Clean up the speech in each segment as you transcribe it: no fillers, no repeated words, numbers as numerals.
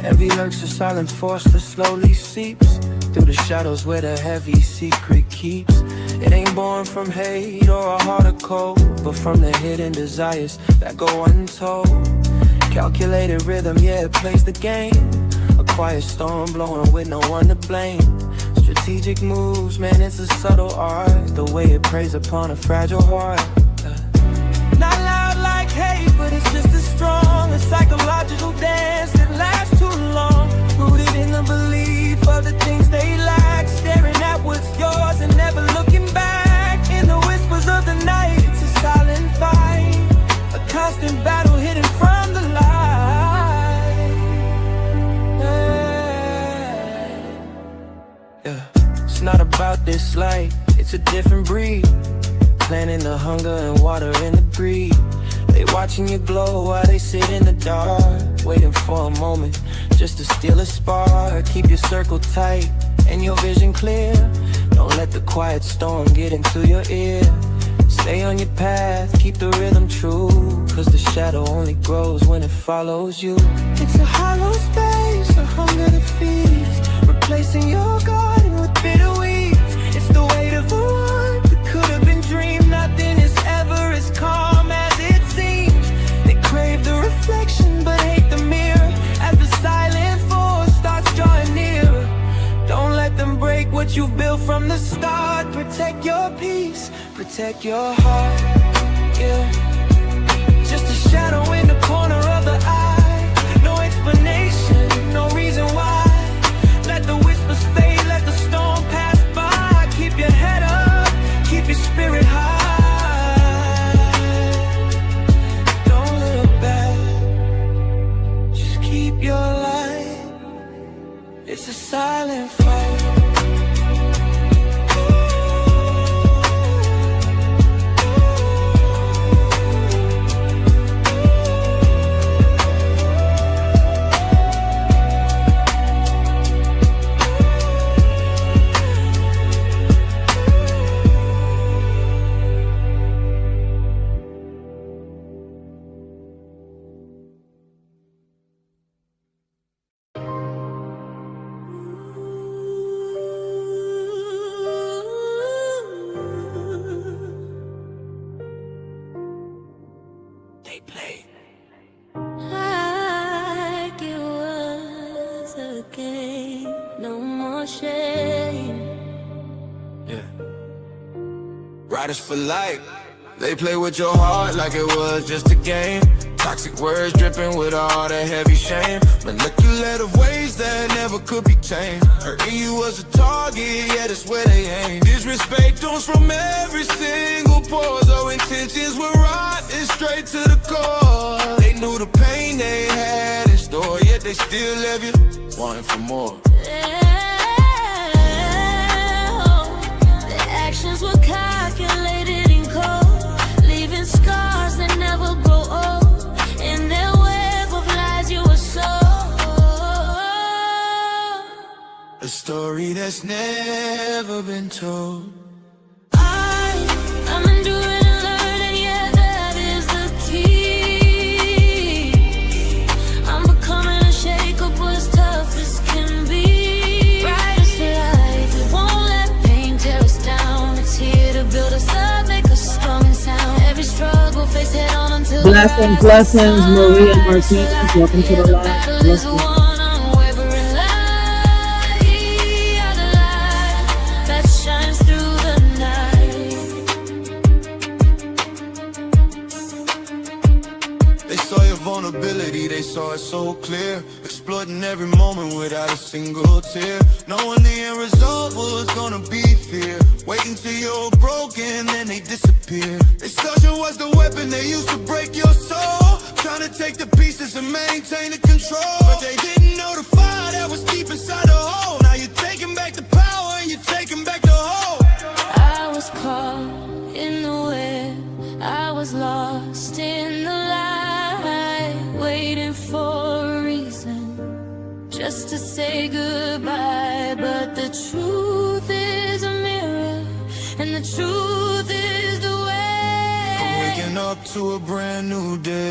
Envy lurks a silent force that slowly seeps through the shadows where the heavy secret keeps. It ain't born from hate or a heart of cold, but from the hidden desires that go untold. Calculated rhythm, yeah, it plays the game. A quiet storm blowing with no one to blame. Strategic moves, man, it's a subtle art. The way it preys upon a fragile heart. Not loud like hate, but it's just as strong. A psychological dance that lasts too long. Rooted in the belief of the things they lack. Staring at what's yours and never looking back. In the whispers of the night, it's a silent fight. A constant battle hidden from the light. Yeah. It's not about this light, it's a different breed. Planting the hunger and water in the greed. They watching you glow while they sit in the dark, waiting for a moment just to steal a spark. Keep your circle tight and your vision clear. Don't let the quiet storm get into your ear. Stay on your path, keep the rhythm true, cause the shadow only grows when it follows you. It's a hollow space, a hunger that feeds, replacing your garden with bitter weeds. It's the weight of a one that could have been dreamed. Nothing is ever as calm as it seems. They crave the reflection but hate the mirror. As the silent force starts drawing nearer, don't let them break what you've built from the start. Protect your peace, protect your heart, yeah. Just a shadow in the corner of the eye. No explanation, no reason why. Let the whispers fade, let the storm pass by. Keep your head up, keep your spirit high. Don't look back, just keep your light. It's a silent fight. Like it was a game, no more shame. Yeah. Riders for life. They play with your heart like it was just a game. Toxic words dripping with all that heavy shame. Manipulative ways that never could be tamed. Hurting you was a target, yeah, that's where they aim. Disrespect comes from every single pore. So intentions were rotten straight to the core. They knew the pain they had in store, yet they still left you wanting for more. The actions were calculated and cold, leaving scars that never grow old. In their web of lies you were sold. A story that's never been told. I'm enduring and learning, yeah, that is the key. I'm becoming unshakable, as tough as can be. Riders for life, it won't let pain tear us down. It's here to build us up, make us strong and sound. Every struggle face head on until blessings, Maria Martinez, welcome to the live. Blessings. Vulnerability, they saw it so clear, exploiting every moment without a single tear, knowing the end result was gonna be fear. Waiting till you're broken, then they disappear. Extortion was the weapon they used to break your soul, trying to take the pieces and maintain the control. But they didn't know the fire that was deep inside the hole. Now you're taking back the power and you're taking back the hope. I was caught in the web, I was lost in the light, waiting for a reason just to say goodbye. But the truth is a mirror, and the truth is the way. I'm waking up to a brand new day.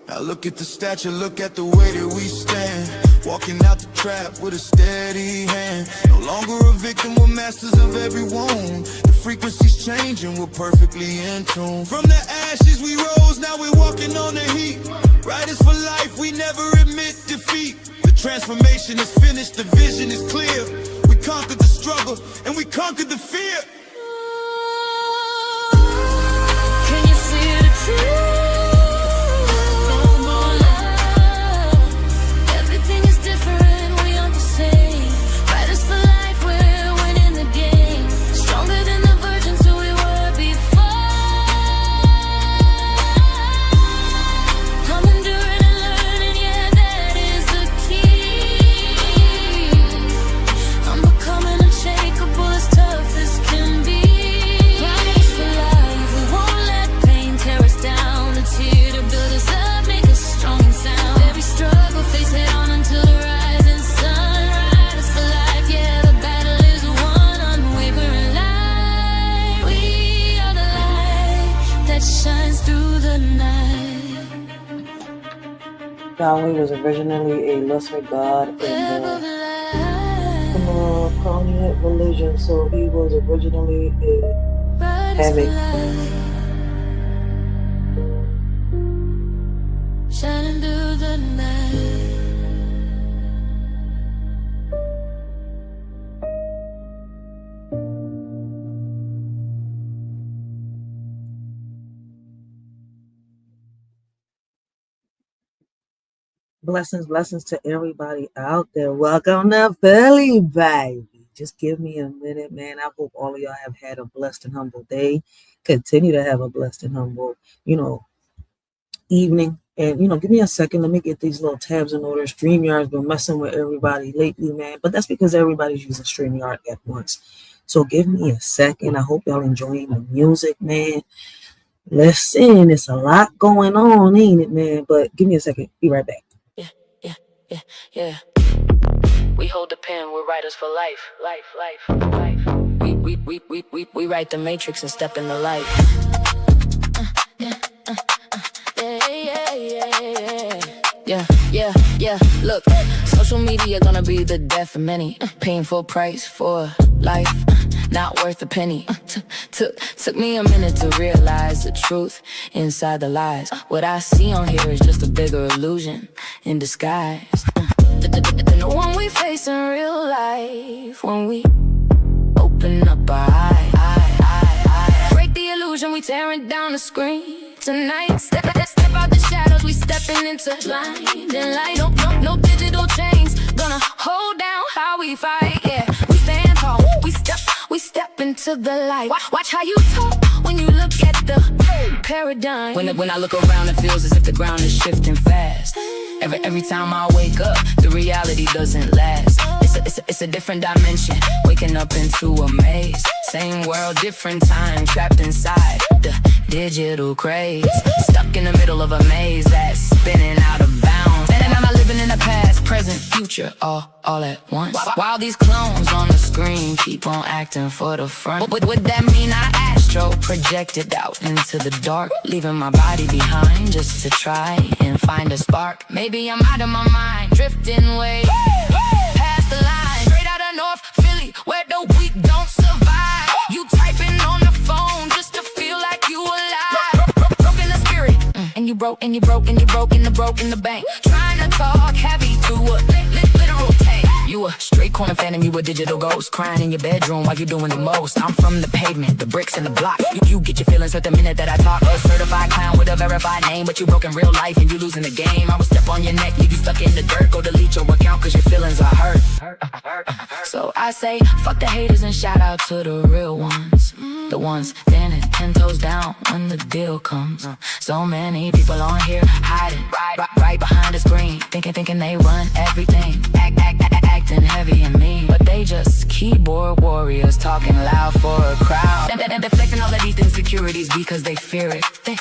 Now look at the stature, look at the way that we stand. Walking out the trap with a steady hand. No longer a victim, we're masters of every wound. The frequency's changing, we're perfectly in tune. From the ashes we rose, now we're walking on the heat. Riders for life, we never admit defeat. The transformation is finished, the vision is clear. We conquered the struggle, and we conquered the fear. Can you see the truth? Yahweh was originally a lesser god in the Abrahamic religion, so he was originally a havoc. Shining through the night. Blessings to everybody out there. Welcome to Philly, baby. Just give me a minute, man. I hope all of y'all have had a blessed and humble day. Continue to have a blessed and humble, evening. And, give me a second. Let me get these little tabs in order. StreamYard's been messing with everybody lately, man. But that's because everybody's using StreamYard at once. So give me a second. I hope y'all enjoying the music, man. Listen, it's a lot going on, ain't it, man? But give me a second. Be right back. Yeah. We hold the pen, we're writers for life. We write the matrix and step in the light. Yeah. Look, social media gonna be the death of many. Painful price for life, not worth a penny. Took me a minute to realize the truth inside the lies. What I see on here is just a bigger illusion in disguise. The one we face in real life, when we open up our eyes, break the illusion, we tearing down the screen. Tonight, step out the shadows, we stepping into blinding light. No digital chains, gonna hold down how we fight. Yeah, we stand tall, we step into the light. Watch how you talk when you look at the paradigm. When I look around, it feels as if the ground is shifting fast. Every time I wake up, the reality doesn't last. It's a different dimension, waking up into a maze. Same world, different time, trapped inside the digital craze. Stuck in the middle of a maze that's spinning out of bounds. And I'm not living in the past, present, future, all at once. While these clones on the screen keep on acting for the front. But would that mean I astro projected out into the dark, leaving my body behind just to try and find a spark? Maybe I'm out of my mind, drifting way past the line, straight out of North Philly, where the weak don't survive. You typing on the phone just to feel like you alive. Broke in the spirit, and you broke in the bank. Trying to talk heavy to a literal tank. You a straight corner phantom, you a digital ghost, crying in your bedroom while you doing the most. I'm from the pavement, the bricks and the block. You get your feelings hurt the minute that I talk. A certified clown with a verified name, but you broke in real life and you losing the game. I would step on your neck, leave you stuck in the dirt. Go delete your account cause your feelings are hurt. So I say, fuck the haters and shout out to the real ones. The ones standing 10 toes down when the deal comes. So many people on here hiding right behind the screen, thinking they run everything, acting heavy and mean, but they just keyboard warriors talking loud for a crowd. And deflecting all of these insecurities because they fear it. They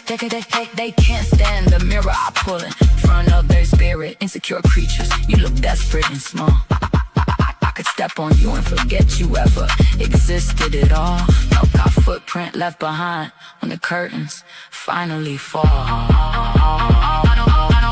can't stand the mirror I pull in front of their spirit. Insecure creatures, you look desperate and small. I could step on you and forget you ever existed at all. No got footprint left behind when the curtains finally fall. I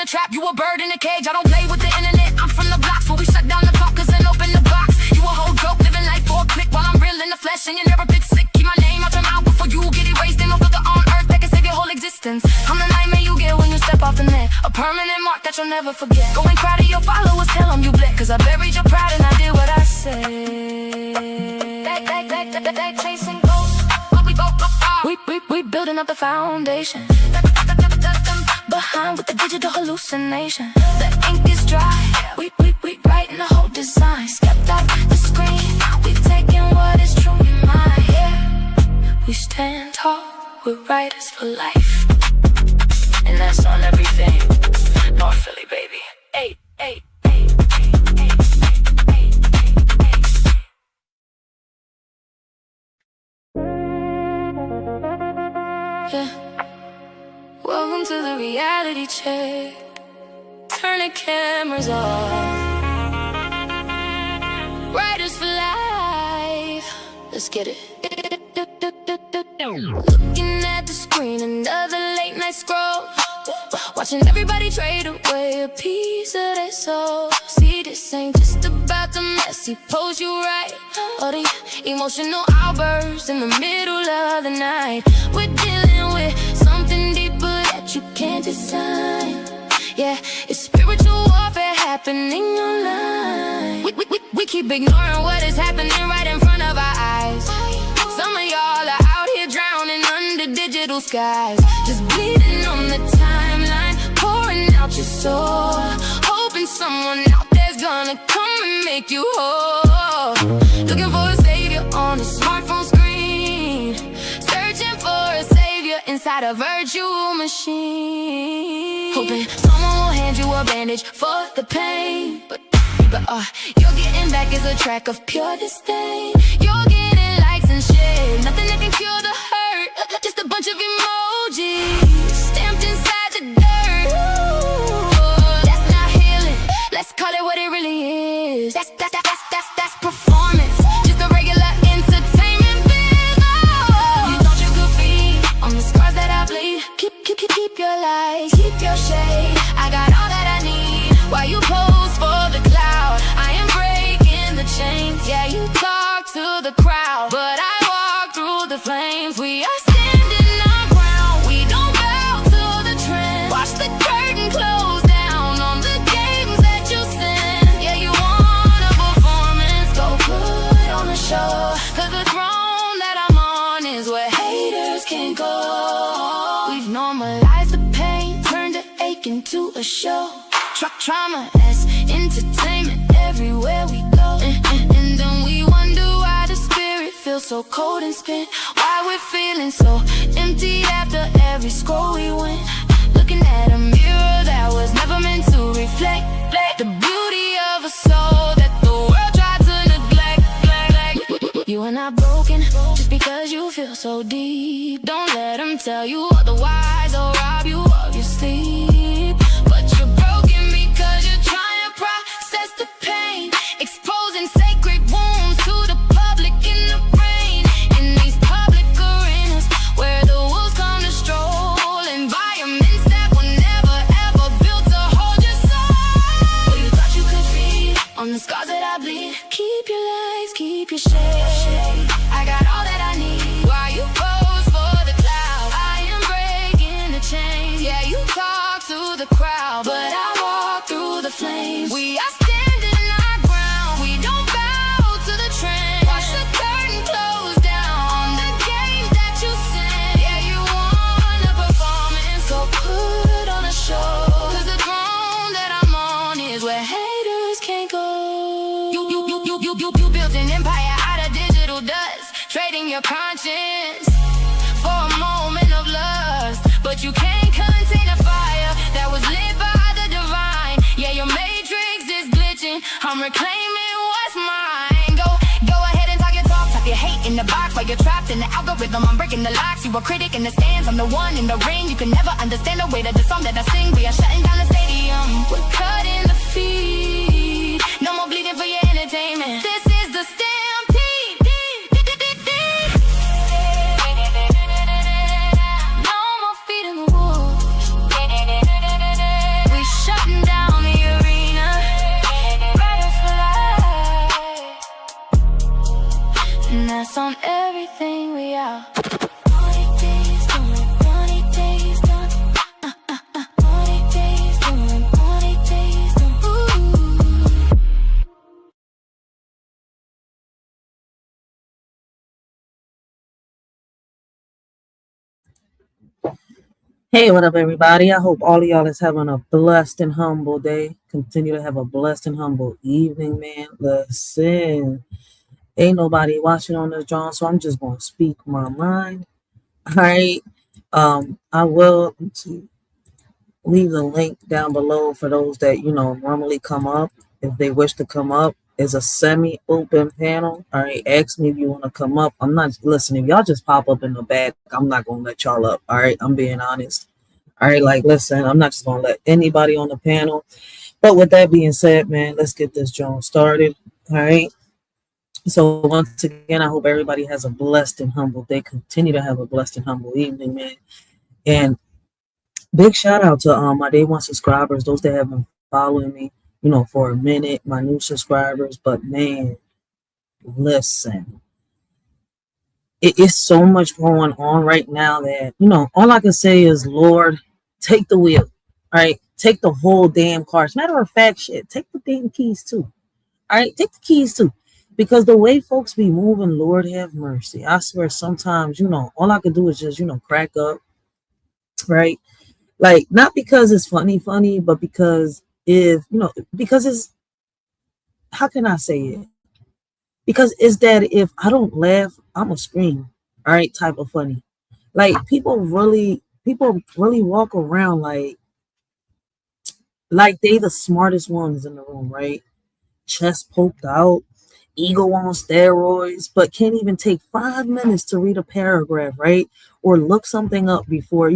a trap, you a bird in a cage. I don't play with the internet, I'm from the blocks where we shut down the talkers and open the box. You a whole joke, living life for a click while I'm real in the flesh and you never bit sick. Keep my name out your mouth before you get erased. Ain't no filter on earth that can save your whole existence. I'm the nightmare you get when you step off the net, a permanent mark that you'll never forget. Go and cry to your followers, tell them you blick, cause I buried your pride and I did what I said. They chasing ghosts, but we building up the foundation. Behind with the digital hallucination. The ink is dry, we writing the whole design. Stepped off the screen, we taking what is true in mind. Yeah, we stand tall, we're writers for life. And that's on everything, North Philly, baby. Hey, hey. Yeah. Welcome to the reality check. Turn the cameras off. Writers for life. Let's get it. Looking at the screen, another late night scroll. Watching everybody trade away a piece of their soul. See, this ain't just about the messy pose you write, or the emotional outbursts in the middle of the night. We're dealing with something deeper that you can't decide. Yeah, it's spiritual warfare happening online. We keep ignoring what is happening right in front of our eyes. Some of y'all are out here drowning under digital skies, just bleeding on the timeline, pouring out your soul, hoping someone out there's gonna come and make you whole. Looking for a savior on a smartphone screen, searching for a savior inside a virtual machine, hoping someone will hand you a bandage for the pain. But you're getting back is a track of pure disdain. You're getting likes and shit, nothing that can cure the hurt, just a bunch of emojis stamped inside the dirt. Ooh, that's not healing, let's call it what it really is. That's performance, just a regular entertainment biz. Oh, you thought you could feed on the scars that I bleed. Keep your light, keep your shade. I got all that I need while you pose for the cloud. I am breaking the chains. Yeah, you talk to the crowd, but I walk through the flames. We are standing our ground, we don't bow to the trend. Watch the curtain close down on the games that you send. Yeah, you want a performance, go put on a show, cause the throne that I'm on is where haters can't go. We've normalized the pain, turned the ache into a show. Trauma as entertainment everywhere we go. And then we wonder why the spirit feels so cold and spent, why we're feeling so empty after every scroll we went. Looking at a mirror that was never meant to reflect the beauty of a soul that the world tried to neglect. You are not broken just because you feel so deep. Don't let them tell you otherwise or rob you of your sleep. But you're broken because you're trying to process the pain, exposing sacred wounds to the public in the brain. In these public arenas where the wolves come to stroll, environments that were never ever built to hold your soul. Well, you thought you could feed on the scars that I bleed. Keep your lights, keep your shade. I got all that I need while you pose for the cloud. I am breaking the chains. Yeah, you talk to the crowd, but I walk through the flames. We are standing our ground, we don't bow to the trend. Watch the curtain close down on the games that you send. Yeah, you want a performance, so put on a show, cause the throne that I'm on is where haters can't go. You built an empire out of digital dust, trading your conscience for a moment of lust. But you can't contain a fire that was lit by the divine. Yeah, your matrix is glitching, I'm reclaiming what's mine. Go ahead and talk your talk, type your hate in the box while you're trapped in the algorithm. I'm breaking the locks, you a critic in the stands, I'm the one in the ring. You can never understand the weight of the song that I sing. We are shutting down the stadium, we're cutting the feed. No more bleeding for your entertainment, this is the stampede. No more feeding the wolves, we And that's on everything we are. 40 days doing 40 days done. 40 days doing 40 days done. Ooh. Hey, what up, everybody? I hope all of y'all is having a blessed and humble day. Continue to have a blessed and humble evening, man. Listen, ain't nobody watching on this John, so I'm just gonna speak my mind. All right. I will leave the link down below for those that normally come up. If they wish to come up, it's a semi-open panel. All right, ask me if you want to come up. I'm not listening. If y'all just pop up in the back, I'm not gonna let y'all up. All right, I'm being honest. All right, like listen, I'm not just gonna let anybody on the panel. But with that being said, man, let's get this Joan started. All right. So once again, I hope everybody has a blessed and humble day. Continue to have a blessed and humble evening, man. And big shout out to my day one subscribers, those that have been following me, for a minute, my new subscribers. But man, listen, it is so much going on right now that all I can say is, Lord, take the wheel. All right, take the whole damn car. As a matter of fact, shit, take the damn keys too. All right, take the keys too. Because the way folks be moving, Lord have mercy. I swear sometimes, all I can do is just, crack up, right? Like, not because it's funny, but because because it's, how can I say it? Because it's that if I don't laugh, I'm a scream, all right, type of funny. Like, people really walk around like they the smartest ones in the room, right? Chest poked out, ego on steroids, but can't even take 5 minutes to read a paragraph, right? Or look something up before,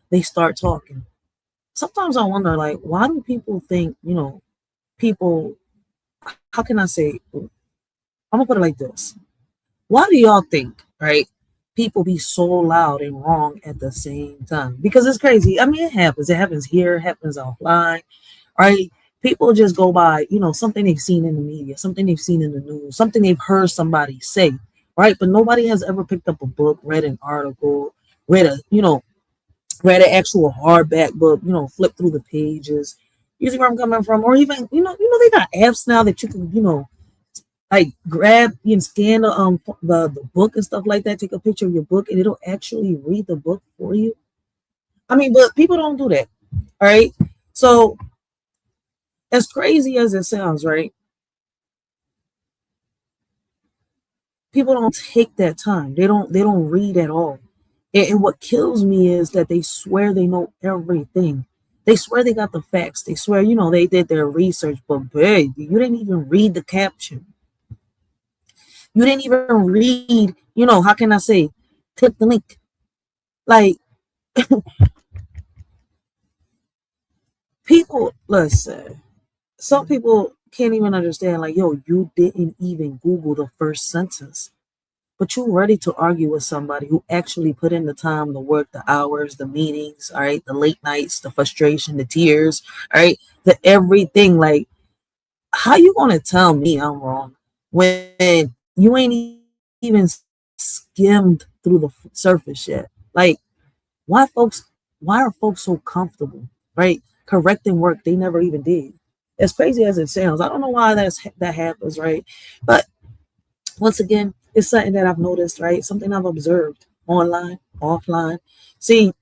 they start talking. Sometimes I wonder, like, why do people think, people, how can I say, I'm gonna put it like this. Why do y'all think, right, people be so loud and wrong at the same time? Because it's crazy. I mean, it happens. It happens here, it happens offline, right? People just go by, something they've seen in the media, something they've seen in the news, something they've heard somebody say, right? But nobody has ever picked up a book, read an article, read an actual hardback book, flip through the pages. You see where I'm coming from? Or even, they got apps now that you can, like grab and scan the book and stuff like that, take a picture of your book, and it'll actually read the book for you. I mean, but people don't do that. All right. So as crazy as it sounds, right? People don't take that time. They don't read at all. And what kills me is that they swear they know everything. They swear they got the facts. They swear, they did their research, but babe, you didn't even read the caption. You didn't even read, how can I say, click the link. Like, people, listen, some people can't even understand, like, yo, you didn't even Google the first sentence. But you're ready to argue with somebody who actually put in the time, the work, the hours, the meetings, all right, the late nights, the frustration, the tears, all right, the everything. Like, how you gonna tell me I'm wrong when you ain't even skimmed through the surface yet? Like, why are folks so comfortable, right, correcting work they never even did? As crazy as it sounds, I don't know why that happens, right? But once again, it's something that I've noticed, right? Something I've observed online, offline. See,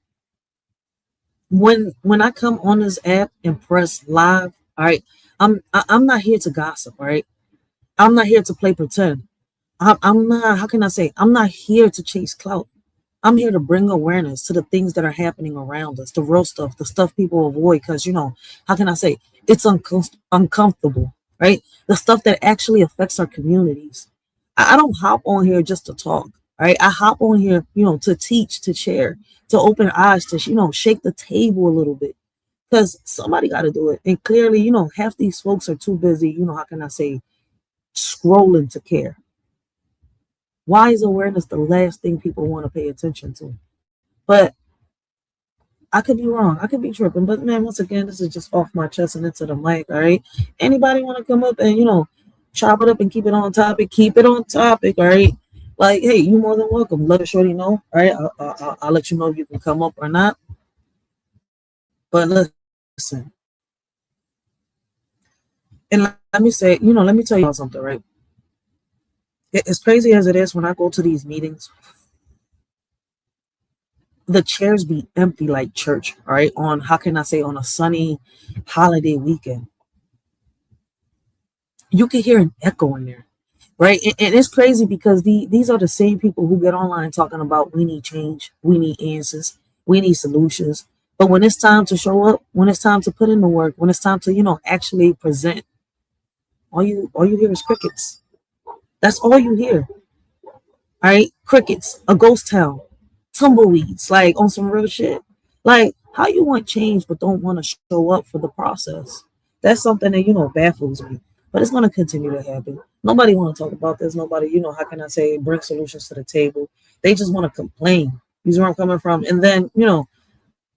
when I come on this app and press live, all right, I'm not here to gossip, right? I'm not here to play pretend. I'm not, how can I say, I'm not here to chase clout. I'm here to bring awareness to the things that are happening around us, the real stuff, the stuff people avoid because, how can I say, it's uncomfortable, right? The stuff that actually affects our communities. I don't hop on here just to talk, right? I hop on here, to teach, to share, to open eyes, to, shake the table a little bit because somebody got to do it. And clearly, half these folks are too busy, how can I say, scrolling to care. Why is awareness the last thing people want to pay attention to? But I could be wrong. I could be tripping. But man, once again, this is just off my chest and into the mic. All right. Anybody want to come up and chop it up and keep it on topic? Keep it on topic. All right. Like, hey, you more than welcome. Let a shorty know. All right, I'll let you know if you can come up or not. But listen, and let me say, let me tell you something, right? As crazy as it is, when I go to these meetings, the chairs be empty like church, all right? On, how can I say, on a sunny holiday weekend. You can hear an echo in there, right? And it's crazy because these are the same people who get online talking about we need change, we need answers, we need solutions. But when it's time to show up, when it's time to put in the work, when it's time to, actually present, all you hear is crickets. That's all you hear. All right, crickets, a ghost town, tumbleweeds, like on some real shit. Like, how you want change but don't want to show up for the process? That's something that baffles me. But it's going to continue to happen. Nobody want to talk about this. Nobody, how can I say, bring solutions to the table. They just want to complain. You see where I'm coming from? And then,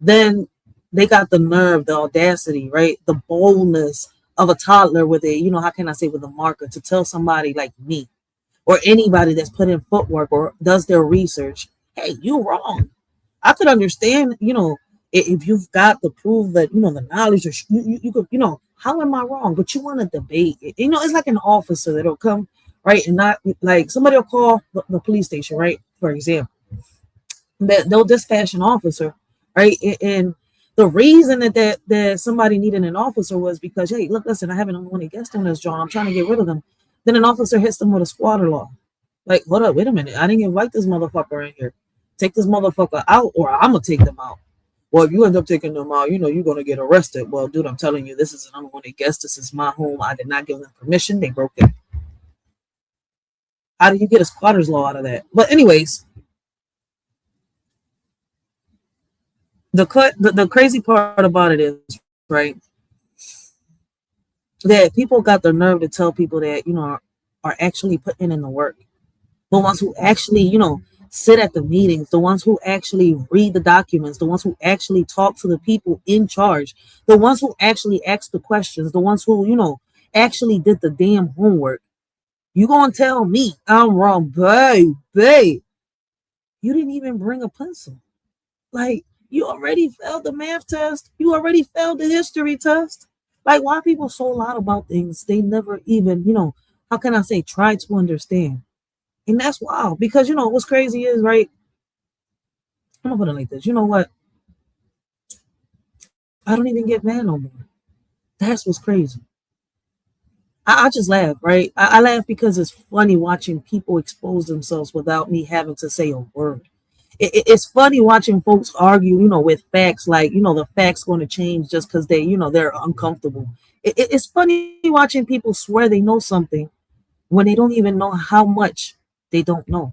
then they got the nerve, the audacity, right? The boldness of a toddler with a, how can I say, with a marker to tell somebody like me or anybody that's put in footwork or does their research, hey, you're wrong. I could understand, if you've got to prove that, the knowledge, or you could, how am I wrong? But you want to debate it. It's like an officer that'll come, right? And not like somebody will call the police station, right? For example, that they'll dispatch an officer, right? And the reason that somebody needed an officer was because, hey, look, listen, I have an unwanted guest on this job. I'm trying to get rid of them. Then an officer hits them with a squatter law. Like, hold up, wait a minute. I didn't invite this motherfucker in here. Take this motherfucker out, or I'm gonna take them out. Well, if you end up taking them out, you're gonna get arrested. Well, dude, I'm telling you, this is an unwanted guest. This is my home. I did not give them permission. They broke it. How do you get a squatter's law out of that? But anyways, the crazy part about it is, right, that people got the nerve to tell people that are actually putting in the work. The ones who actually, sit at the meetings, the ones who actually read the documents, the ones who actually talk to the people in charge, the ones who actually ask the questions, the ones who, actually did the damn homework. You gonna tell me I'm wrong, babe? You didn't even bring a pencil. Like, you already failed the math test. You already failed the history test. Like, why people so loud about things they never even, how can I say, try to understand? And that's wild because, what's crazy is, right? I'm gonna put it like this. You know what? I don't even get mad no more. That's what's crazy. I just laugh, right? I laugh because it's funny watching people expose themselves without me having to say a word. It's funny watching folks argue, with facts, like, the facts going to change just because they're uncomfortable. It's funny watching people swear they know something when they don't even know how much they don't know.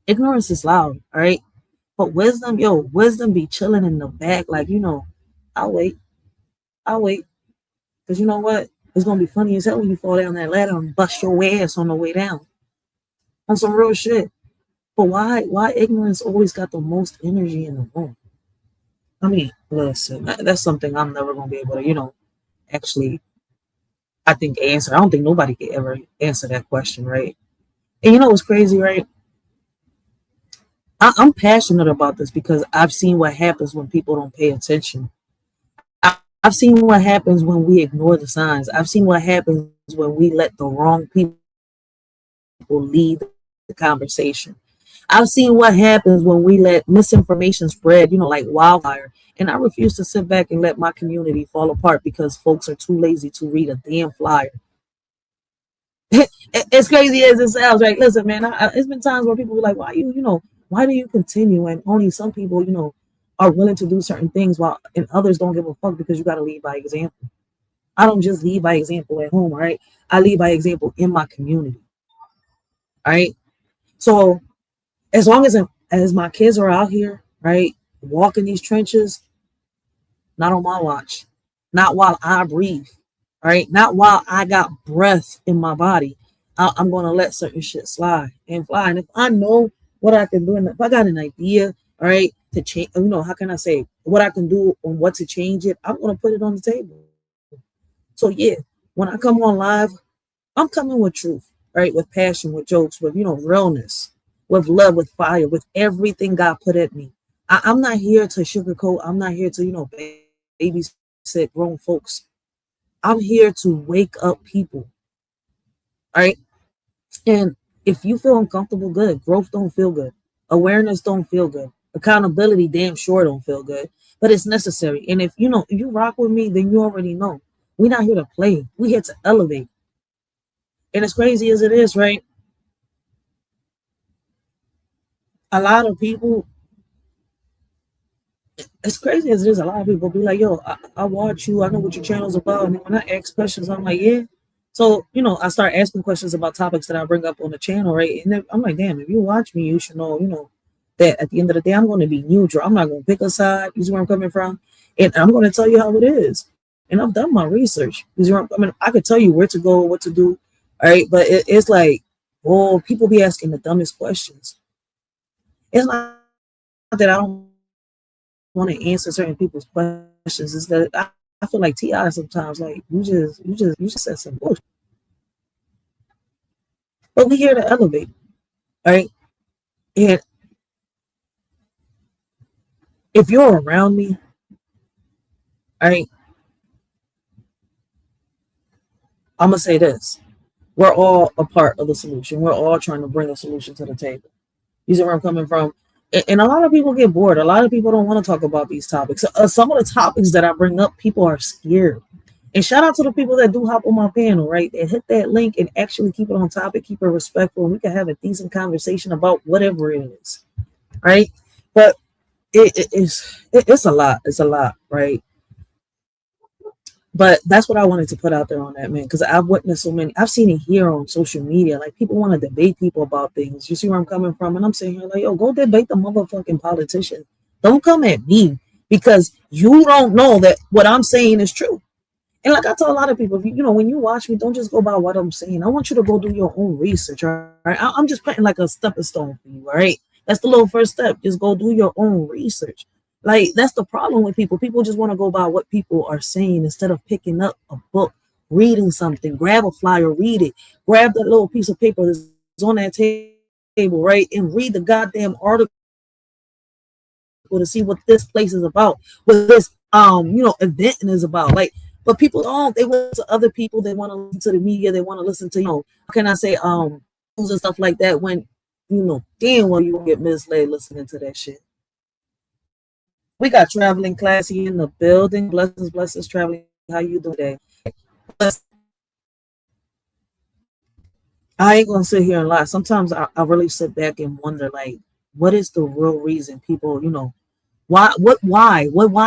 Ignorance is loud, all right? But wisdom be chilling in the back, like, I'll wait. I'll wait. Because you know what? It's gonna be funny as hell when you fall down that ladder and bust your ass on the way down. On some real shit. But why ignorance always got the most energy in the room? I mean, listen, that's something I'm never gonna be able to, actually, I think, answer. I don't think nobody could ever answer that question, right? And you know what's crazy, right? I'm passionate about this because I've seen what happens when people don't pay attention. I've seen what happens when we ignore the signs. I've seen what happens when we let the wrong people lead the conversation. I've seen what happens when we let misinformation spread, like wildfire. And I refuse to sit back and let my community fall apart because folks are too lazy to read a damn flyer. As crazy as it sounds, right? Listen, man, it's been times where people be like, why do you continue? And only some people, are willing to do certain things while and others don't give a fuck because you got to lead by example. I don't just lead by example at home, right? I lead by example in my community, right? So as long as my kids are out here, right, walking these trenches, not on my watch, not while I breathe, right, not while I got breath in my body, I'm going to let certain shit slide and fly. And if I know what I can do, and if I got an idea, all right, to change, how can I say what I can do on what to change it, I'm going to put it on the table. So yeah, when I come on live, I'm coming with truth, right, with passion, with jokes, with realness, with love, with fire, with everything God put at me. I'm not here to sugarcoat. I'm not here to, babysit grown folks. I'm here to wake up people. All right. And if you feel uncomfortable, good. Growth don't feel good. Awareness don't feel good. Accountability damn sure don't feel good. But it's necessary. And if you rock with me, then you already know. We're not here to play. We're here to elevate. And as crazy as it is, right? A lot of people, as crazy as it is, a lot of people be like, yo, I watch you. I know what your channel's about. And when I ask questions, I'm like, yeah. So, I start asking questions about topics that I bring up on the channel, right? And then I'm like, damn, if you watch me, you should know, that at the end of the day, I'm going to be neutral. I'm not going to pick a side. You see where I'm coming from? And I'm going to tell you how it is. And I've done my research. You see where I could tell you where to go, what to do. All right. But it's like, oh, people be asking the dumbest questions. It's not that I don't want to answer certain people's questions. It's that I feel like T.I. sometimes, like, you just said some bullshit. But we're here to elevate. All right. And if you're around me, all right, I'm going to say this. We're all a part of the solution. We're all trying to bring a solution to the table. You see where I'm coming from? And a lot of people get bored. A lot of people don't want to talk about these topics. Some of the topics that I bring up, people are scared. And shout out to the people that do hop on my panel, right? They hit that link and actually keep it on topic, keep it respectful. And we can have a decent conversation about whatever it is, right? But it's a lot. It's a lot, right? But that's what I wanted to put out there on that, man, because I've witnessed so many. I've seen it here on social media. Like, people want to debate people about things. You see where I'm coming from? And I'm sitting here like, yo, go debate the motherfucking politician. Don't come at me because you don't know that what I'm saying is true. And like I tell a lot of people, when you watch me, don't just go by what I'm saying. I want you to go do your own research, all right? I'm just putting like a stepping stone for you, all right? That's the little first step. Just go do your own research. Like, that's the problem with people. People just want to go by what people are saying instead of picking up a book, reading something, grab a flyer, read it, grab that little piece of paper that's on that table, right? And read the goddamn article to see what this place is about, what this event is about. Like, but people don't. They listen to other people. They want to listen to the media. They want to listen to, how can I say, news and stuff like that, when damn well you won't get misled listening to that shit. We got Traveling Classy in the building. Blessings, Traveling. How you doing today? I ain't gonna sit here and lie. Sometimes I really sit back and wonder, like, what is the real reason people, why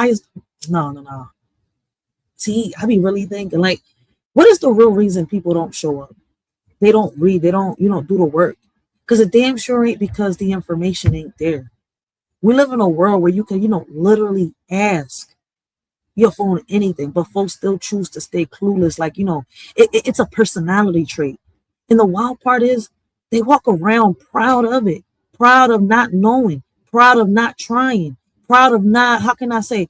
is no. See, I be really thinking, like, what is the real reason people don't show up? They don't read, they don't, do the work. Because it damn sure ain't because the information ain't there. We live in a world where you can, literally ask your phone anything, but folks still choose to stay clueless. Like, it's a personality trait. And the wild part is they walk around proud of it, proud of not knowing, proud of not trying, proud of not, how can I say,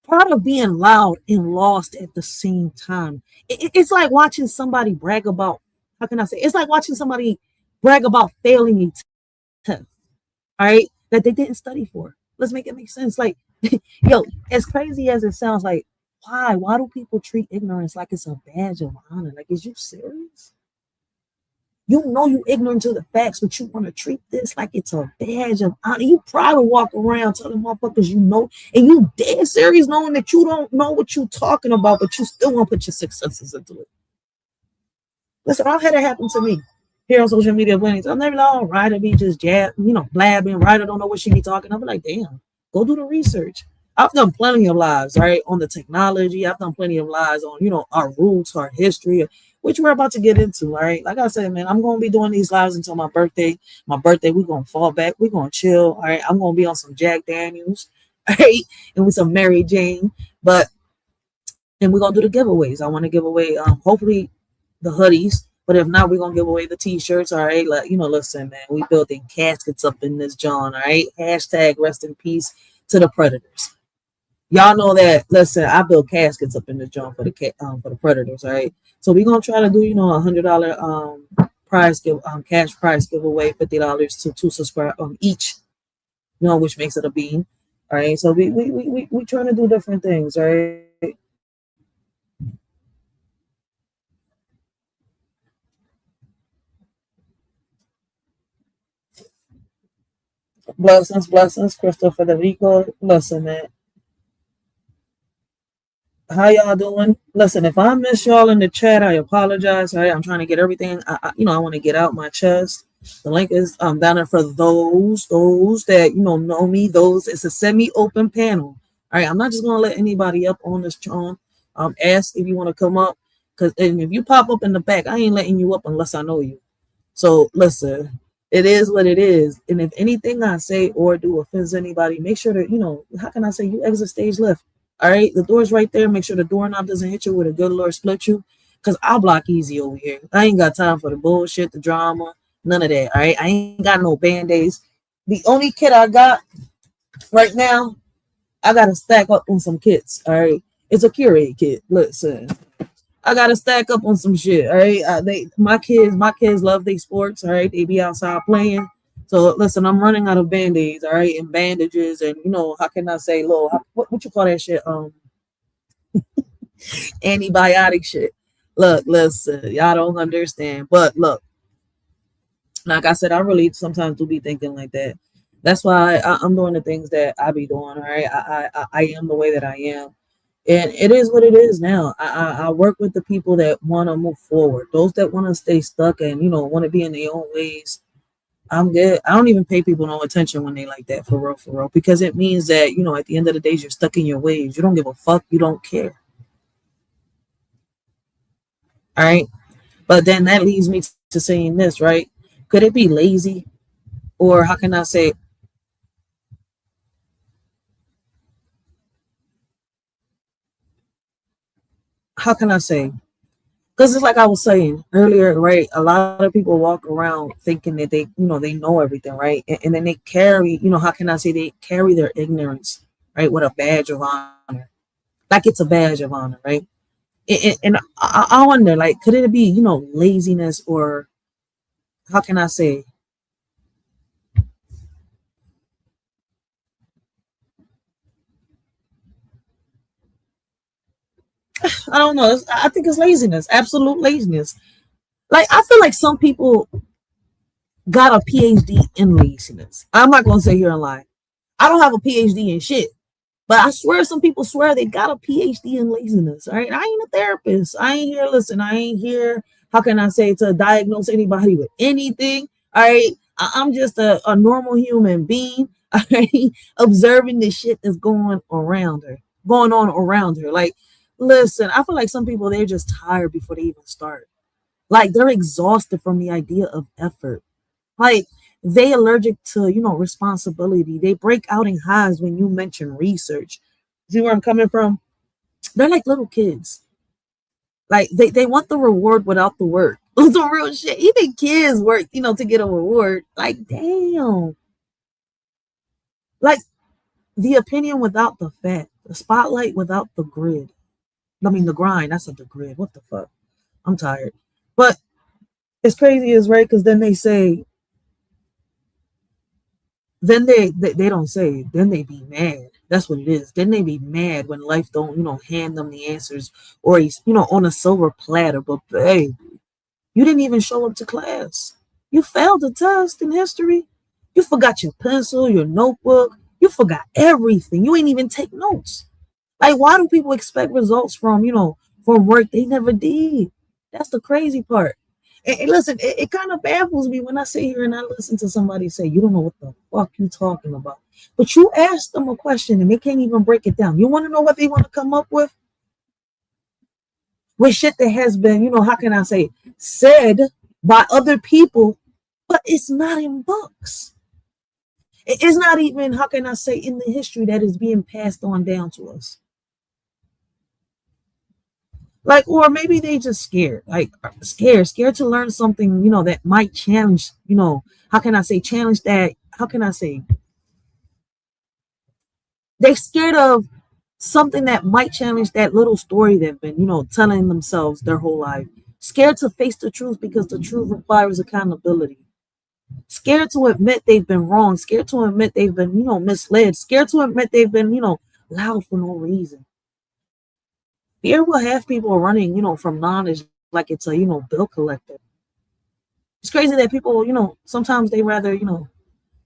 proud of being loud and lost at the same time. It's like watching somebody brag about, how can I say, it's like watching somebody brag about failing a test, all right, that they didn't study for. Let's make it make sense. Like, yo, as crazy as it sounds, like, why do people treat ignorance like it's a badge of honor? Like, is you serious? You know you ignorant to the facts, but you want to treat this like it's a badge of honor. You proud to walk around telling motherfuckers and you dead serious knowing that you don't know what you talking about, but you still want to put your successes into it. Listen, I've had it happen to me here on social media. I'm never like, oh, Ryder be just blabbing. Ryder don't know what she be talking. I'm like, damn, go do the research. I've done plenty of lives, right, on the technology. I've done plenty of lives on, our roots, our history, which we're about to get into, all right? Like I said, man, I'm going to be doing these lives until my birthday. My birthday, we're going to fall back. We're going to chill, all right? I'm going to be on some Jack Daniels, all right, and with some Mary Jane. And we're going to do the giveaways. I want to give away, hopefully, the hoodies. But if not, we're going to give away the T-shirts, all right? Like, listen, man, we building caskets up in this John, all right? Hashtag rest in peace to the predators. Y'all know that. Listen, I build caskets up in this joint for the predators. All right, so we're gonna try to do $100 prize give cash prize giveaway, $50 to two subscribe each, which makes it a beam. All right, so we trying to do different things, right? Blessings, Crystal Federico. Listen, man, how y'all doing? Listen, if I miss y'all in the chat, I apologize. All right, I'm trying to get everything. I want to get out my chest. The link is down there for those that know me. Those it's a semi-open panel. All right, I'm not just gonna let anybody up on this channel. Ask if you want to come up, and if you pop up in the back, I ain't letting you up unless I know you. So listen, it is what it is. And if anything I say or do offends anybody, make sure that, how can I say, you exit stage left. All right, the door's right there. Make sure the doorknob doesn't hit you with a good Lord split you. Because I'll block easy over here. I ain't got time for the bullshit, the drama, none of that. All right, I ain't got no band-aids. The only kit I got right now, I got to stack up on some kits. All right, it's a Curate kit. Listen, I gotta stack up on some shit. All right, my kids love their sports. All right, they be outside playing. So listen, I'm running out of band-aids. All right, and bandages, and how can I say, what you call that shit? Antibiotic shit. Look, listen, y'all don't understand, but look, like I said, I really sometimes do be thinking like that. That's why I'm doing the things that I be doing. All right, I am the way that I am. And it is what it is now. I work with the people that want to move forward. Those that want to stay stuck and, want to be in their own ways. I'm good. I don't even pay people no attention when they like that, for real. Because it means that, at the end of the day, you're stuck in your ways. You don't give a fuck. You don't care. All right. But then that leads me to saying this, right? Could it be lazy? Or how can I say, because it's like I was saying earlier, right? A lot of people walk around thinking that they know everything, right? And then they carry, how can I say, they carry their ignorance, right, with a badge of honor, like it's a badge of honor, right? And I wonder, like, could it be, laziness, or how can I say? I don't know. I think it's laziness, absolute laziness. Like, I feel like some people got a PhD in laziness. I'm not gonna sit here and lie. I don't have a PhD in shit. But I swear some people swear they got a PhD in laziness. All right. I ain't a therapist. I ain't here. Listen, I ain't here. How can I say, to diagnose anybody with anything? All right. I'm just a normal human being. All right. Observing the shit that's going on around her. Like, listen, I feel like some people, they're just tired before they even start. Like, they're exhausted from the idea of effort. Like, they allergic to, responsibility. They break out in hives when you mention research. See where I'm coming from? They're like little kids. Like, they want the reward without the work. The real shit. Even kids work, to get a reward. Like, damn. Like, the opinion without the fact. The spotlight without the grid. I mean, the grind. I said the grid. What the fuck? I'm tired. But it's crazy as right, because then they say, then they don't say, then they be mad. That's what it is. Then they be mad when life don't, hand them the answers, or he's, on a silver platter. But baby, you didn't even show up to class. You failed the test in history. You forgot your pencil, your notebook. You forgot everything. You ain't even take notes. Like, why do people expect results from, from work they never did? That's the crazy part. And listen, it kind of baffles me when I sit here and I listen to somebody say, you don't know what the fuck you talking about. But you ask them a question and they can't even break it down. You want to know what they want to come up with? With shit that has been, how can I say, said by other people, but it's not in books. It's not even, how can I say, in the history that is being passed on down to us. Like, or maybe they just scared, like scared to learn something, that might challenge, how can I say, challenge that, how can I say, they scared of something that might challenge that little story they've been, telling themselves their whole life. Scared to face the truth because the truth requires accountability. Scared to admit they've been wrong. Scared to admit they've been, misled. Scared to admit they've been, loud for no reason. Fear will have people running, from knowledge like it's a, bill collector. It's crazy that people, sometimes they rather,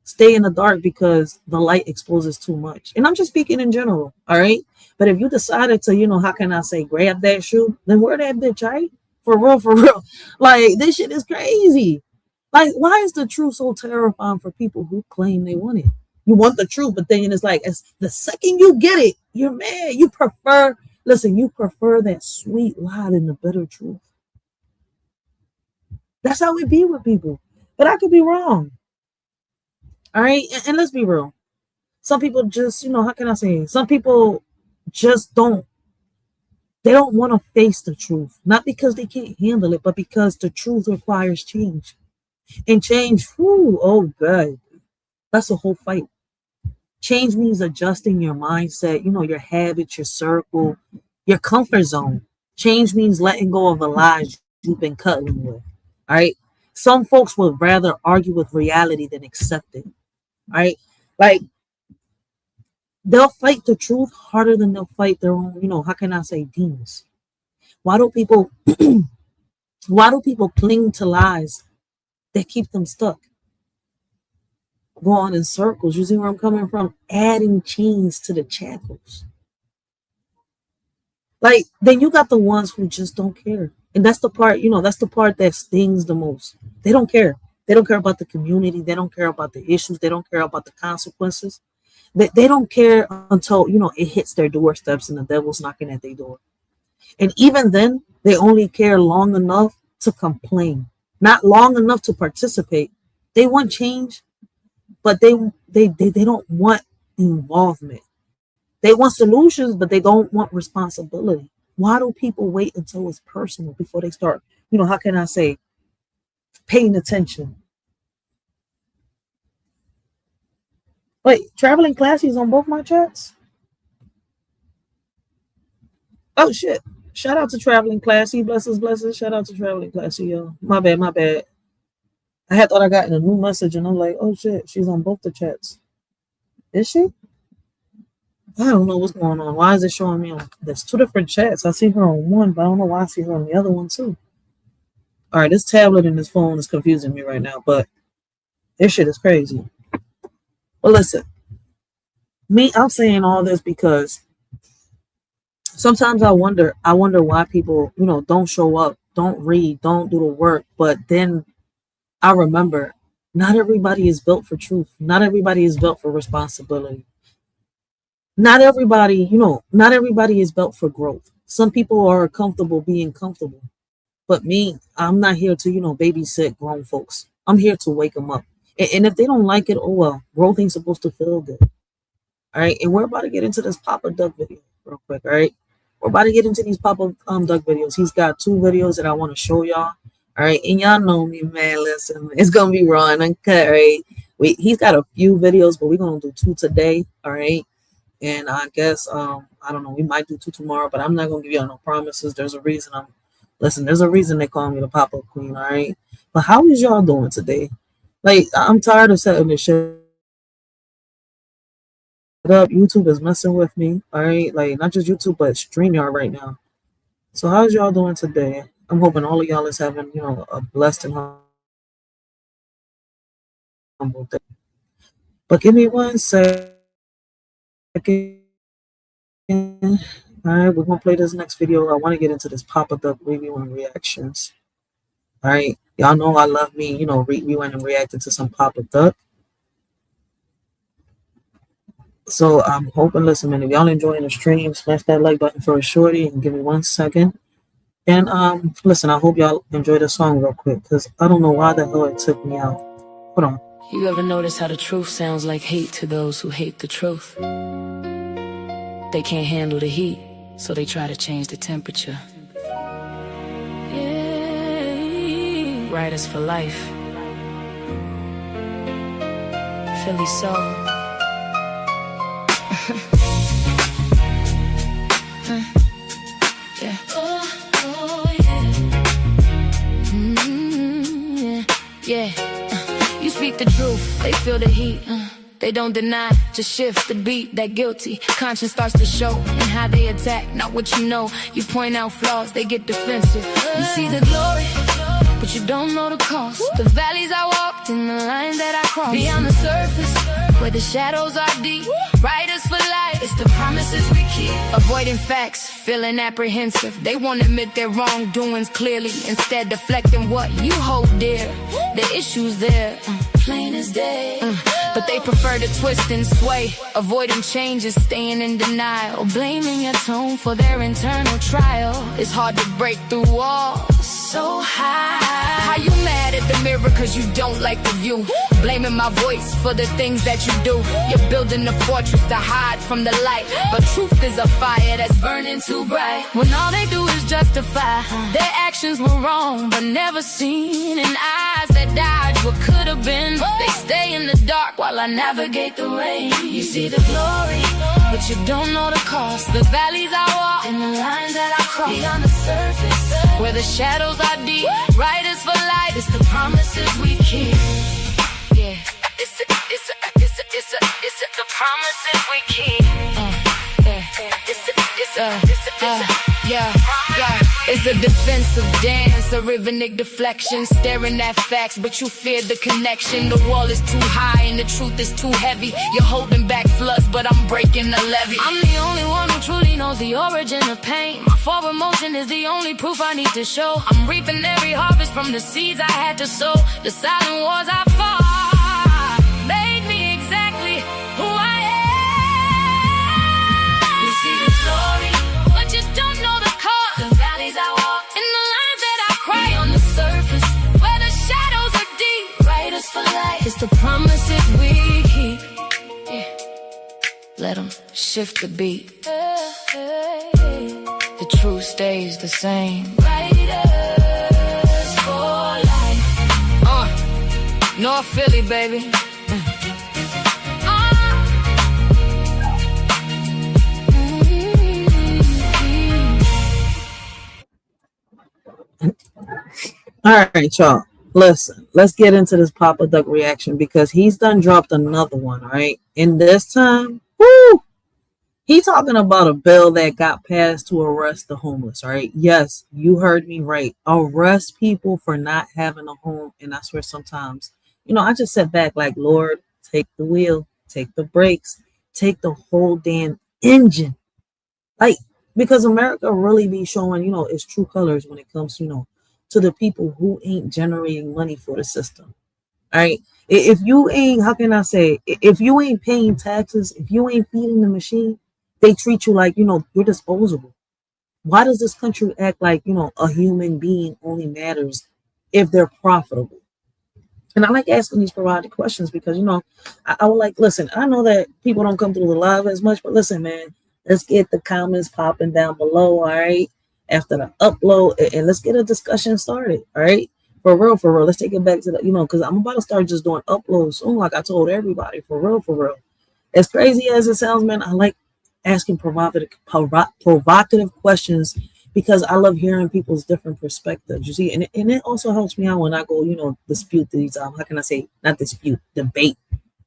stay in the dark because the light exposes too much. And I'm just speaking in general, all right? But if you decided to, how can I say, grab that shoe, then wear that bitch, right? For real, for real. Like, this shit is crazy. Like, why is the truth so terrifying for people who claim they want it? You want the truth, but then it's like, as the second you get it, you're mad. You prefer that sweet lie than the bitter truth. That's how it be with people. But I could be wrong. All right, and let's be real. Some people just, how can I say? Some people just don't. They don't want to face the truth, not because they can't handle it, but because the truth requires change. And change, oh God, that's a whole fight. Change means adjusting your mindset, your habits, your circle, your comfort zone. Change means letting go of the lies you've been cuddling with. All right. Some folks would rather argue with reality than accept it. Right? Like, they'll fight the truth harder than they'll fight their own, how can I say, demons? Why do people cling to lies that keep them stuck? Go on in circles. You see where I'm coming from? Adding chains to the shackles. Like, then you got the ones who just don't care. And that's the part, that's the part that stings the most. They don't care. They don't care about the community. They don't care about the issues. They don't care about the consequences. They don't care until, it hits their doorsteps and the devil's knocking at their door. And even then, they only care long enough to complain, not long enough to participate. They want change, but they don't want involvement. They want solutions, but they don't want responsibility. Why do people wait until it's personal before they start, how can I say, paying attention? Wait, traveling classies on both my chats? Oh shit. Shout out to Traveling Classy. Blessings. Shout out to Traveling Classy, yo. My bad. I had thought I got a new message and I'm like, oh shit, she's on both the chats. Is she? I don't know what's going on. Why is it showing me on? There's two different chats. I see her on one, but I don't know why I see her on the other one too. All right, this tablet and this phone is confusing me right now, but this shit is crazy. Well, listen, I'm saying all this because sometimes I wonder why people, don't show up, don't read, don't do the work. But then I remember not everybody is built for truth. Not everybody is built for responsibility. Not everybody is built for growth. Some people are comfortable being comfortable. But me, I'm not here to, babysit grown folks. I'm here to wake them up. And if they don't like it, oh well, growth ain't supposed to feel good. All right. And we're about to get into this Papa Duck video real quick. All right. We're about to get into these Papa Duck videos. He's got 2 videos that I want to show y'all. All right. And y'all know me, man. Listen, it's going to be raw and uncut. All right. He's got a few videos, but we're going to do 2 today. All right. And I guess, I don't know, we might do 2 tomorrow, but I'm not going to give y'all no promises. There's a reason they call me the pop-up queen, all right? But how is y'all doing today? Like, I'm tired of setting this shit up. YouTube is messing with me, all right? Like, not just YouTube, but StreamYard right now. So how's y'all doing today? I'm hoping all of y'all is having, a blessed and humble day. But give me 1 second. All right, we're gonna play this next video. I want to get into this Papa Duck review and reactions. All right, y'all know I love me, reviewing and reacting to some Papa Duck. So I'm hoping, listen, man, if y'all enjoying the stream, smash that like button for a shorty and give me 1 second. And listen, I hope y'all enjoy the song real quick because I don't know why the hell it took me out. Hold on. You ever notice how the truth sounds like hate to those who hate the truth? They can't handle the heat, so they try to change the temperature. Yeah. Writers for life. Philly soul. Yeah. Oh, yeah. Yeah, you speak the truth, they feel the heat. They don't deny, just shift the beat. That guilty conscience starts to show in how they attack, not what you know. You point out flaws, they get defensive. You see the glory, but you don't know the cost. The valleys I walked and the lines that I crossed. Beyond the surface, where the shadows are deep, riders for life, it's the promises we keep. Avoiding facts, feeling apprehensive. They won't admit their wrongdoings clearly, instead deflecting what you hold dear. The issue's there, plain as day, but they prefer to twist and sway, avoiding changes, staying in denial, blaming your tone for their internal trial. It's hard to break through walls so high. How you mad at the mirror cause you don't like the view? Blaming my voice for the things that you do. You're building a fortress to hide from the light, but truth is a fire that's burning too bright. When all they do is justify their actions were wrong, but never seen in eyes that dodge what could have been. They stay in the dark while I navigate the rain. You see the glory, but you don't know the cost. The valleys I walk and the lines that I cross. Beyond the surface, where the shadows are deep, riders for life, it's the promises we keep. Yeah, it's the promises we keep. It's a defensive dance, a rhythmic deflection, staring at facts, but you fear the connection. The wall is too high and the truth is too heavy. You're holding back floods, but I'm breaking the levee. I'm the only one who truly knows the origin of pain. My forward motion is the only proof I need to show. I'm reaping every harvest from the seeds I had to sow. The silent wars I fought made me exactly who I am. You see the story, but you don't know the cause. The valleys I walk and the lines that I cry. On the surface, where the shadows are deep, riders for life, it's the promises we keep. Yeah. Let them shift the beat. The truth stays the same. Riders for life. North Philly, baby. All right, y'all. Listen, let's get into this Papa Duck reaction because he's done dropped another one, all right? And this time, woo! He talking about a bill that got passed to arrest the homeless, all right? Yes, you heard me right. Arrest people for not having a home. And I swear sometimes, I just sit back like, Lord, take the wheel, take the brakes, take the whole damn engine. Like, because America really be showing, its true colors when it comes, to the people who ain't generating money for the system. All right. If you ain't, how can I say, if you ain't paying taxes, if you ain't feeding the machine, they treat you like, you're disposable. Why does this country act like, a human being only matters if they're profitable? And I like asking these provocative questions because, I would like, listen, I know that people don't come through the live as much, but listen, man, let's get the comments popping down below. All right. After the upload, and let's get a discussion started. All right. For real. Let's take it back to the, because I'm about to start just doing uploads soon, like I told everybody. For real. As crazy as it sounds, man, I like asking provocative questions because I love hearing people's different perspectives. You see, and it also helps me out when I go, dispute these. How can I say, not dispute, debate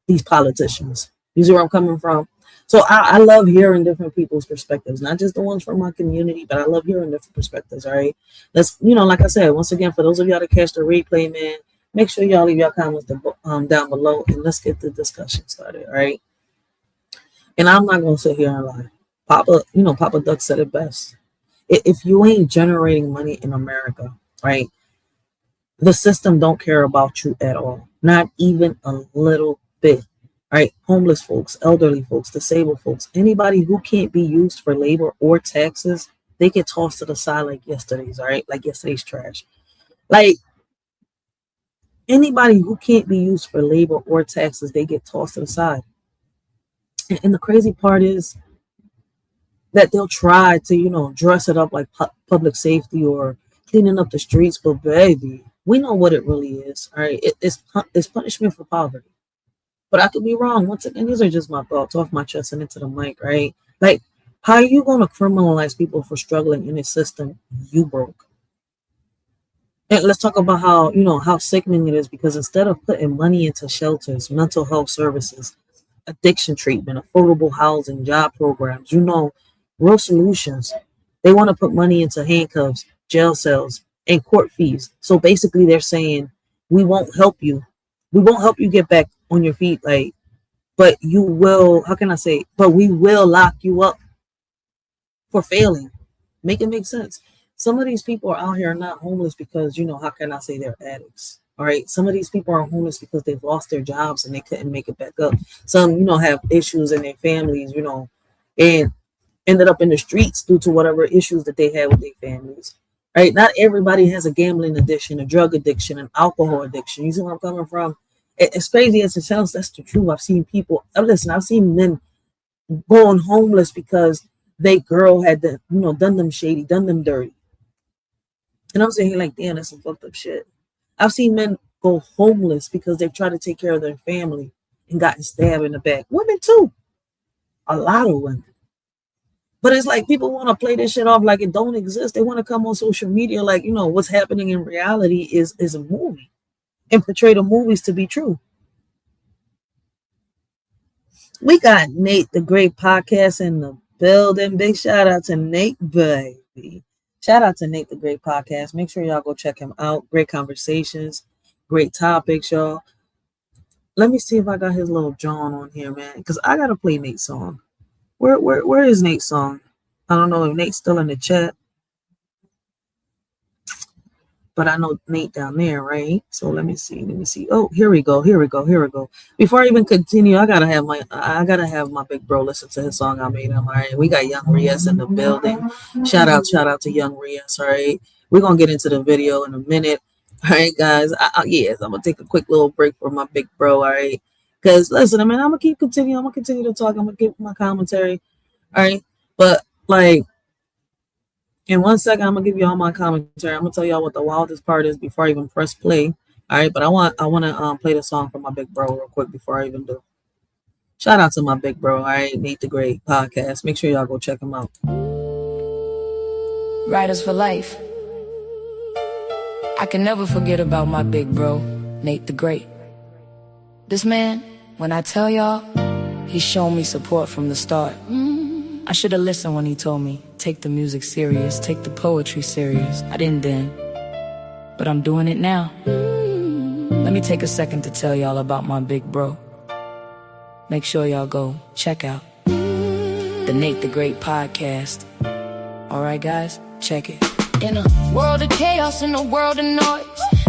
these politicians. You see where I'm coming from? So I love hearing different people's perspectives, not just the ones from my community, but I love hearing different perspectives. All right. Let's, like I said, once again, for those of y'all that catch the replay, man, make sure y'all leave your comments down below and let's get the discussion started. All right. And I'm not going to sit here and lie. Papa Duck said it best. If you ain't generating money in America, right, the system don't care about you at all. Not even a little bit. Right, homeless folks, elderly folks, disabled folks, anybody who can't be used for labor or taxes, they get tossed to the side like yesterday's, all right? Like yesterday's trash. Like anybody who can't be used for labor or taxes, they get tossed to the side. And the crazy part is that they'll try to, dress it up like public safety or cleaning up the streets. But baby, we know what it really is, all right? It's punishment for poverty. But I could be wrong. Once again, these are just my thoughts off my chest and into the mic, right? Like, how are you going to criminalize people for struggling in a system you broke? And let's talk about how, how sickening it is, because instead of putting money into shelters, mental health services, addiction treatment, affordable housing, job programs, real solutions, they want to put money into handcuffs, jail cells, and court fees. So basically they're saying, we won't help you. We won't help you get back on your feet, like, but you will, how can I say, but we will lock you up for failing. Make it make sense. Some of these people are out here not homeless because, how can I say, they're addicts. All right. Some of these people are homeless because they've lost their jobs and they couldn't make it back up. Some, have issues in their families, and ended up in the streets due to whatever issues that they had with their families. Right. Not everybody has a gambling addiction, a drug addiction, an alcohol addiction. You see where I'm coming from? As crazy as it sounds, that's the truth. I've seen people, listen, I've seen men going homeless because they girl had done them shady, done them dirty. And I'm saying, like, damn, that's some fucked up shit. I've seen men go homeless because they've tried to take care of their family and gotten stabbed in the back. Women too. A lot of women. But it's like people want to play this shit off like it don't exist. They want to come on social media like, what's happening in reality is a movie and portray the movies to be true. We got Nate the Great Podcast in the building. Big shout out to Nate, baby. Shout out to Nate the Great Podcast. Make sure y'all go check him out. Great conversations, great topics, y'all. Let me see if I got his little John on here, man, because I gotta play Nate's song. Where is Nate's song? I don't know if Nate's still in the chat, but I know Nate down there, right? So let me see. Oh, here we go. Before I even continue, I gotta have my big bro listen to his song I made him. All right, we got Young Rias in the building. Shout out to Young Rias. All right, we're gonna get into the video in a minute. All right, guys. Yes, I'm gonna take a quick little break for my big bro. All right, because listen, I mean, I'm gonna continue to talk. I'm gonna give my commentary. All right, but like, in 1 second, I'm gonna give you all my commentary. I'm gonna tell y'all what the wildest part is before I even press play. All right, but I want to play the song for my big bro real quick before I even do. Shout out to my big bro. All right, Nate the Great Podcast. Make sure y'all go check him out. Riders for life. I can never forget about my big bro, Nate the Great. This man, when I tell y'all, he's shown me support from the start. I should have listened when he told me, take the music serious, take the poetry serious. I didn't then, but I'm doing it now. Let me take a second to tell y'all about my big bro. Make sure y'all go check out the Nate the Great Podcast. Alright guys, check it. In a world of chaos, in a world of noise,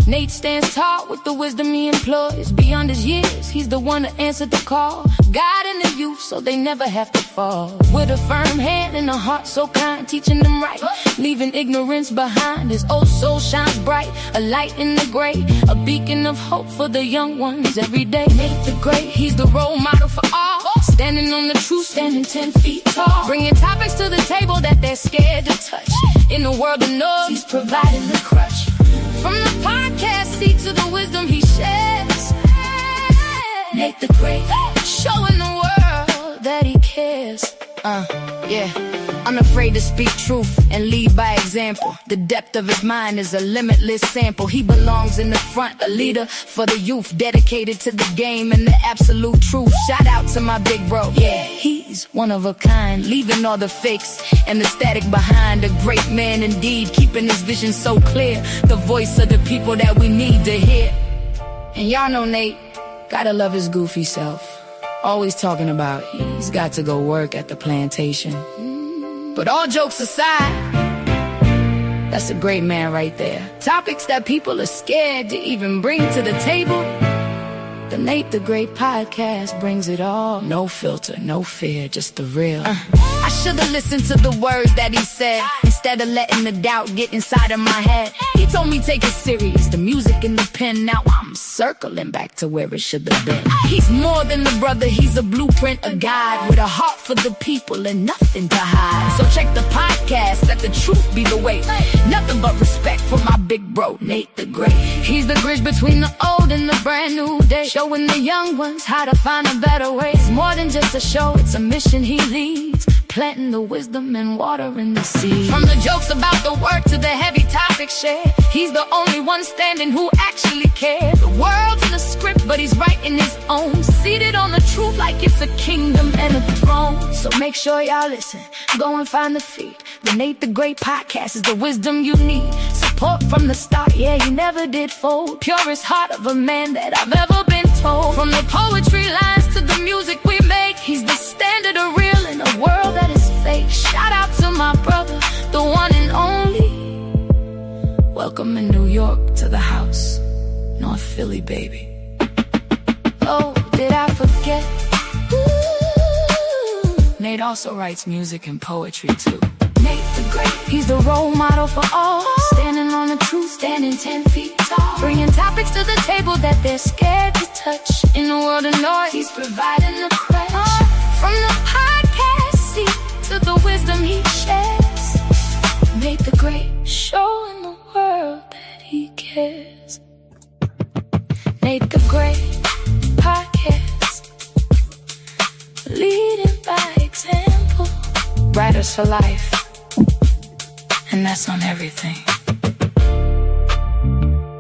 Nate stands tall with the wisdom he employs. Beyond his years, he's the one that answered the call, guiding the youth so they never have to fall. With a firm hand and a heart so kind, teaching them right, leaving ignorance behind. His old soul shines bright, a light in the gray, a beacon of hope for the young ones every day. Nate the Great, he's the role model for all, standing on the truth, standing 10 feet tall, bringing topics to the table that they're scared to touch. In a world of noise, he's providing the crutch. From the podcast seat to the wisdom he shares, Nate the Great, showing the world that he cares. Yeah, unafraid to speak truth and lead by example. The depth of his mind is a limitless sample. He belongs in the front, a leader for the youth, dedicated to the game and the absolute truth. Shout out to my big bro, yeah, he's one of a kind, leaving all the fakes and the static behind. A great man indeed, keeping his vision so clear, the voice of the people that we need to hear. And y'all know Nate, gotta love his goofy self. Always talking about he's got to go work at the plantation. But all jokes aside, that's a great man right there. Topics that people are scared to even bring to the table. The Nate the Great Podcast brings it all. No filter, no fear, just the real. I should've listened to the words that he said, instead of letting the doubt get inside of my head. He told me take it serious, the music and the pen. Now I'm circling back to where it should've been. He's more than a brother, he's a blueprint, a guide, with a heart for the people and nothing to hide. So check the podcast, let the truth be the way. Nothing but respect for my big bro, Nate the Great. He's the bridge between the old and the brand new day, showing the young ones how to find a better way. It's more than just a show, it's a mission he leads, planting the wisdom and watering the seed. From the jokes about the work to the heavy topics shared, He's the only one standing who actually cares. The world's a script, but he's writing his own. Seated on the truth like it's a kingdom and a throne. So make sure y'all listen, go and find the feed. The Nate the Great podcast is the wisdom you need. Support from the start, yeah, he never did fold. Purest heart of a man that I've ever been told. From the poetry lines to the music we make, he's the standard of real in a world that is fake. Shout out to my brother, the one and only. Welcome in New York to the house, North Philly, baby. Oh, did I forget? Ooh. Nate also writes music and poetry too. Nate the Great, he's the role model for all. Standing on the truth, standing 10 feet tall. Bringing topics to the table that they're scared to touch. In a world of noise, he's providing the crutch. From the podcast seat to the wisdom he shares, Nate the Great, showing the world that he cares. Nate the Great podcast, leading by example. Writers for life, and that's on everything.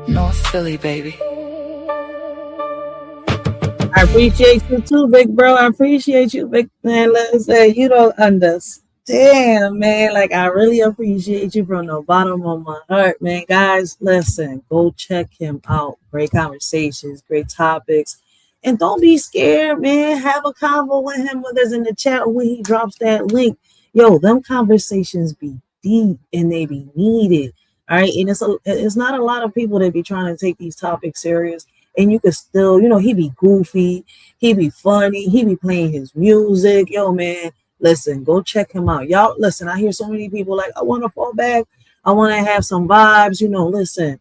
North Philly, baby. I appreciate you too, big bro. I appreciate you, big man. Let's say you don't understand, man. Like, I really appreciate you from the bottom of my heart, man. Guys, listen, go check him out. Great conversations, great topics. And don't be scared, man. Have a convo with him, whether it's in the chat or when he drops that link. Yo, them conversations be deep and they be needed. All right. And it's not a lot of people that be trying to take these topics serious. And you could still, he be goofy, he be funny, he be playing his music. Yo, man, listen, go check him out. Y'all, listen, I hear so many people like, I want to fall back. I want to have some vibes. Listen,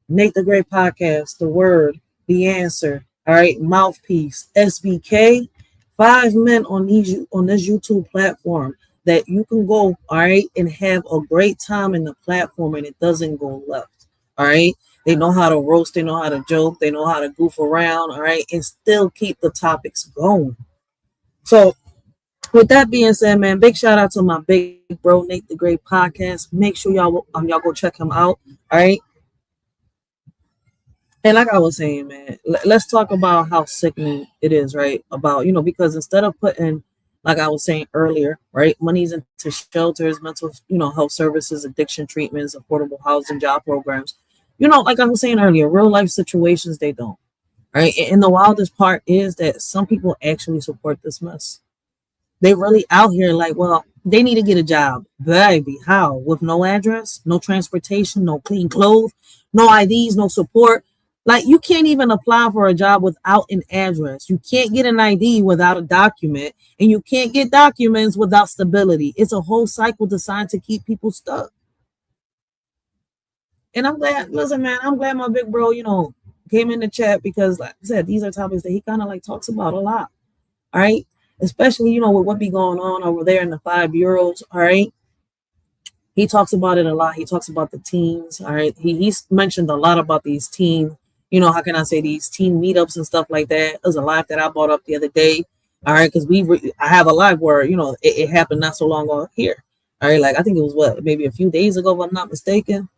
Nate the Great podcast, the word, the answer. All right, mouthpiece, SBK, 5 men on this YouTube platform that you can go, all right, and have a great time in the platform and it doesn't go left. All right. They know how to roast, they know how to joke, they know how to goof around, all right, and still keep the topics going. So with that being said, man, big shout out to my big bro, Nate the Great podcast. Make sure y'all go check him out, all right? And like I was saying, man, let's talk about how sickening it is, right? About, because instead of putting, like I was saying earlier, right, money's into shelters, mental, health services, addiction treatments, affordable housing, job programs, like I was saying earlier, real life situations, they don't, right? And the wildest part is that some people actually support this mess. They really out here like, well, they need to get a job. Baby, how? With no address, no transportation, no clean clothes, no IDs, no support. Like, you can't even apply for a job without an address. You can't get an ID without a document, and you can't get documents without stability. It's a whole cycle designed to keep people stuck. And I'm glad, listen, man, I'm glad my big bro, came in the chat because, like I said, these are topics that he kind of like talks about a lot. All right. Especially, with what be going on over there in the 5 euros. All right. He talks about it a lot. He talks about the teens. All right. He's mentioned a lot about these teen, how can I say, these teen meetups and stuff like that. There's a live that I brought up the other day. All right. Because I have a live where, it happened not so long ago here. All right. Like, I think it was maybe a few days ago, if I'm not mistaken.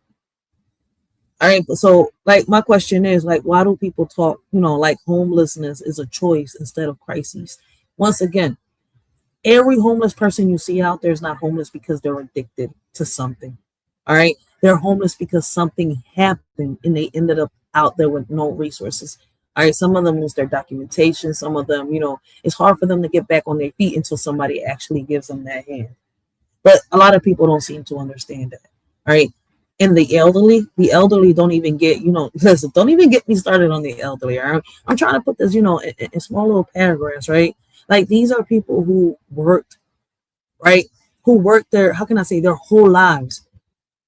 All right, so like my question is, like, why do people talk, like homelessness is a choice instead of crises? Once again, every homeless person you see out there is not homeless because they're addicted to something. All right, they're homeless because something happened and they ended up out there with no resources. All right, some of them lose their documentation. Some of them, it's hard for them to get back on their feet until somebody actually gives them that hand. But a lot of people don't seem to understand that. All right. And the elderly don't even get, listen, don't even get me started on the elderly. Right? I'm trying to put this, in small little paragraphs, right? Like, these are people who worked, right? Who worked their whole lives,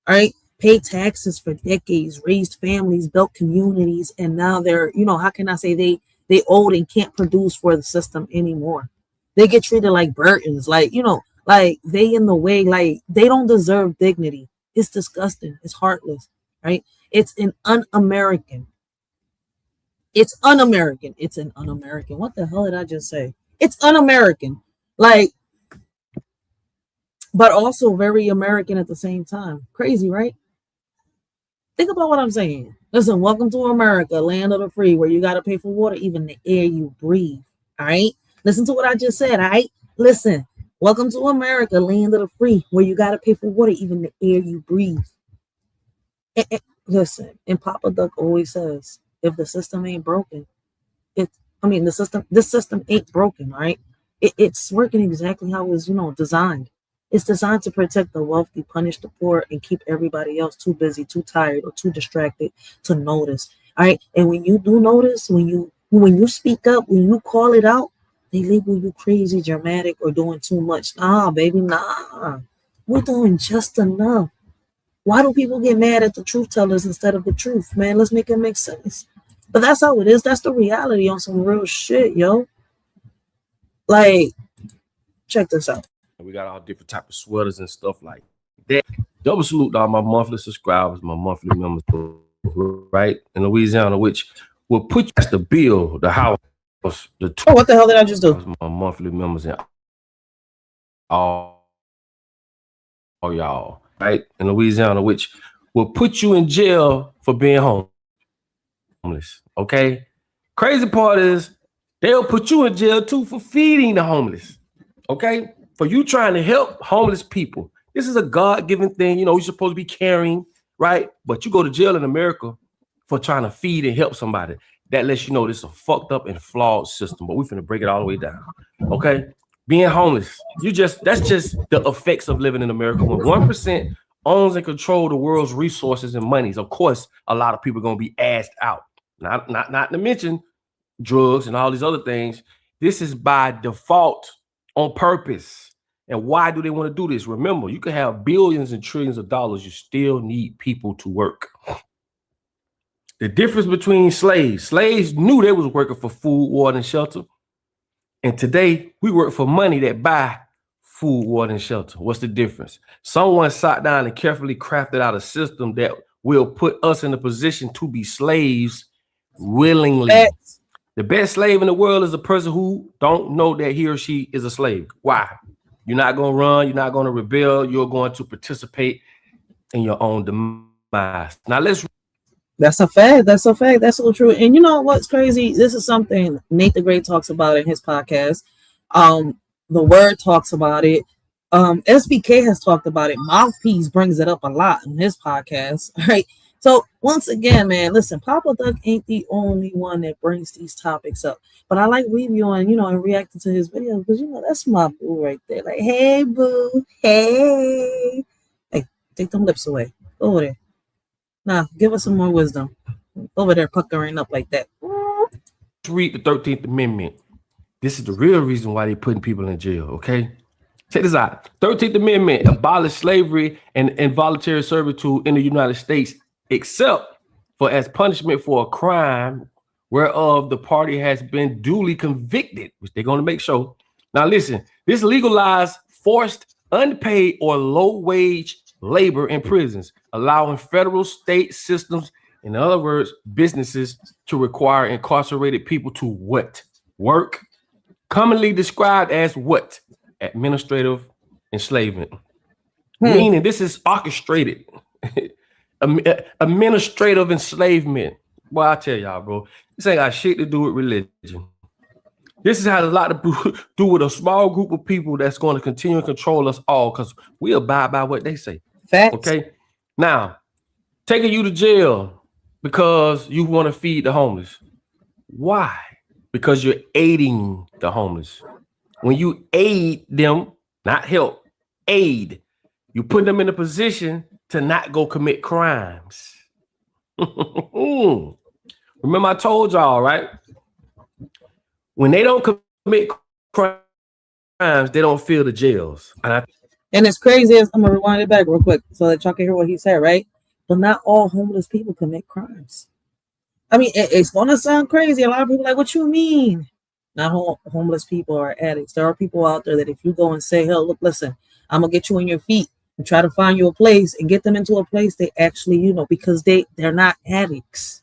right? Paid taxes for decades, raised families, built communities, and now they're, they old and can't produce for the system anymore. They get treated like burdens, like, like they in the way, like they don't deserve dignity. It's disgusting. It's heartless, right? It's an un-American. It's un-American. It's an un-American. What the hell did I just say? It's un-American. Like, but also very American at the same time. Crazy, right? Think about what I'm saying. Listen, welcome to America, land of the free, where you got to pay for water, even the air you breathe. All right. Listen to what I just said. All right. Listen, welcome to America, land of the free, where you got to pay for water, even the air you breathe. Listen, and Papa Duck always says, if the system ain't broken, this system ain't broken, right? It's working exactly how it was, designed. It's designed to protect the wealthy, punish the poor, and keep everybody else too busy, too tired, or too distracted to notice. All right. And when you do notice, when you speak up, when you call it out, they label you crazy, dramatic, or doing too much. Nah, baby, nah. We're doing just enough. Why do people get mad at the truth tellers instead of the truth, man? Let's make it make sense. But that's how it is. That's the reality on some real shit, yo. Like, check this out. We got all different type of sweaters and stuff like that. Double salute to all my monthly subscribers, my monthly members, right, in Louisiana, which will put you the bill, the house, the oh, what the hell did I just do? My monthly members and all y'all, right, in Louisiana, which will put you in jail for being homeless. Okay, crazy part is they'll put you in jail too for feeding the homeless. Okay, for you trying to help homeless people. This is a God-given thing. You're supposed to be caring, right? But you go to jail in America for trying to feed and help somebody. That lets you know this is a fucked up and flawed system. But we're finna break it all the way down. Okay, being homeless, that's just the effects of living in America. When 1% owns and control the world's resources and monies, of course, a lot of people are gonna be asked out. Not to mention drugs and all these other things. This is by default, on purpose. And why do they want to do this? Remember, you can have billions and trillions of dollars. You still need people to work. The difference between slaves knew they was working for food, water, and shelter. And today we work for money that buy food, water, and shelter. What's the difference? Someone sat down and carefully crafted out a system that will put us in a position to be slaves willingly. The best slave in the world is a person who don't know that he or she is a slave. Why? You're not going to run. You're not going to rebel. You're going to participate in your own demise. Now That's a fact. That's a fact. That's so true. And you know what's crazy? This is something Nate the Great talks about in his podcast. The Word talks about it. SBK has talked about it. Mouthpiece brings it up a lot in his podcast. Right. So once again, man, listen, Papa Duck ain't the only one that brings these topics up. But I like reviewing, and reacting to his videos because, that's my boo right there. Like, hey, boo. Hey. Hey, take them lips away. Go over there. Nah, give us some more wisdom. Over there puckering up like that. Read the 13th Amendment. This is the real reason why they're putting people in jail, okay? Check this out. 13th Amendment abolished slavery and involuntary servitude in the United States, except for as punishment for a crime whereof the party has been duly convicted, which they're going to make sure. Now, listen, this legalized forced, unpaid, or low-wage labor in prisons, allowing federal state systems, in other words, businesses, to require incarcerated people to what? Work, commonly described as what? Administrative enslavement. Meaning this is orchestrated. Administrative enslavement. Boy, I tell y'all, bro, this ain't got shit to do with religion. This has a lot to do with a small group of people that's going to continue to control us all because we abide by what they say. Facts. Okay. Now, taking you to jail because you want to feed the homeless. Why? Because you're aiding the homeless. When you aid them, not help, aid, you put them in a position to not go commit crimes. Remember I told y'all, right? When they don't commit crimes, they don't fill the jails. And it's crazy. I'm going to rewind it back real quick so that y'all can hear what he said, right? But not all homeless people commit crimes. I mean, it's going to sound crazy. A lot of people are like, what you mean? Not all homeless people are addicts. There are people out there that if you go and say, hey, look, listen, I'm going to get you on your feet and try to find you a place and get them into a place they actually, because they're not addicts.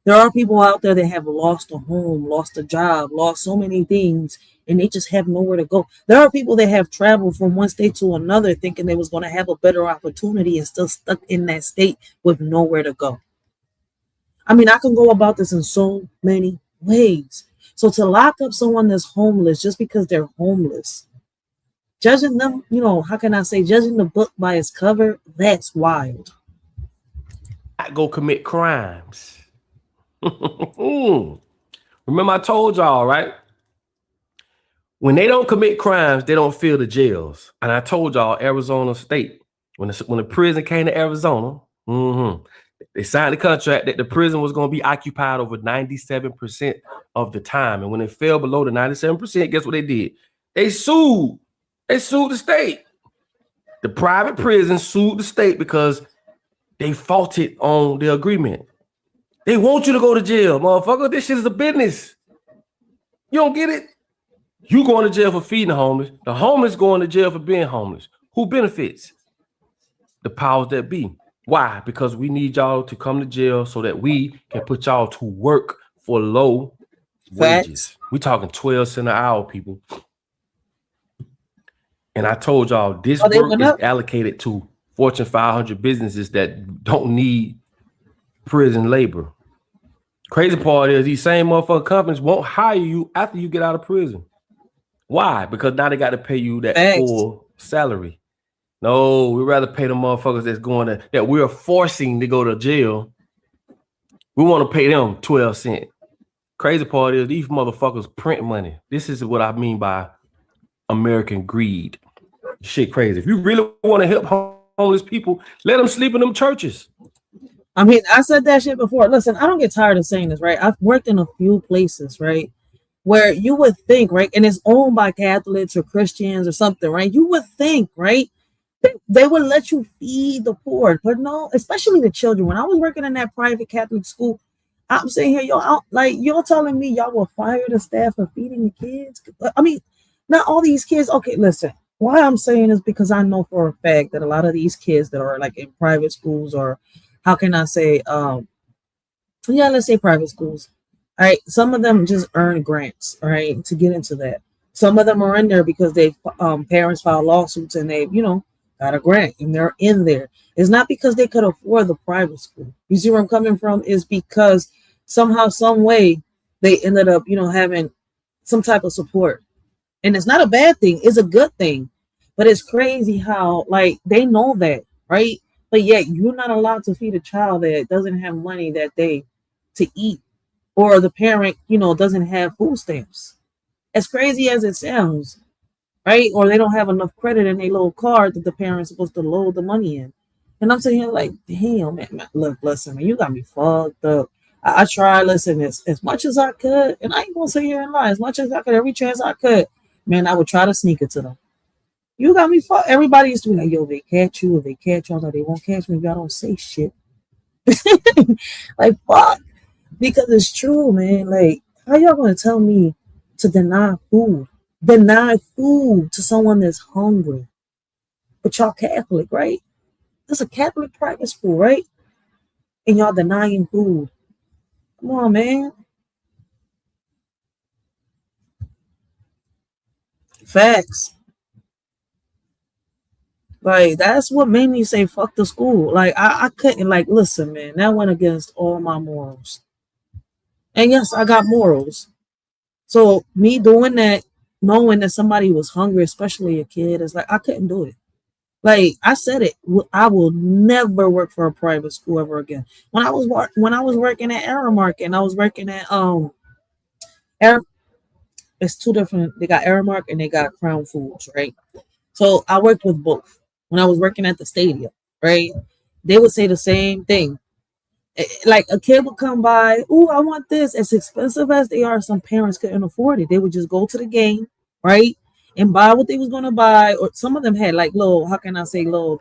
There are people out there that have lost a home, lost a job, lost so many things, and they just have nowhere to go. There are people that have traveled from one state to another thinking they was going to have a better opportunity and still stuck in that state with nowhere to go. I mean, I can go about this in so many ways. So to lock up someone that's homeless just because they're homeless, judging them, how can I say, judging the book by its cover, that's wild. I go commit crimes. Remember I told y'all, right? When they don't commit crimes, they don't fill the jails. And I told y'all, Arizona State, when the prison came to Arizona, they signed the contract that the prison was going to be occupied over 97% of the time. And when it fell below the 97%, guess what they did? They sued. They sued the state. The private prison sued the state because they faulted on the agreement. They want you to go to jail, motherfucker. This shit is a business. You don't get it? You going to jail for feeding the homeless. The homeless going to jail for being homeless. Who benefits? The powers that be. Why? Because we need y'all to come to jail so that we can put y'all to work for low wages. We talking 12 cents an hour, people. And I told y'all this work is allocated to Fortune 500 businesses that don't need prison labor. Crazy part is these same motherfucking companies won't hire you after you get out of prison. Why? Because now they got to pay you that full salary. No, we'd rather pay the motherfuckers that we're forcing to go to jail. We want to pay them 12 cents. Crazy part is these motherfuckers print money. This is what I mean by American greed. Shit crazy. If you really want to help homeless people, let them sleep in them churches. I mean, I said that shit before. Listen, I don't get tired of saying this, right? I've worked in a few places, right, where you would think, right, and it's owned by Catholics or Christians or something, right? You would think, right, they would let you feed the poor, but no, especially the children. When I was working in that private Catholic school, I'm saying here, y'all telling me y'all will fire the staff for feeding the kids? I mean, not all these kids. Okay, listen. Why I'm saying is because I know for a fact that a lot of these kids that are like in private schools, or how can I say, let's say private schools. All right, some of them just earn grants, all right, to get into that. Some of them are in there because they parents filed lawsuits and they, got a grant and they're in there. It's not because they could afford the private school. You see where I'm coming from? Is because somehow, some way, they ended up, having some type of support. And it's not a bad thing. It's a good thing. But it's crazy how, like, they know that, right? But yet you're not allowed to feed a child that doesn't have money that day to eat, or the parent, doesn't have food stamps. As crazy as it sounds, right? Or they don't have enough credit in their little card that the parent's supposed to load the money in. And I'm sitting here like, damn, man, look, listen, man, you got me fucked up. I tried, listen, as much as I could, and I ain't gonna sit here and lie, as much as I could, every chance I could, man, I would try to sneak it to them. You got me fucked. Everybody used to be like, yo, they catch you, if they catch you, I was like, they won't catch me if y'all don't say shit. Like, fuck. Because it's true, man. Like, how y'all gonna tell me to deny food to someone that's hungry? But y'all Catholic, right? It's a Catholic private school, right? And y'all denying food. Come on, man. Facts. Like, that's what made me say fuck the school. Like, I couldn't, like, listen, man, that went against all my morals. And yes, I got morals. So me doing that, knowing that somebody was hungry, especially a kid, is like, I couldn't do it. Like, I said it, I will never work for a private school ever again. When I was working at Aramark, and I was working at it's two different. They got Aramark and they got Crown Foods, right? So I worked with both. When I was working at the stadium, right? They would say the same thing. Like, a kid would come by, oh, I want this. As expensive as they are, some parents couldn't afford it. They would just go to the game, right, and buy what they was gonna buy. Or some of them had like little, how can I say, little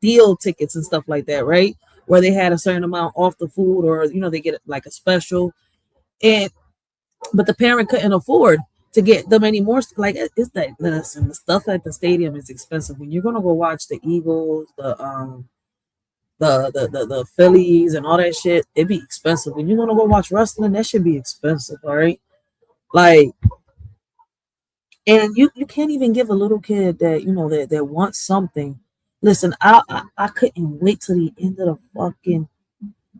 deal tickets and stuff like that, right? Where they had a certain amount off the food, or they get like a special. But the parent couldn't afford to get them any more. Like, it's that, listen, the stuff at the stadium is expensive. When you're gonna go watch the Eagles, the the Phillies and all that shit, it be expensive. When you want to go watch wrestling, that should be expensive, all right? Like, and you can't even give a little kid that, you know, that wants something. Listen, I couldn't wait till the end of the fucking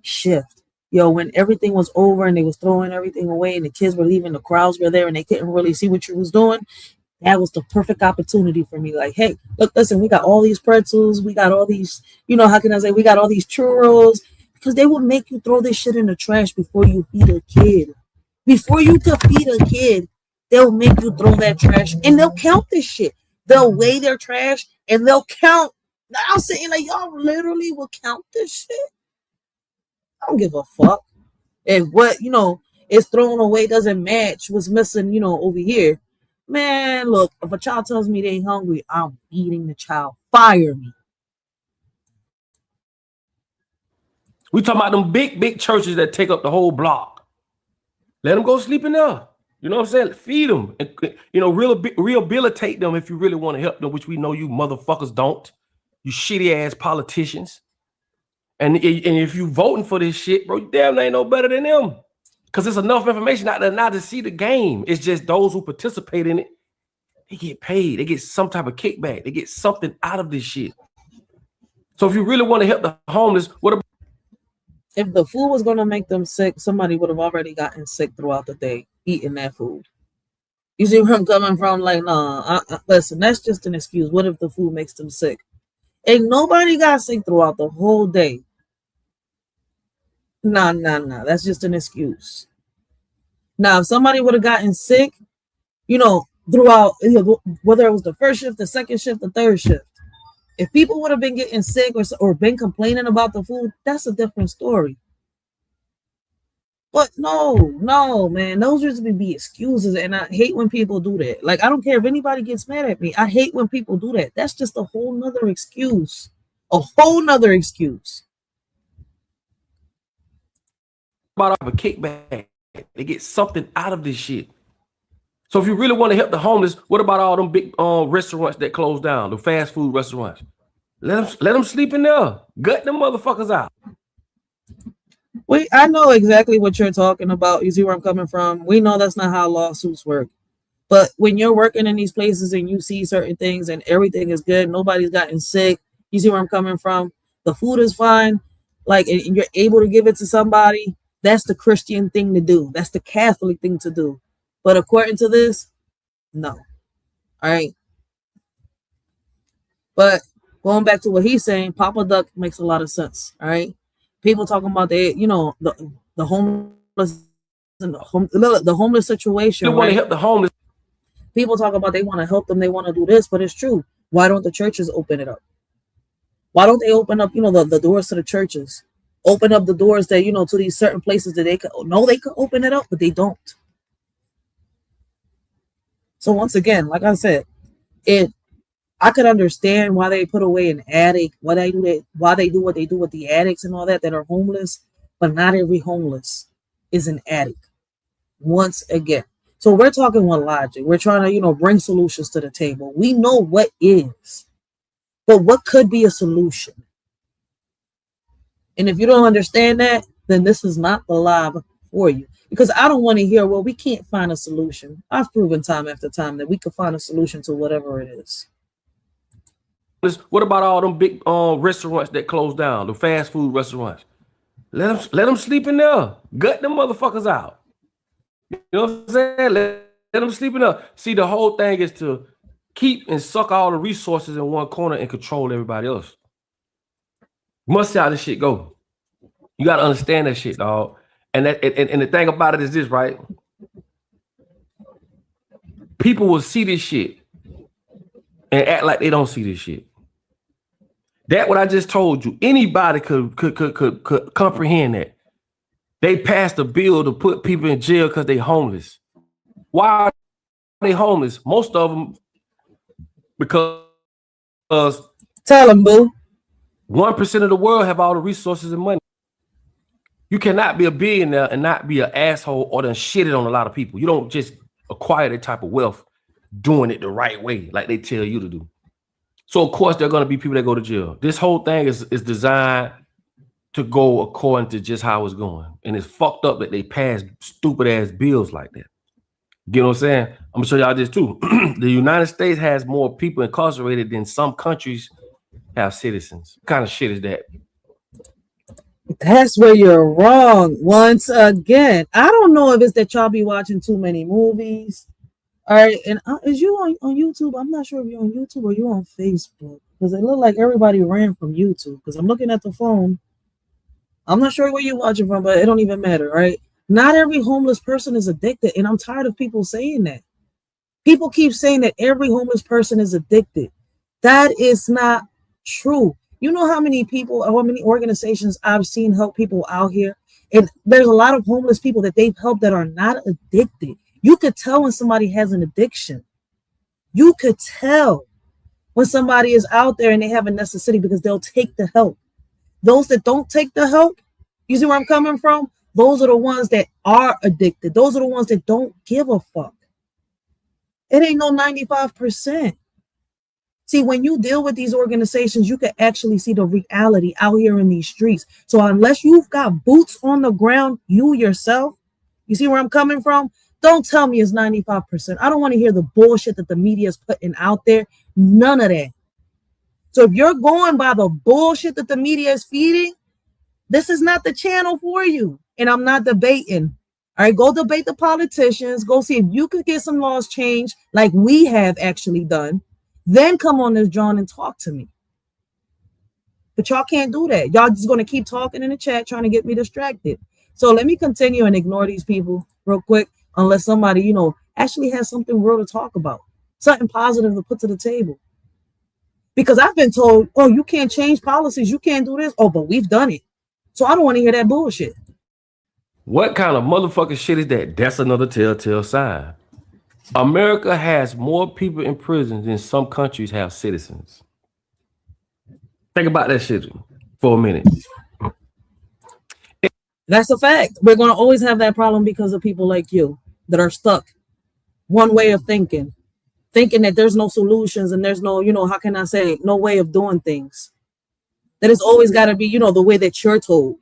shift. Yo, when everything was over and they was throwing everything away and the kids were leaving, the crowds were there and they couldn't really see what you was doing. That was the perfect opportunity for me. Like, hey, look, listen, we got all these pretzels, we got all these, you know, how can I say, we got all these churros, because they will make you throw this shit in the trash before you feed a kid. Before you could feed a kid, they'll make you throw that trash and they'll count this shit. They'll weigh their trash and they'll count. I'm saying, like, y'all literally will count this shit. I don't give a fuck if what, you know, is thrown away doesn't match what's missing, you know, over here. Man, look, if a child tells me they hungry, I'm feeding the child. Fire me. We talking about them big churches that take up the whole block. Let them go sleep in there. You know what I'm saying? Feed them. And, you know, rehabilitate them if you really want to help them, which we know you motherfuckers don't. You shitty ass politicians. And if you voting for this shit, bro, you damn ain't no better than them. Because there's enough information out there now to see the game. It's just those who participate in it, they get paid. They get some type of kickback. They get something out of this shit. So if you really want to help the homeless, what about if the food was going to make them sick, somebody would have already gotten sick throughout the day eating that food. You see where I'm coming from? Like, nah, listen, that's just an excuse. What if the food makes them sick? Ain't nobody got sick throughout the whole day. Nah. That's just an excuse. Now, if somebody would have gotten sick, you know, throughout, you know, whether it was the first shift, the second shift, the third shift, if people would have been getting sick or been complaining about the food, that's a different story. But no, man, those just be excuses, and I hate when people do that. Like, I don't care if anybody gets mad at me. I hate when people do that. That's just a whole nother excuse. A whole nother excuse. a kickback? They get something out of this shit. So if you really want to help the homeless, what about all them big restaurants that close down, the fast food restaurants? Let them sleep in there. Gut them motherfuckers out. I know exactly what you're talking about. You see where I'm coming from? We know that's not how lawsuits work. But when you're working in these places and you see certain things and everything is good, nobody's gotten sick, you see where I'm coming from? The food is fine, like, and you're able to give it to somebody, that's the Christian thing to do. That's the Catholic thing to do. But according to this, no. All right. But going back to what he's saying, Papa Duck makes a lot of sense. All right. People talking about the homeless and the homeless situation. You want to help the homeless. People talk about they want to help them, they want to do this, but it's true. Why don't the churches open it up? Why don't they open up, the doors to the churches? Open up the doors that, to these certain places that they could open it up, but they don't. So once again, like I said, I could understand why they put away an addict, why they do what they do with the addicts and all that are homeless, but not every homeless is an addict. Once again. So we're talking with logic. We're trying to, bring solutions to the table. We know what is, but what could be a solution? And if you don't understand that, then this is not the live for you. Because I don't want to hear, well, we can't find a solution. I've proven time after time that we can find a solution to whatever it is. What about all them big restaurants that close down, the fast food restaurants? Let them sleep in there. Gut them motherfuckers out. You know what I'm saying? Let them sleep in there. See, the whole thing is to keep and suck all the resources in one corner and control everybody else. Must see how this shit go. You got to understand that shit, dog. And the thing about it is this, right? People will see this shit and act like they don't see this shit. That what I just told you, anybody could comprehend that. They passed a bill to put people in jail because they homeless. Why are they homeless? Most of them because tell them, boo. 1% of the world have all the resources and money. You cannot be a billionaire and not be an asshole or done shitted on a lot of people. You don't just acquire that type of wealth doing it the right way like they tell you to do. So, of course, there are going to be people that go to jail. This whole thing is designed to go according to just how it's going. And it's fucked up that they pass stupid ass bills like that. You know what I'm saying? I'm gonna show y'all this too. The United States has more people incarcerated than some countries have citizens. What kind of shit is that? That's where you're wrong. Once again, I don't know if it's that y'all be watching too many movies. All right, and is you on YouTube? I'm not sure if you're on YouTube or you're on Facebook, because it looked like everybody ran from YouTube. Because I'm looking at the phone. I'm not sure where you're watching from, but it don't even matter, right? Not every homeless person is addicted, and I'm tired of people saying that. People keep saying that every homeless person is addicted. That is not true. You know how many people or how many organizations I've seen help people out here? And there's a lot of homeless people that they've helped that are not addicted. You could tell when somebody has an addiction. You could tell when somebody is out there and they have a necessity because they'll take the help. Those that don't take the help, you see where I'm coming from? Those are the ones that are addicted. Those are the ones that don't give a fuck. It ain't no 95%. See, when you deal with these organizations, you can actually see the reality out here in these streets. So unless you've got boots on the ground, you yourself, you see where I'm coming from? Don't tell me it's 95%. I don't want to hear the bullshit that the media is putting out there. None of that. So if you're going by the bullshit that the media is feeding, this is not the channel for you. And I'm not debating. All right, go debate the politicians. Go see if you could get some laws changed like we have actually done. Then come on this John and talk to me. But y'all can't do that. Y'all just going to keep talking in the chat trying to get me distracted. So let me continue and ignore these people real quick unless somebody, actually has something real to talk about. Something positive to put to the table. Because I've been told, oh, you can't change policies. You can't do this. Oh, but we've done it. So I don't want to hear that bullshit. What kind of motherfucking shit is that? That's another telltale sign. America has more people in prison than some countries have citizens. Think about that shit for a minute. That's a fact. We're going to always have that problem because of people like you that are stuck. One way of thinking that there's no solutions and there's no, how can I say, no way of doing things. That it's always got to be, the way that you're told.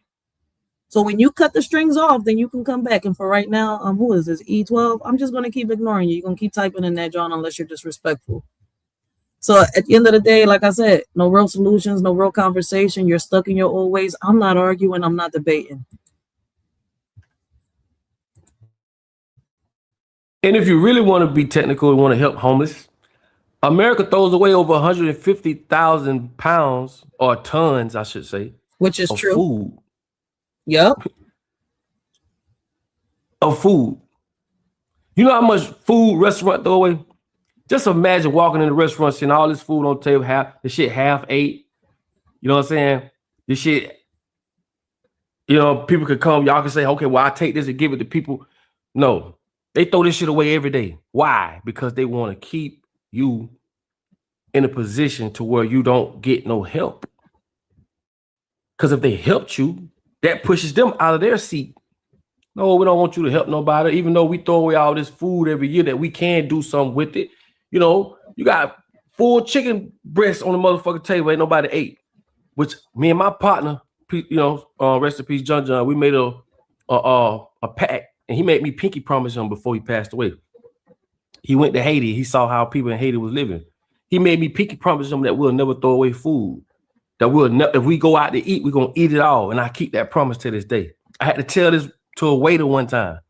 So when you cut the strings off, then you can come back. And for right now, who is this? E12? I'm just going to keep ignoring you. You're going to keep typing in that, John, unless you're disrespectful. So at the end of the day, like I said, no real solutions, no real conversation. You're stuck in your old ways. I'm not arguing. I'm not debating. And if you really want to be technical and want to help homeless, America throws away over 150,000 pounds or tons, I should say, which is true. Food. Yep. Of food. You know how much food restaurant throw away? Just imagine walking in the restaurant, seeing all this food on the table, the shit half ate. You know what I'm saying? This shit, people could come, y'all can say, okay, well, I take this and give it to people. No, they throw this shit away every day. Why? Because they want to keep you in a position to where you don't get no help. Because if they helped you, that pushes them out of their seat. No, we don't want you to help nobody, even though we throw away all this food every year that we can do something with it. You got full chicken breasts on the motherfucking table, ain't nobody ate. Which me and my partner, rest in peace, John, we made a pact, and he made me pinky promise him before he passed away. He went to Haiti. He saw how people in Haiti was living. He made me pinky promise him that we'll never throw away food. That if we go out to eat, we're going to eat it all. And I keep that promise to this day. I had to tell this to a waiter one time.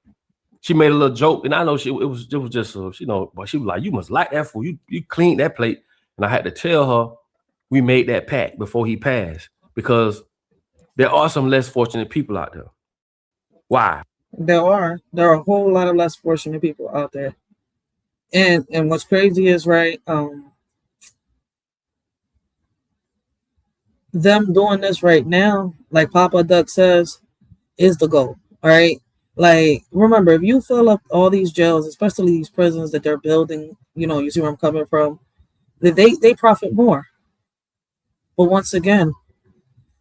She made a little joke, and I know it was just, but she was like, you must like that food. You cleaned that plate. And I had to tell her we made that pact before he passed, because there are some less fortunate people out there. Why? There are a whole lot of less fortunate people out there. And what's crazy is, right, them doing this right now, like Papa Duck says, is the goal. All right. Like, remember, if you fill up all these jails, especially these prisons that they're building, you see where I'm coming from, they profit more. But once again,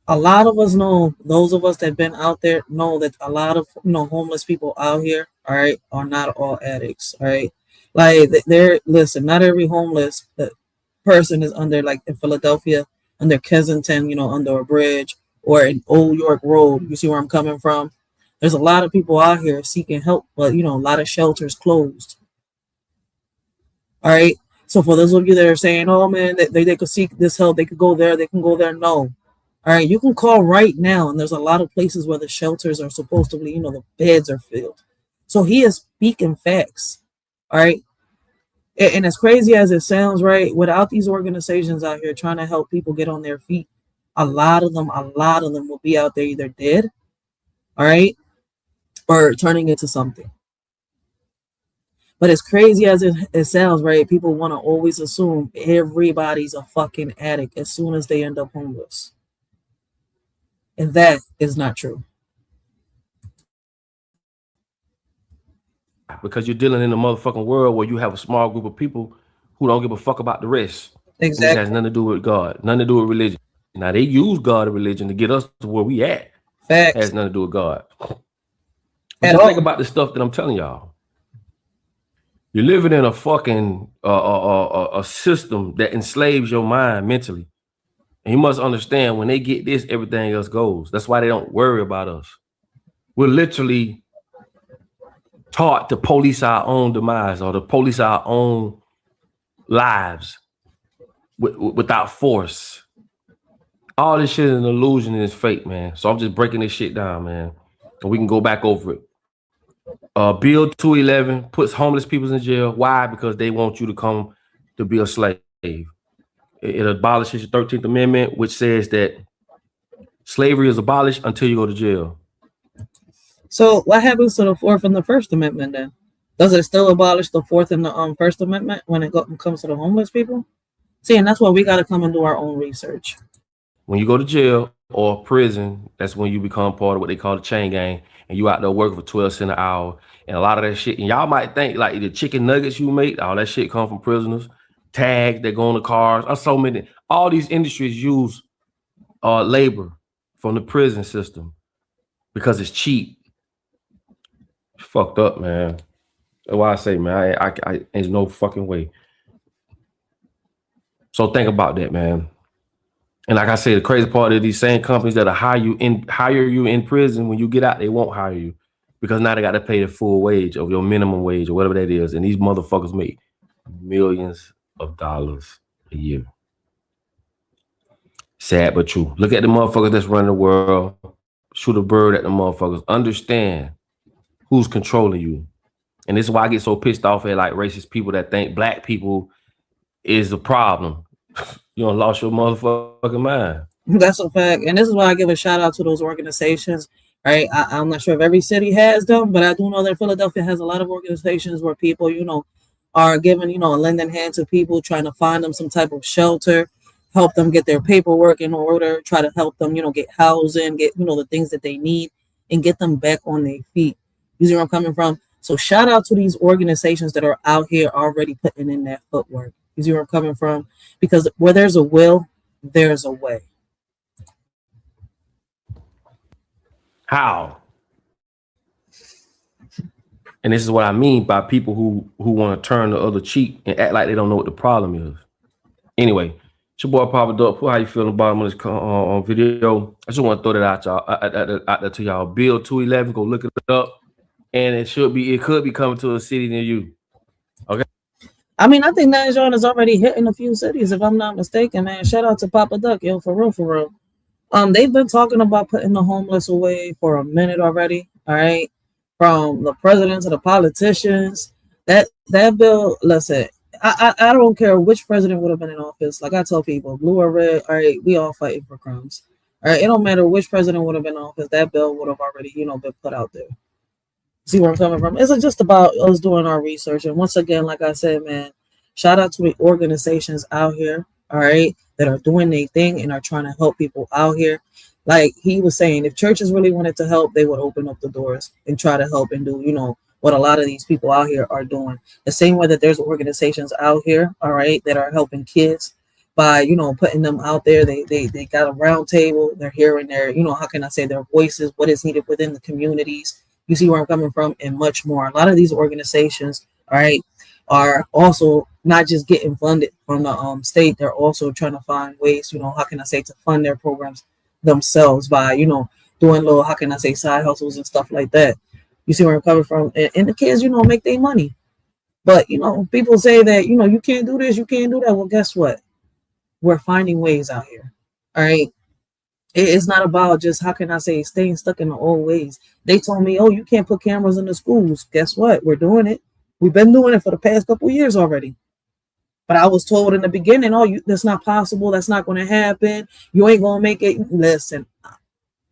a lot of us know, those of us that have been out there know that a lot of homeless people out here, all right, are not all addicts. All right. Like, listen, not every homeless person is under, like in Philadelphia, under Kensington, under a bridge, or in Old York Road. You see where I'm coming from? There's a lot of people out here seeking help, but a lot of shelters closed. All right. So for those of you that are saying, oh man, they could seek this help, they could go there, they can go there. No. All right, you can call right now, and there's a lot of places where the shelters are supposed to be, the beds are filled. So he is speaking facts. All right. And as crazy as it sounds, right, without these organizations out here trying to help people get on their feet, a lot of them will be out there either dead, all right, or turning into something. But as crazy as it sounds, right, people want to always assume everybody's a fucking addict as soon as they end up homeless. And that is not true. Because you're dealing in a motherfucking world where you have a small group of people who don't give a fuck about the rest. Exactly. Which has nothing to do with God, nothing to do with religion. Now they use God and religion to get us to where we at. Facts. It has nothing to do with God. But At just all. think about the stuff that I'm telling y'all. You're living in a fucking a system that enslaves your mind mentally. And you must understand, when they get this, everything else goes. That's why they don't worry about us. We're literally taught to police our own demise or to police our own lives without force. All this shit is an illusion and it's fake, man. So I'm just breaking this shit down, man. And we can go back over it. Bill 211 puts homeless people in jail. Why? Because they want you to come to be a slave. It abolishes the 13th Amendment, which says that slavery is abolished until you go to jail. So what happens to the Fourth and the First Amendment then? Does it still abolish the Fourth and the First Amendment when it comes to the homeless people? See, and that's why we got to come and do our own research. When you go to jail or prison, that's when you become part of what they call the chain gang, and you out there working for 12 cents an hour. And a lot of that shit, and y'all might think like the chicken nuggets you make, all that shit come from prisoners. Tags that go on the cars, or so many. All these industries use labor from the prison system because it's cheap. It's fucked up, man. That's why I say, man, I there's no fucking way. So think about that, man. And like I say, the crazy part of these same companies that hire you in prison, when you get out, they won't hire you because now they got to pay the full wage of your minimum wage or whatever that is. And these motherfuckers make millions of dollars a year. Sad but true. Look at the motherfuckers that's running the world. Shoot a bird at the motherfuckers. Understand who's controlling you. And this is why I get so pissed off at like racist people that think black people is the problem. You done lost your motherfucking mind. That's a fact. And this is why I give a shout out to those organizations. Right. I'm not sure if every city has them, but I do know that Philadelphia has a lot of organizations where people, are giving, a lending hand to people, trying to find them some type of shelter, help them get their paperwork in order, try to help them, get housing, get, the things that they need and get them back on their feet. You see where I'm coming from? So shout out to these organizations that are out here already putting in that footwork. You see where I'm coming from? Because where there's a will, there's a way. How? And this is what I mean by people who want to turn the other cheek and act like they don't know what the problem is. Anyway, it's your boy Papa Duck. How you feeling about this video? I just want to throw that out there to y'all. Bill 211, go look it up. And it could be coming to a city near you. Okay. I mean, I think that John is already hitting a few cities, if I'm not mistaken, man. Shout out to Papa Duck, for real. They've been talking about putting the homeless away for a minute already. All right. From the president to the politicians, that bill, listen, I don't care which president would have been in office. Like I tell people, blue or red, all right, we all fighting for crumbs. All right, it don't matter which president would have been in office, that bill would have already, been put out there. See where I'm coming from? It's just about us doing our research. And once again, like I said, man, shout out to the organizations out here, all right, that are doing their thing and are trying to help people out here. Like he was saying, if churches really wanted to help, they would open up the doors and try to help and do, what a lot of these people out here are doing. The same way that there's organizations out here, all right, that are helping kids by, putting them out there. They got a round table. They're hearing their, how can I say, their voices, what is needed within the communities. You see where I'm coming from, and much more. A lot of these organizations, all right, are also not just getting funded from the state. They're also trying to find ways, how can I say, to fund their programs themselves by, doing little, how can I say, side hustles and stuff like that. You see where I'm coming from? And the kids, make their money. But, people say that, you can't do this, you can't do that. Well, guess what? We're finding ways out here. All right. It's not about just, how can I say, staying stuck in the old ways. They told me, oh, you can't put cameras in the schools. Guess what? We're doing it. We've been doing it for the past couple of years already. But I was told in the beginning, oh, that's not possible. That's not going to happen. You ain't going to make it. Listen,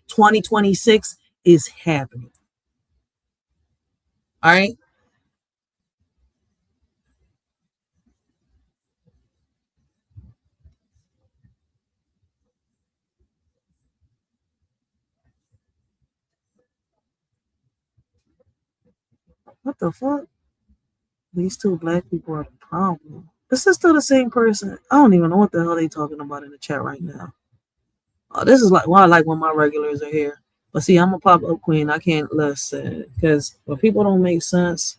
2026 is happening. All right. What the fuck? These two black people are the problem. This is still the same person. I don't even know what the hell they talking about in the chat right now. Oh, this is like why I like when my regulars are here. But see, I'm a pop-up queen. I can't listen because when people don't make sense.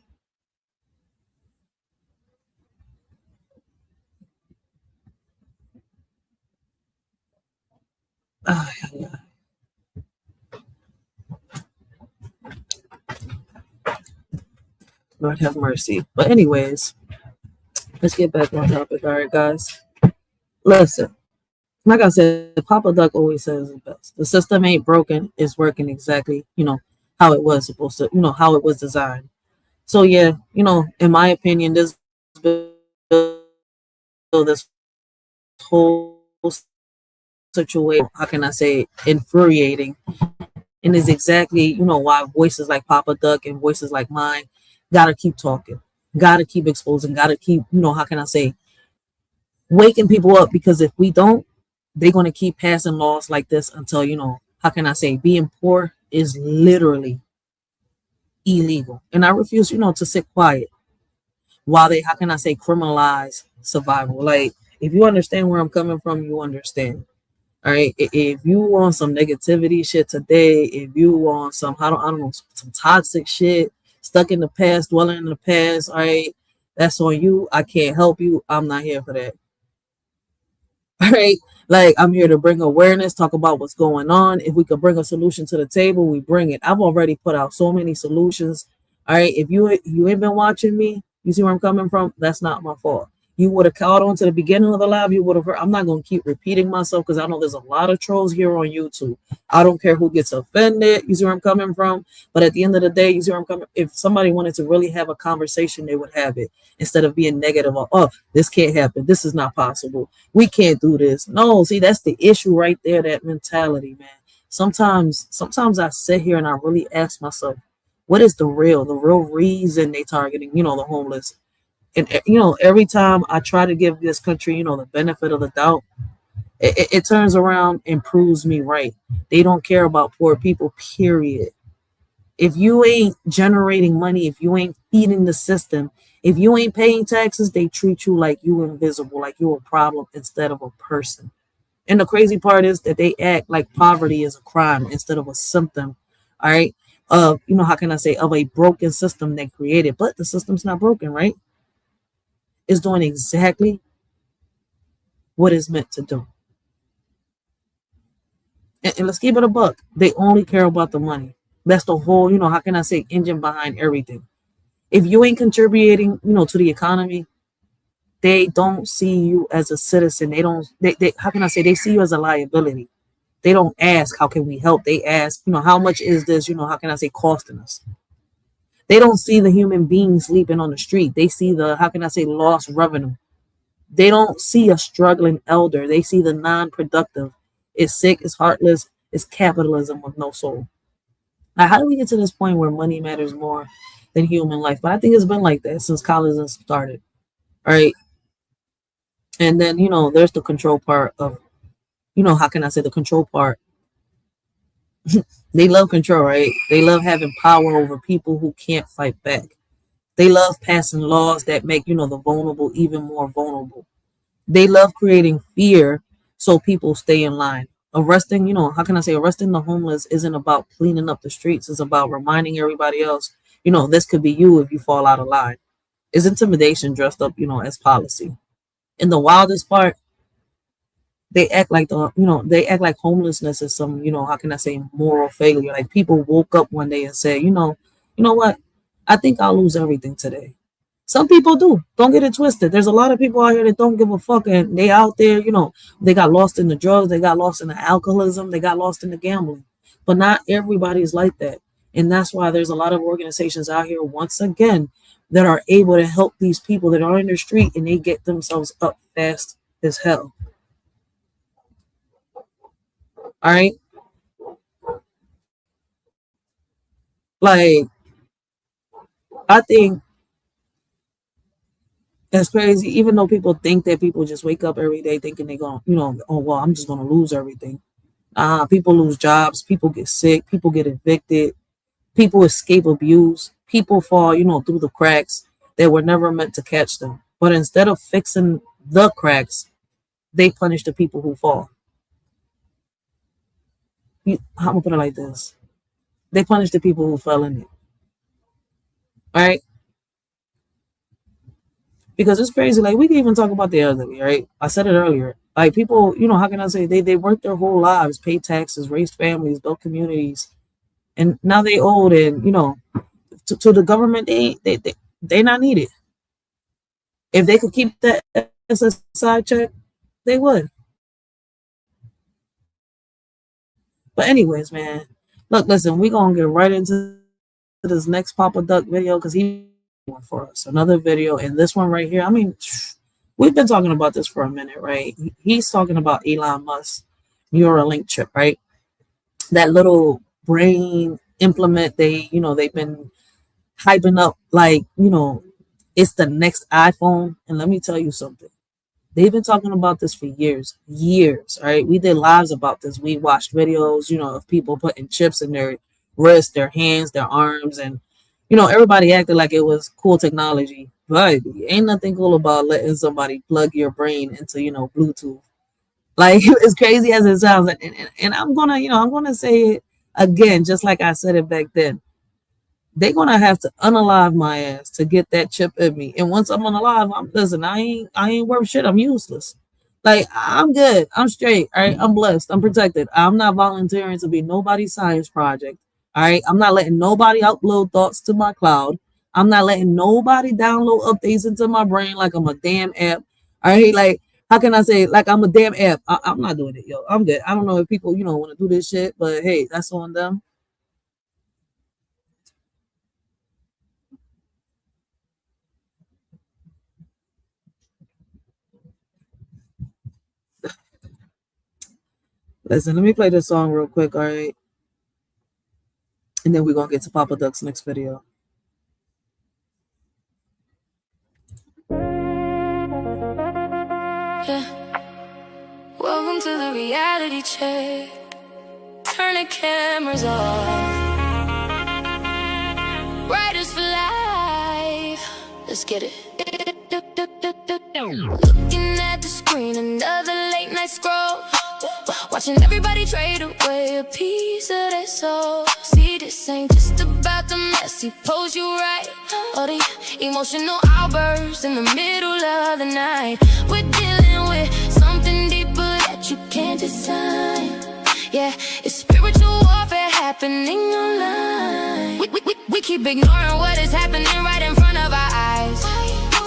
Oh, yeah. Lord have mercy. But anyways, let's get back on topic. All right, guys. Listen, like I said, Papa Duck always says it best. The system ain't broken. It's working exactly, how it was supposed to, how it was designed. So yeah, in my opinion, this bill, this whole situation, how can I say, infuriating, and is exactly, why voices like Papa Duck and voices like mine gotta keep talking, gotta keep exposing, gotta keep, how can I say, waking people up, because if we don't, they're gonna keep passing laws like this until, how can I say, being poor is literally illegal. And I refuse, to sit quiet while they, how can I say, criminalize survival. Like, if you understand where I'm coming from, you understand. All right. If you want some negativity shit today, if you want some, I don't know, some toxic shit, stuck in the past, dwelling in the past, all right, that's on you. I can't help you. I'm not here for that. All right. Like, I'm here to bring awareness, talk about what's going on. If we could bring a solution to the table, we bring it. I've already put out so many solutions. All right. If you ain't been watching me, you see where I'm coming from? That's not my fault. You would have caught on to the beginning of the live. You would have heard. I'm not going to keep repeating myself because I know there's a lot of trolls here on YouTube. I don't care who gets offended. You see where I'm coming from? But at the end of the day, you see where I'm coming. If somebody wanted to really have a conversation, they would have it instead of being negative. Oh, this can't happen. This is not possible. We can't do this. No, see, that's the issue right there. That mentality, man. Sometimes I sit here and I really ask myself, what is the real reason they targeting, the homeless? And every time I try to give this country, the benefit of the doubt, it turns around and proves me right. They don't care about poor people, period. If you ain't generating money, if you ain't feeding the system, if you ain't paying taxes, they treat you like you invisible, like you're a problem instead of a person. And the crazy part is that they act like poverty is a crime instead of a symptom. All right. Of, how can I say, of a broken system they created, but the system's not broken, right? Is doing exactly what it's meant to do. And let's keep it a buck. They only care about the money. That's the whole, how can I say, engine behind everything. If you ain't contributing, to the economy, they don't see you as a citizen. They how can I say, they see you as a liability. They don't ask, how can we help? They ask, how much is this, how can I say, costing us? They don't see the human being sleeping on the street. They see the, how can I say, lost revenue. They don't see a struggling elder. They see the non-productive. It's sick, it's heartless, it's capitalism with no soul. Now, how do we get to this point where money matters more than human life? But I think it's been like that since college started. All right. And then, there's the control part of, how can I say, the control part. They love control, right? They love having power over people who can't fight back. They love passing laws that make, the vulnerable even more vulnerable. They love creating fear so people stay in line. Arresting, how can I say, arresting the homeless isn't about cleaning up the streets. It's about reminding everybody else, this could be you if you fall out of line. It's intimidation dressed up, as policy. And the wildest part, they act like they act like homelessness is some, how can I say, moral failure. Like people woke up one day and said, you know what? I think I'll lose everything today. Some people do. Don't get it twisted. There's a lot of people out here that don't give a fuck, and they out there, they got lost in the drugs, they got lost in the alcoholism, they got lost in the gambling. But not everybody's like that. And that's why there's a lot of organizations out here, once again, that are able to help these people that are in the street, and they get themselves up fast as hell. All right. Like, I think that's crazy. Even though people think that people just wake up every day thinking they're going, oh, well, I'm just going to lose everything. People lose jobs. People get sick. People get evicted. People escape abuse. People fall, through the cracks that were never meant to catch them. But instead of fixing the cracks, they punish the people who fall. I'm going to put it like this. They punish the people who fell in it. All right? Because it's crazy. Like, we can even talk about the elderly, right? I said it earlier. Like, people, how can I say, they worked their whole lives, paid taxes, raised families, built communities, and now they old, and to the government, they not needed. If they could keep that SSI check, they would. But anyways, man, look, listen, we're gonna get right into this next Papa Duck video, because he for us another video. And this one right here, I mean, we've been talking about this for a minute, right? He's talking about Elon Musk Neuralink chip, right? That little brain implement they've been hyping up like, it's the next iPhone. And let me tell you something. They've been talking about this for years, right? We did lives about this. We watched videos, of people putting chips in their wrists, their hands, their arms, and everybody acted like it was cool technology. But ain't nothing cool about letting somebody plug your brain into, Bluetooth. Like, as crazy as it sounds. And I'm gonna say it again, just like I said it back then. They're gonna have to unalive my ass to get that chip in me. And once I'm unalive, listen, I ain't worth shit. I'm useless. Like, I'm good. I'm straight. All right. I'm blessed. I'm protected. I'm not volunteering to be nobody's science project. All right. I'm not letting nobody upload thoughts to my cloud. I'm not letting nobody download updates into my brain like I'm a damn app. All right. Like, how can I say, like I'm a damn app? I'm not doing it, yo. I'm good. I don't know if people, want to do this shit, but hey, that's on them. Listen, let me play this song real quick, all right? And then we're going to get to Papa Duck's next video. Yeah. Welcome to the reality check. Turn the cameras off. Writers for life. Let's get it. Looking at the screen, another late night scroll. Watching everybody trade away a piece of their soul. See, this ain't just about the messy pose you right, or the emotional outbursts in the middle of the night. We're dealing with something deeper that you can't decide. Yeah, it's spiritual warfare happening online. We keep ignoring what is happening right in front of our eyes.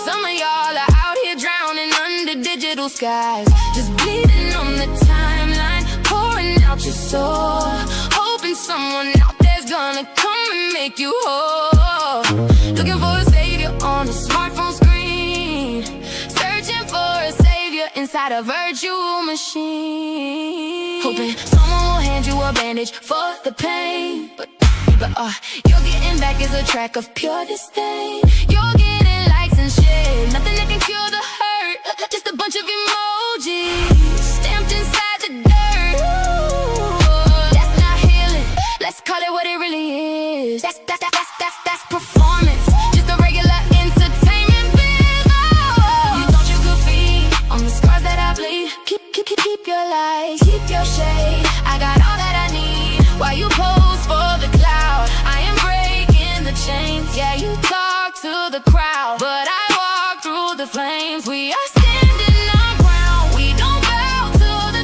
Some of y'all are out here drowning under digital skies, just bleeding on the timeline, pouring out your soul, hoping someone out there's gonna come and make you whole. Looking for a savior on a smartphone screen, searching for a savior inside a virtual machine, hoping someone will hand you a bandage for the pain. But you're getting back is a track of pure disdain. You're getting likes and shit, nothing that can cure the hurt, just a bunch of emojis stamped inside the dirt. Ooh, that's not healing, let's call it what it really is. That's performance, just a regular entertainment biz. Oh, you thought you could feed on the scars that I bleed. Keep your light, keep your shade. I got all that I need while you pose for the cloud. I am breaking the chains. Yeah, you talk to the crowd, but I walk through the flames. We are standing our ground. We don't bow to the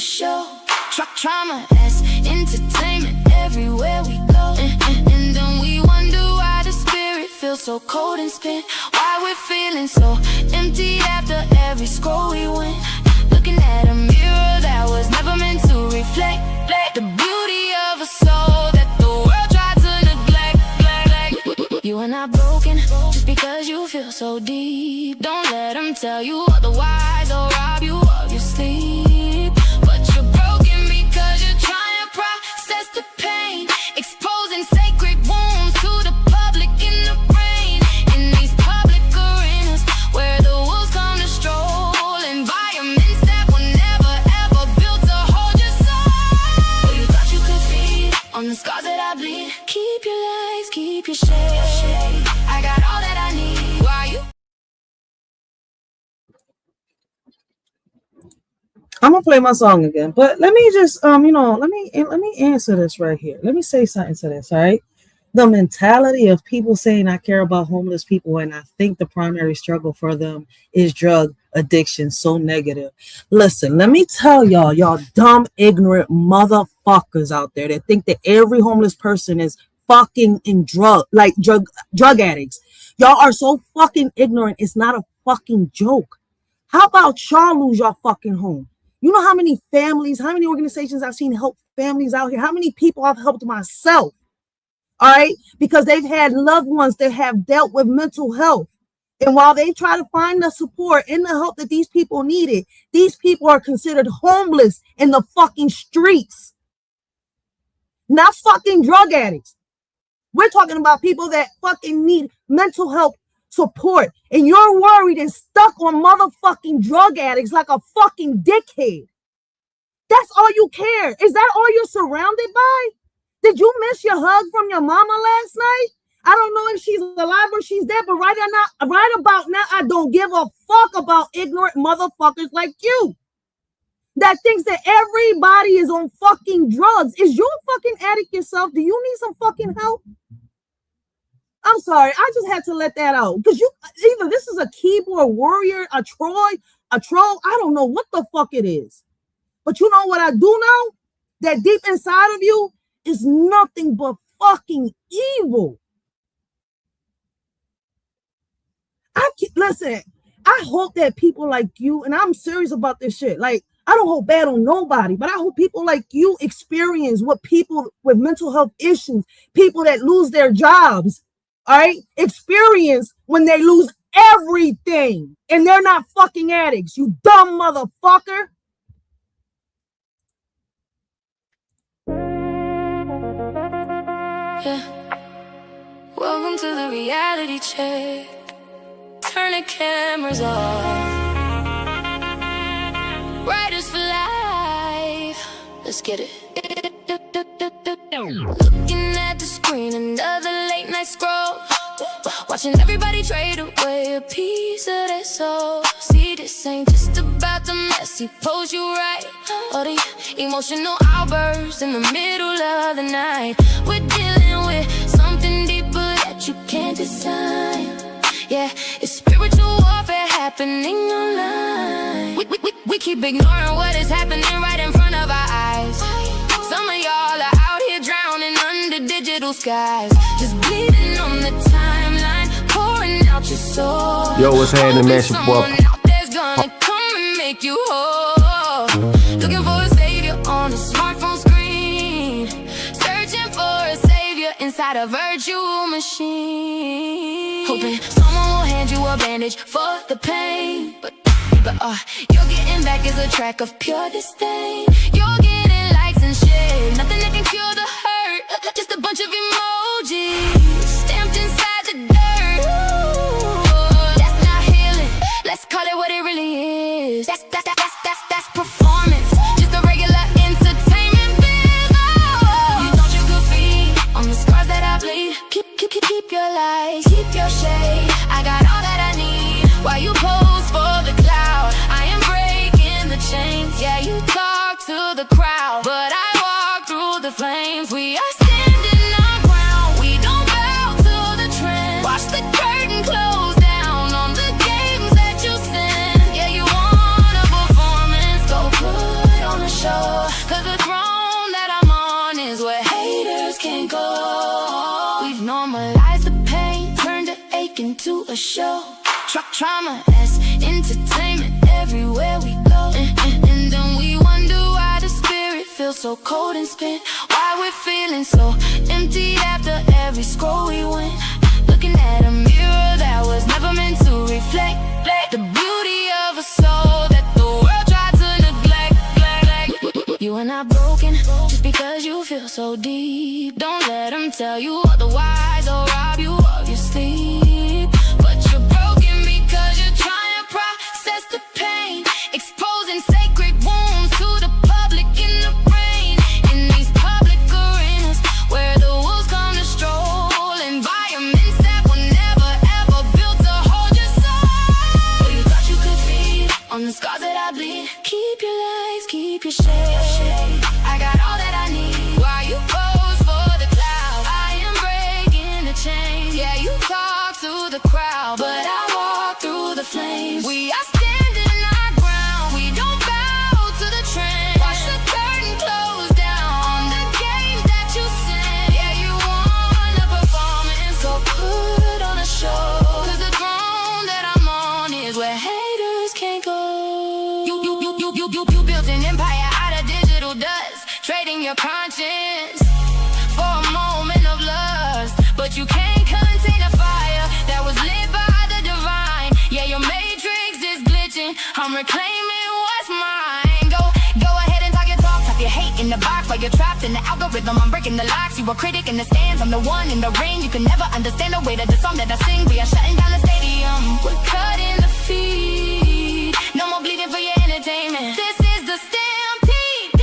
show. Trauma as entertainment everywhere we go. And then we wonder why the spirit feels so cold and spent. Why we're feeling so empty after every scroll we went. Looking at a mirror that was never meant to reflect the beauty of a soul that the world tried to neglect. You are not broken just because you feel so deep. Don't let them tell you otherwise or rob you of your sleep. But you're broken because you're trying to process the pain, exposing sacred wounds to the public in the brain. In these public arenas where the wolves come to stroll, environments that were never ever built to hold your soul. Oh, you thought you could feed on the scars that I bleed. Keep your legs, keep your shade. I got all that I need. Why you? I'm gonna play my song again, but let me just let me answer this right here. Let me say something to this. All right, the mentality of people saying I care about homeless people and I think the primary struggle for them is drug addiction, so negative. Listen, let me tell y'all dumb ignorant motherfuckers out there that think that every homeless person is fucking in drug addicts. Y'all are so fucking ignorant. It's not a fucking joke. How about y'all lose your fucking home? You know how many families, how many organizations I've seen help families out here? How many people I've helped myself? All right, because they've had loved ones that have dealt with mental health. And while they try to find the support and the help that these people needed, these people are considered homeless in the fucking streets. Not fucking drug addicts. We're talking about people that fucking need mental health support. And you're worried and stuck on motherfucking drug addicts like a fucking dickhead. That's all you care. Is that all you're surrounded by? Did you miss your hug from your mama last night? I don't know if she's alive or she's dead, but right about now, I don't give a fuck about ignorant motherfuckers like you that thinks that everybody is on fucking drugs. Is you a fucking addict yourself? Do you need some fucking help? I'm sorry, I just had to let that out because either this is a keyboard warrior, a troll, I don't know what the fuck it is. But you know what I do know? That deep inside of you is nothing but fucking evil. Listen, I hope that people like you, and I'm serious about this shit. Like, I don't hope bad on nobody, but I hope people like you experience what people with mental health issues, people that lose their jobs, all right, experience when they lose everything and they're not fucking addicts, you dumb motherfucker. Yeah. Welcome to the reality check. Turn the cameras off. Writers for life. Let's get it. Looking at the screen, another late night scroll. Watching everybody trade away a piece of their soul. See, this ain't just about the messy pose you right, or the emotional outbursts in the middle of the night. We're dealing with something deeper that you can't decide. Yeah, it's spiritual warfare happening online. We keep ignoring what is happening right in front of our eyes. Some of y'all are out here drowning under digital skies, just bleeding on the timeline, pouring out your soul. Yo, what's happening, man? Your boy. Someone out there's gonna come and make you whole. Looking for a savior on a smartphone screen, searching for a savior inside a virtual machine. Hoping someone will hand you a bandage for the pain, but you're getting back is a track of pure disdain. You're getting likes and shit, nothing that can cure the hurt, just a bunch of emojis stamped inside the dirt. Ooh, that's not healing, let's call it what it really is. That's performance, just a regular entertainment bill. Oh, you thought you could feed on the scars that I bleed. Keep your light, keep your shade. I got all that I need. While you pose for the cloud, I am breaking the chains. Yeah, you talk to the crowd, but I walk through the flames. We are standing our ground. We don't bow to the trend. Watch the curtain close down on the games that you send. Yeah, you want a performance, go put on a show. a show. Trauma as entertainment everywhere we go. And then we wonder why the spirit feels so cold and spent. Why we're feeling so empty after every scroll we went. Looking at a mirror that was never meant to reflect the beauty of a soul that the world tried to neglect. You are not broken just because you feel so deep. Don't let them tell you otherwise or rob you of your sleep. But you're broken because you're trying to process the pain, exposing sacred wounds to the public in the brain. In these public arenas where the wolves come to stroll, environments that were never ever built to hold your soul. Oh, you thought you could feed on the scars that I bleed. Keep your lights, keep your shade. I got all that I need. Why you pose for the cloud? I am breaking the chains. Yeah, you talk to the crowd, but I walk through the flames. We are standing our ground. We don't bow to the trend. Watch the curtain close down on the games that you send. Yeah, you want a performance, so put on a show. Cause the throne that I'm on is where haters can't go. You built an empire out of digital dust, trading your conscience for a moment of lust. But you can't contain a fire that was lit by the divine. Yeah, your matrix is glitching. I'm reclaiming what's mine. Go ahead and talk your hate in the box while you're trapped in the algorithm. I'm breaking the locks. You a critic in the stands. I'm the one in the ring. You can never understand the weight of the song that I sing. We are shutting down the stadium. We're cutting the feed. No more bleeding for your entertainment. This is the stampede.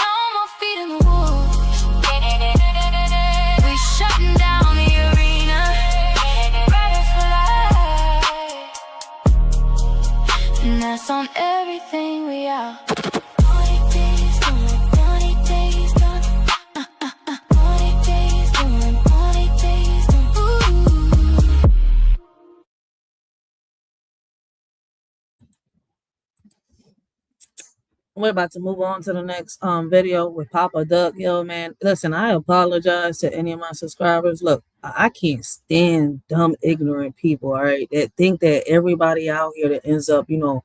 No more feeding the wolves. We shutting down the arena. Riders for life. And that's on everything we are. 40 days done, 40 days done. 40 days done, 40 days done. Ooh. We're about to move on to the next video with Papa Duck. Yo, man, listen, I apologize to any of my subscribers. Look, I can't stand dumb, ignorant people, all right, that think that everybody out here that ends up, you know,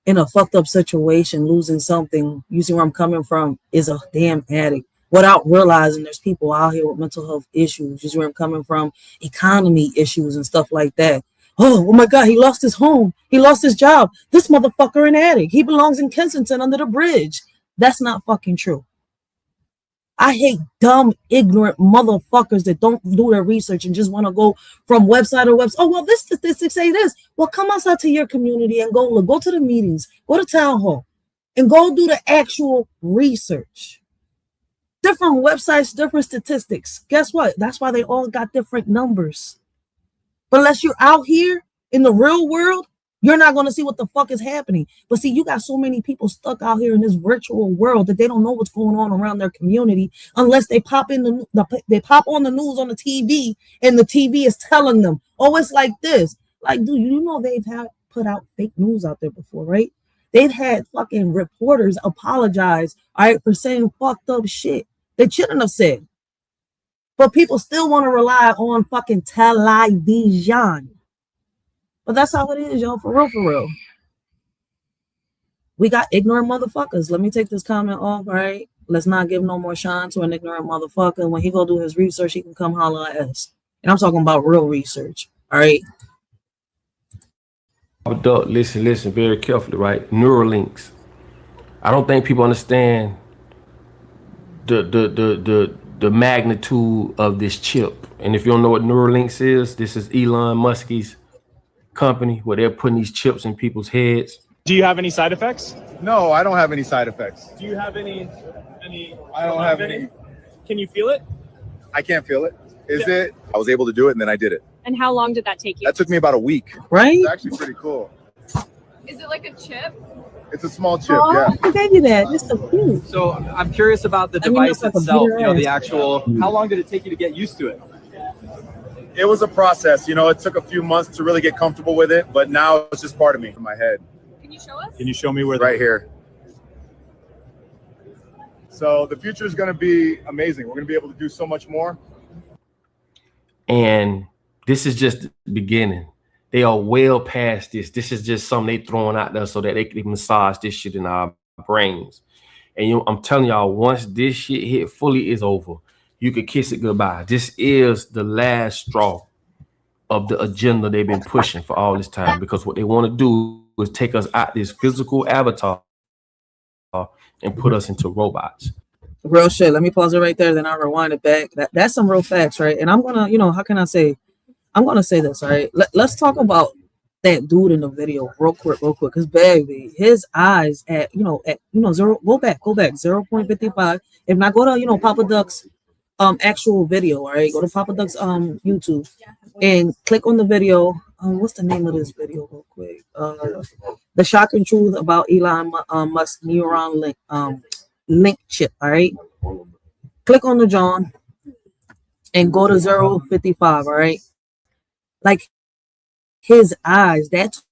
in a fucked up situation, losing something, you see where I'm coming from, is a damn addict, without realizing there's people out here with mental health issues, you see where I'm coming from, economy issues and stuff like that. Oh my God, he lost his home. He lost his job. This motherfucker an addict. He belongs in Kensington under the bridge. That's not fucking true. I hate dumb, ignorant motherfuckers that don't do their research and just want to go from website to website. Oh, well, this statistics say this. Well, come outside to your community and go look. Go to the meetings. Go to town hall and go do the actual research. Different websites, different statistics. Guess what? That's why they all got different numbers. But unless you're out here in the real world, you're not going to see what the fuck is happening. But see, you got so many people stuck out here in this virtual world that they don't know what's going on around their community unless they pop on the news on the TV and the TV is telling them, oh, it's like this. Like, dude, you know they've put out fake news out there before, right? They've had fucking reporters apologize, all right, for saying fucked up shit they shouldn't have said. But people still want to rely on fucking television. But that's how it is, y'all, for real, for real. We got ignorant motherfuckers. Let me take this comment off, all right? Let's not give no more shine to an ignorant motherfucker. When he go do his research, he can come holler at us. And I'm talking about real research, all right? Adult, listen very carefully, right? Neuralinks. I don't think people understand the magnitude of this chip. And if you don't know what Neuralinks is, this is Elon Musk's company where they're putting these chips in people's heads. Do you have any side effects? No, I don't have any side effects. Do you have any? I don't have any. Can you feel it? I can't feel it. Is it? I was able to do it and then I did it. And how long did that take you? That took me about a week. Right? It's actually pretty cool. Is it like a chip? It's a small chip, Oh, yeah. who gave you that? It's so cute. So I'm curious about the I mean, device it's like a itself, beater you know, the ass. actual, how long did it take you to get used to it? It was a process, you know, it took a few months to really get comfortable with it, but now it's just part of me, in my head. Can you show us? Can you show me where Right here. So the future is going to be amazing. We're going to be able to do so much more. And this is just the beginning. They are well past this. This is just something they throwing out there so that they can massage this shit in our brains. And I'm telling y'all, once this shit hit fully, is over. You could kiss it goodbye. This is the last straw of the agenda they've been pushing for all this time, because what they want to do is take us out this physical avatar and put us into robots. Real shit. Let me pause it right there, then I'll rewind it back. That's some real facts, right? And I'm gonna, how can I say? I'm gonna say this, all right? Let's talk about that dude in the video real quick, because baby, his eyes at zero. Go back 0.55. If not, go to Papa Duck's actual video, all right? Go to Papa Duck's YouTube and click on the video. What's the name of this video, real quick? The shocking truth about Elon Musk Neuralink link chip. All right, click on the John and go to 0.55. All right, like his eyes, that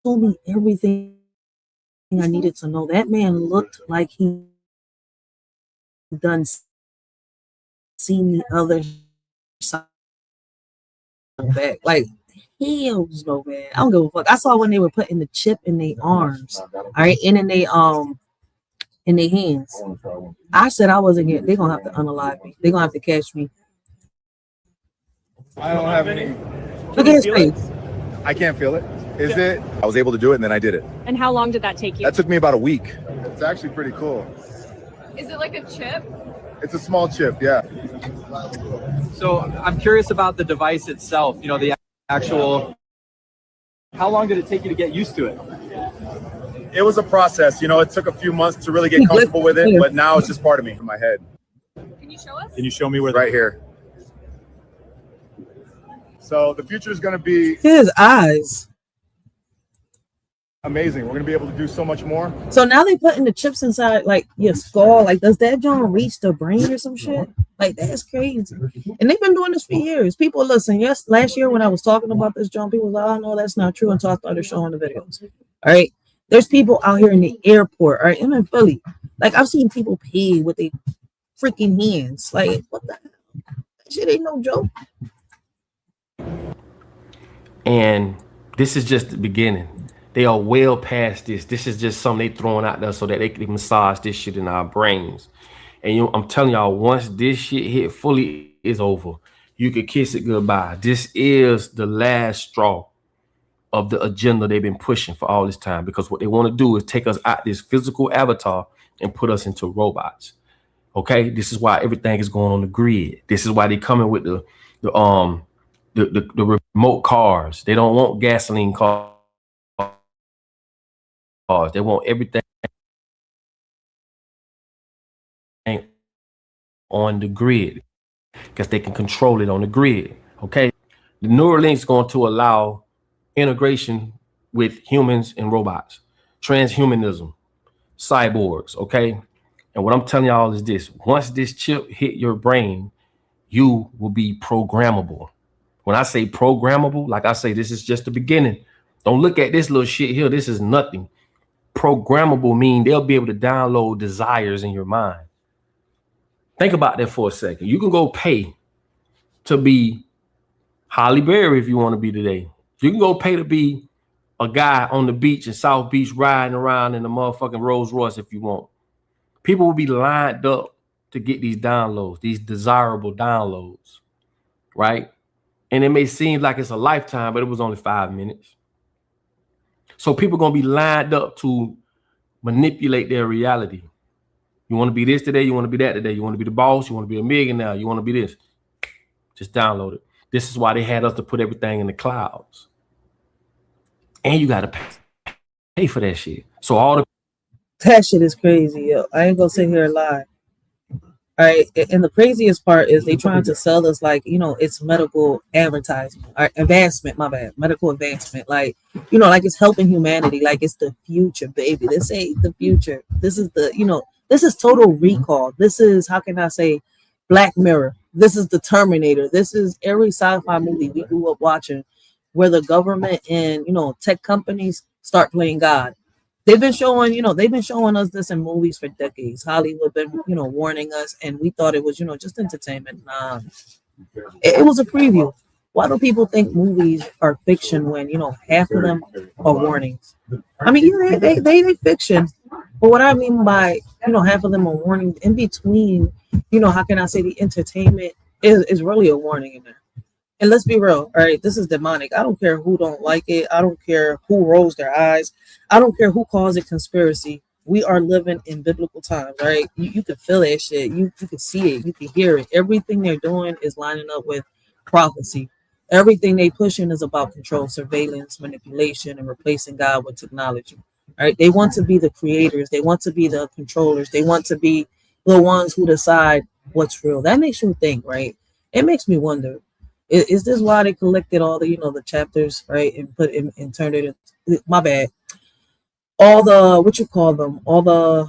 told me everything I needed to know. That man looked like he done seen the other side back. Like, hell no, man. I don't give a fuck. I saw when they were putting the chip in their arms, all right, and in their hands. I said I wasn't getting. They're gonna have to unalive me. They're gonna have to catch me. I don't have any. Look at his face. I can't feel it. Is it? I was able to do it, and then I did it. And how long did that take you? That took me about a week. It's actually pretty cool. Is it like a chip? It's a small chip, yeah. So I'm curious about the device itself, the actual, how long did it take you to get used to it? It was a process. It took a few months to really get comfortable with it, but now it's just part of me, in my head. Can you show us? Can you show me where? Right here. So the future is going to be His eyes. amazing. We're going to be able to do so much more. So now they putting the chips inside like your skull. Like, does that John reach the brain or some shit? Like, that's crazy. And they've been doing this for years. People listen. Yes, last year when I was talking about this, John, people was like, "Oh no, that's not true," until I started showing the videos. All right. There's people out here in the airport, all right, I'm in Philly. Like, I've seen people pay with their freaking hands. Like, what the hell? That shit ain't no joke. And this is just the beginning. They are well past this. This is just something they throwing out there so that they can massage this shit in our brains. And I'm telling y'all, once this shit hit fully, is over. You could kiss it goodbye. This is the last straw of the agenda they've been pushing for all this time, because what they want to do is take us out this physical avatar and put us into robots. Okay, this is why everything is going on the grid. This is why they coming with the remote cars. They don't want gasoline cars. They want everything on the grid because they can control it on the grid. Okay, the Neuralink is going to allow integration with humans and robots, transhumanism, cyborgs. Okay, and what I'm telling y'all is this: once this chip hit your brain, you will be programmable. When I say programmable, like I say, this is just the beginning. Don't look at this little shit here. This is nothing. Programmable mean they'll be able to download desires in your mind. Think about that for a second. You can go pay to be Holly Berry if you want to be today. You can go pay to be a guy on the beach in South Beach riding around in a motherfucking Rolls Royce if you want. People will be lined up to get these downloads, these desirable downloads, right? And it may seem like it's a lifetime, but it was only 5 minutes. So people are going to be lined up to manipulate their reality. You want to be this today, you want to be that today, you want to be the boss, you want to be a millionaire, you want to be this. Just download it. This is why they had us to put everything in the clouds. And you got to pay for that shit. So all the That shit is crazy, yo. I ain't gonna sit here and lie. All right, and the craziest part is they trying to sell us like, it's medical advertisement or advancement, my bad, medical advancement. Like, like it's helping humanity, like it's the future, baby. This ain't the future. This is this is Total Recall. This is, how can I say, Black Mirror. This is the Terminator. This is every sci-fi movie we grew up watching where the government and, tech companies start playing God. They've been showing us this in movies for decades. Hollywood been, warning us, and we thought it was, just entertainment. Nah, It was a preview. Why do people think movies are fiction when, you know, half of them are warnings? I mean, yeah, they fiction. But what I mean by, you know, half of them are warnings in between, you know, how can I say the entertainment is really a warning in there. And let's be real, all right, this is demonic. I don't care who don't like it. I don't care who rolls their eyes. I don't care who calls it conspiracy. We are living in biblical times, right? You can feel that shit. You can see it. You can hear it. Everything they're doing is lining up with prophecy. Everything they pushing is about control, surveillance, manipulation, and replacing God with technology. All right. They want to be the creators. They want to be the controllers. They want to be the ones who decide what's real. That makes you think, right? It makes me wonder. Is this why they collected all the, you know, the chapters, right, and put in and turned it into, my bad, all the, what you call them, all the,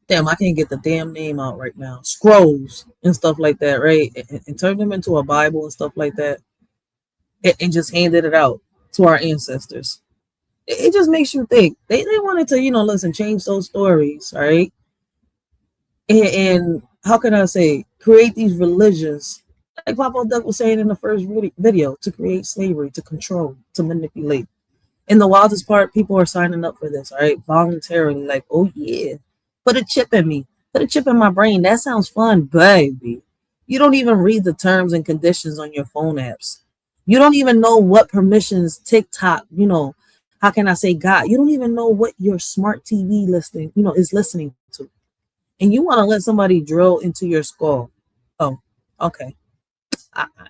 damn, I can't get the damn name out right now, scrolls and stuff like that, right, and turned them into a Bible and stuff like that, and just handed it out to our ancestors. It just makes you think. They wanted to, you know, listen, change those stories, right, and how can I say, create these religions, like Papa Duck was saying in the first video, to create slavery, to control, to manipulate. And the wildest part, people are signing up for this, all right, voluntarily, like, oh yeah, put a chip in me, put a chip in my brain. That sounds fun, baby. You don't even read the terms and conditions on your phone apps. You don't even know what permissions TikTok, you know, how can I say God? You don't even know what your smart TV listening, you know, is listening to. And you want to let somebody drill into your skull. Oh, okay.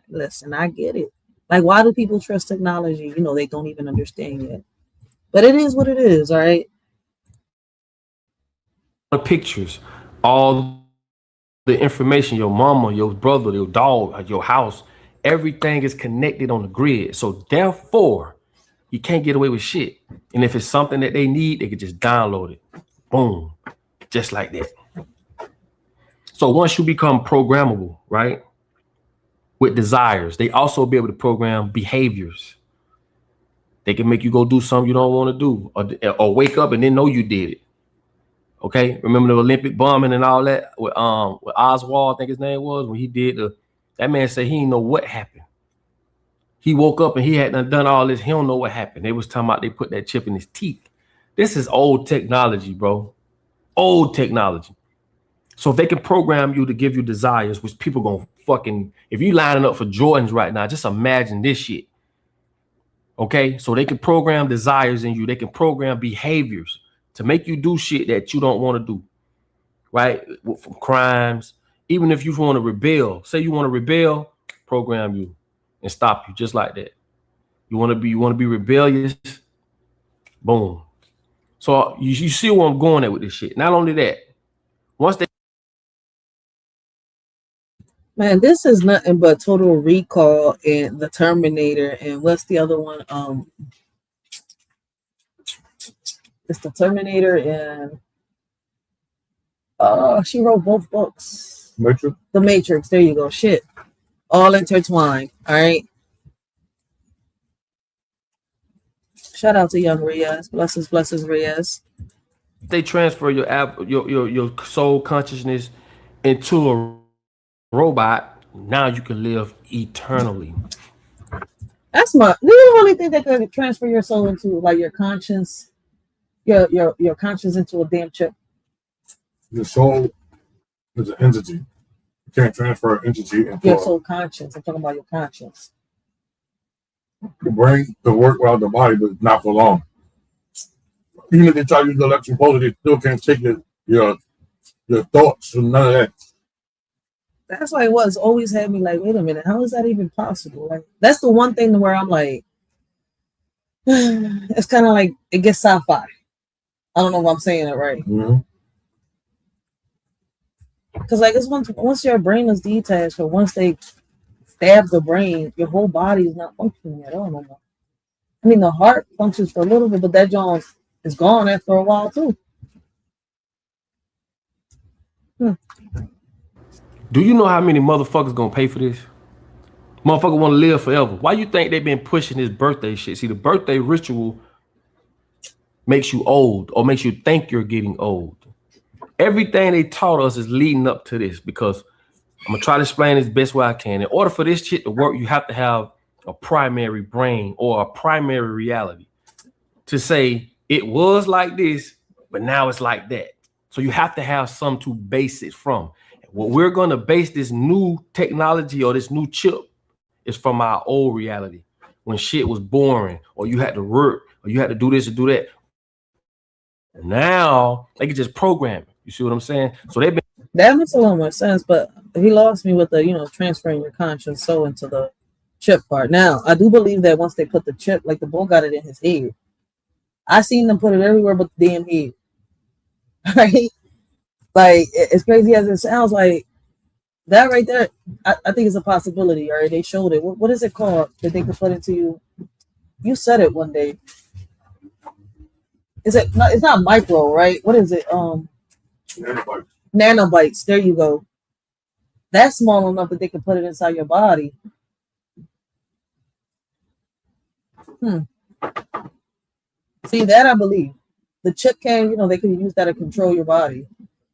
Listen, I get it. Like, why do people trust technology? You know, they don't even understand yet. But it is what it is, all right? The pictures, all the information, your mama, your brother, your dog, your house, everything is connected on the grid. So therefore, you can't get away with shit. And if it's something that they need, they can just download it. Boom. Just like that. So once you become programmable, right, with desires, they also be able to program behaviors. They can make you go do something you don't want to do, or wake up and then know you did it. Okay, remember the Olympic bombing and all that with Oswald, I think his name was, when he did that man said he didn't know what happened. He woke up and he hadn't done all this. He don't know what happened. They was talking about they put that chip in his teeth. This is old technology, bro. Old technology. So if they can program you to give you desires, which people gonna fucking, if you lining up for Jordans right now, just imagine this shit. Okay, so they can program desires in you. They can program behaviors to make you do shit that you don't want to do, right? From crimes. Even if you want to rebel, say you want to rebel, program you and stop you just like that. You want to be rebellious, boom. So you see where I'm going at with this shit. Not only that, once they, Man, this is nothing but Total Recall and The Terminator. And what's the other one? It's The Terminator and she wrote both books. Matrix. The Matrix. There you go. Shit. All intertwined. All right. Shout out to young Reyes. Blessings, Reyes. they transfer your soul consciousness into a robot, now you can live eternally. That's my. Do you really think they could transfer your soul into like your conscience, your conscience into a damn chip? Your soul is an entity. You can't transfer an entity into Your soul conscience. I'm talking about your conscience. the brain to work while the body, but not for long. Even if they try to use the electric pulse, they still can't take your thoughts and none of that. That's like what's always had me like, wait a minute, how is that even possible? Like, that's the one thing where I'm like, it's kind of like it gets sci-fi. I don't know if I'm saying it right. Mm-hmm. Because like it's once your brain is detached, or once they stab the brain, your whole body is not functioning at all no more. I mean, the heart functions for a little bit, but that joint is gone after a while too. Do you know how many motherfuckers gonna pay for this? Motherfucker want to live forever. Why you think they've been pushing this birthday shit? See, the birthday ritual makes you old, or makes you think you're getting old. Everything they taught us is leading up to this, because I'm gonna try to explain this best way I can. In order for this shit to work, you have to have a primary brain or a primary reality to say it was like this, but now it's like that. So you have to have some to base it from. What we're going to base this new technology or this new chip is from our old reality, when shit was boring, or you had to work, or you had to do this or do that. Now they can just program it. You see what I'm saying? So they've been. That makes a lot more sense, but he lost me with the, transferring your conscious soul into the chip part. Now, I do believe that once they put the chip, like the bull got it in his head. I seen them put it everywhere but the damn head. Right? Like, as crazy as it sounds, like that right there, I think it's a possibility. All right, they showed it. What is it called that they could put into you? You said it one day. Is it not? It's not micro, right? What is it? Nanobites. Nanobites. There you go. That's small enough that they can put it inside your body. See, that I believe. The chip can, they can use that to control your body.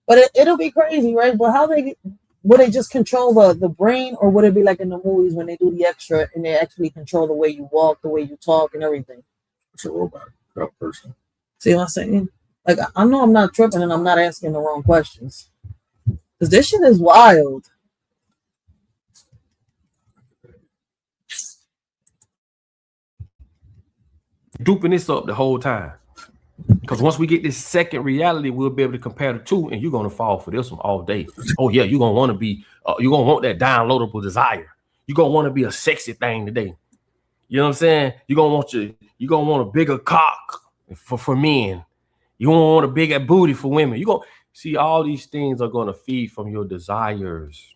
But it'll be crazy, right? But would they just control the brain, or would it be like in the movies when they do the extra and they actually control the way you walk, the way you talk, and everything? It's a robot, not a person. See what I'm saying? Like, I know I'm not tripping and I'm not asking the wrong questions. Because this shit is wild. Duping this up the whole time. Because once we get this second reality, we'll be able to compare the two, and you're going to fall for this one all day. Oh, yeah, you're going to want to be, you're going to want that downloadable desire. You're going to want to be a sexy thing today. You know what I'm saying? You're going to want a bigger cock for men. You're going to want a bigger booty for women. You're going to see all these things are going to feed from your desires.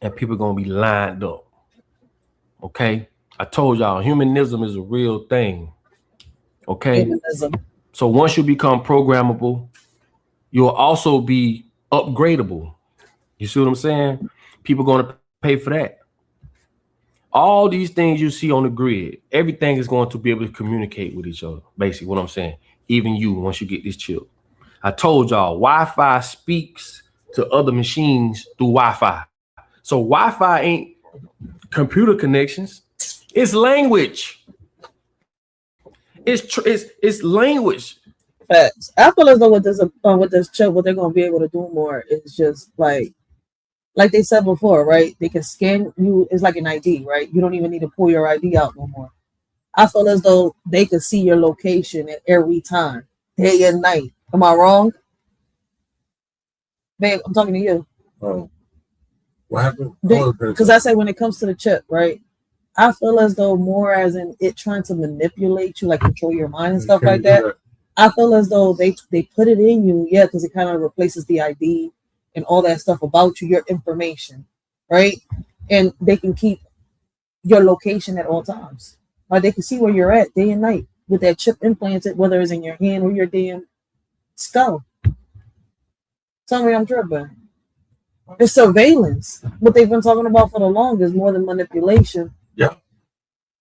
And people are going to be lined up. Okay? I told y'all, humanism is a real thing. Okay? Humanism. So once you become programmable, you'll also be upgradable. You see what I'm saying? People are going to pay for that. All these things you see on the grid, everything is going to be able to communicate with each other. Basically, what I'm saying. Even you, once you get this chip. I told y'all, Wi-Fi speaks to other machines through Wi-Fi. So Wi-Fi ain't computer connections. It's language. It's language. Facts. I feel as though with this chip, what they're gonna be able to do more is just like they said before, right? They can scan you. It's like an ID, right? You don't even need to pull your ID out no more. I feel as though they could see your location at every time, day and night. Am I wrong? Babe, I'm talking to you. What happened? Because I say when it comes to the chip, right? I feel as though more as in it trying to manipulate you, like control your mind and stuff like that. I feel as though they put it in you, yeah, because it kind of replaces the ID and all that stuff about you, your information, right? And they can keep your location at all times. Like they can see where you're at day and night with that chip implanted, whether it's in your hand or your damn skull. Tell me I'm tripping. It's surveillance. What they've been talking about for the longest, more than manipulation. Yeah.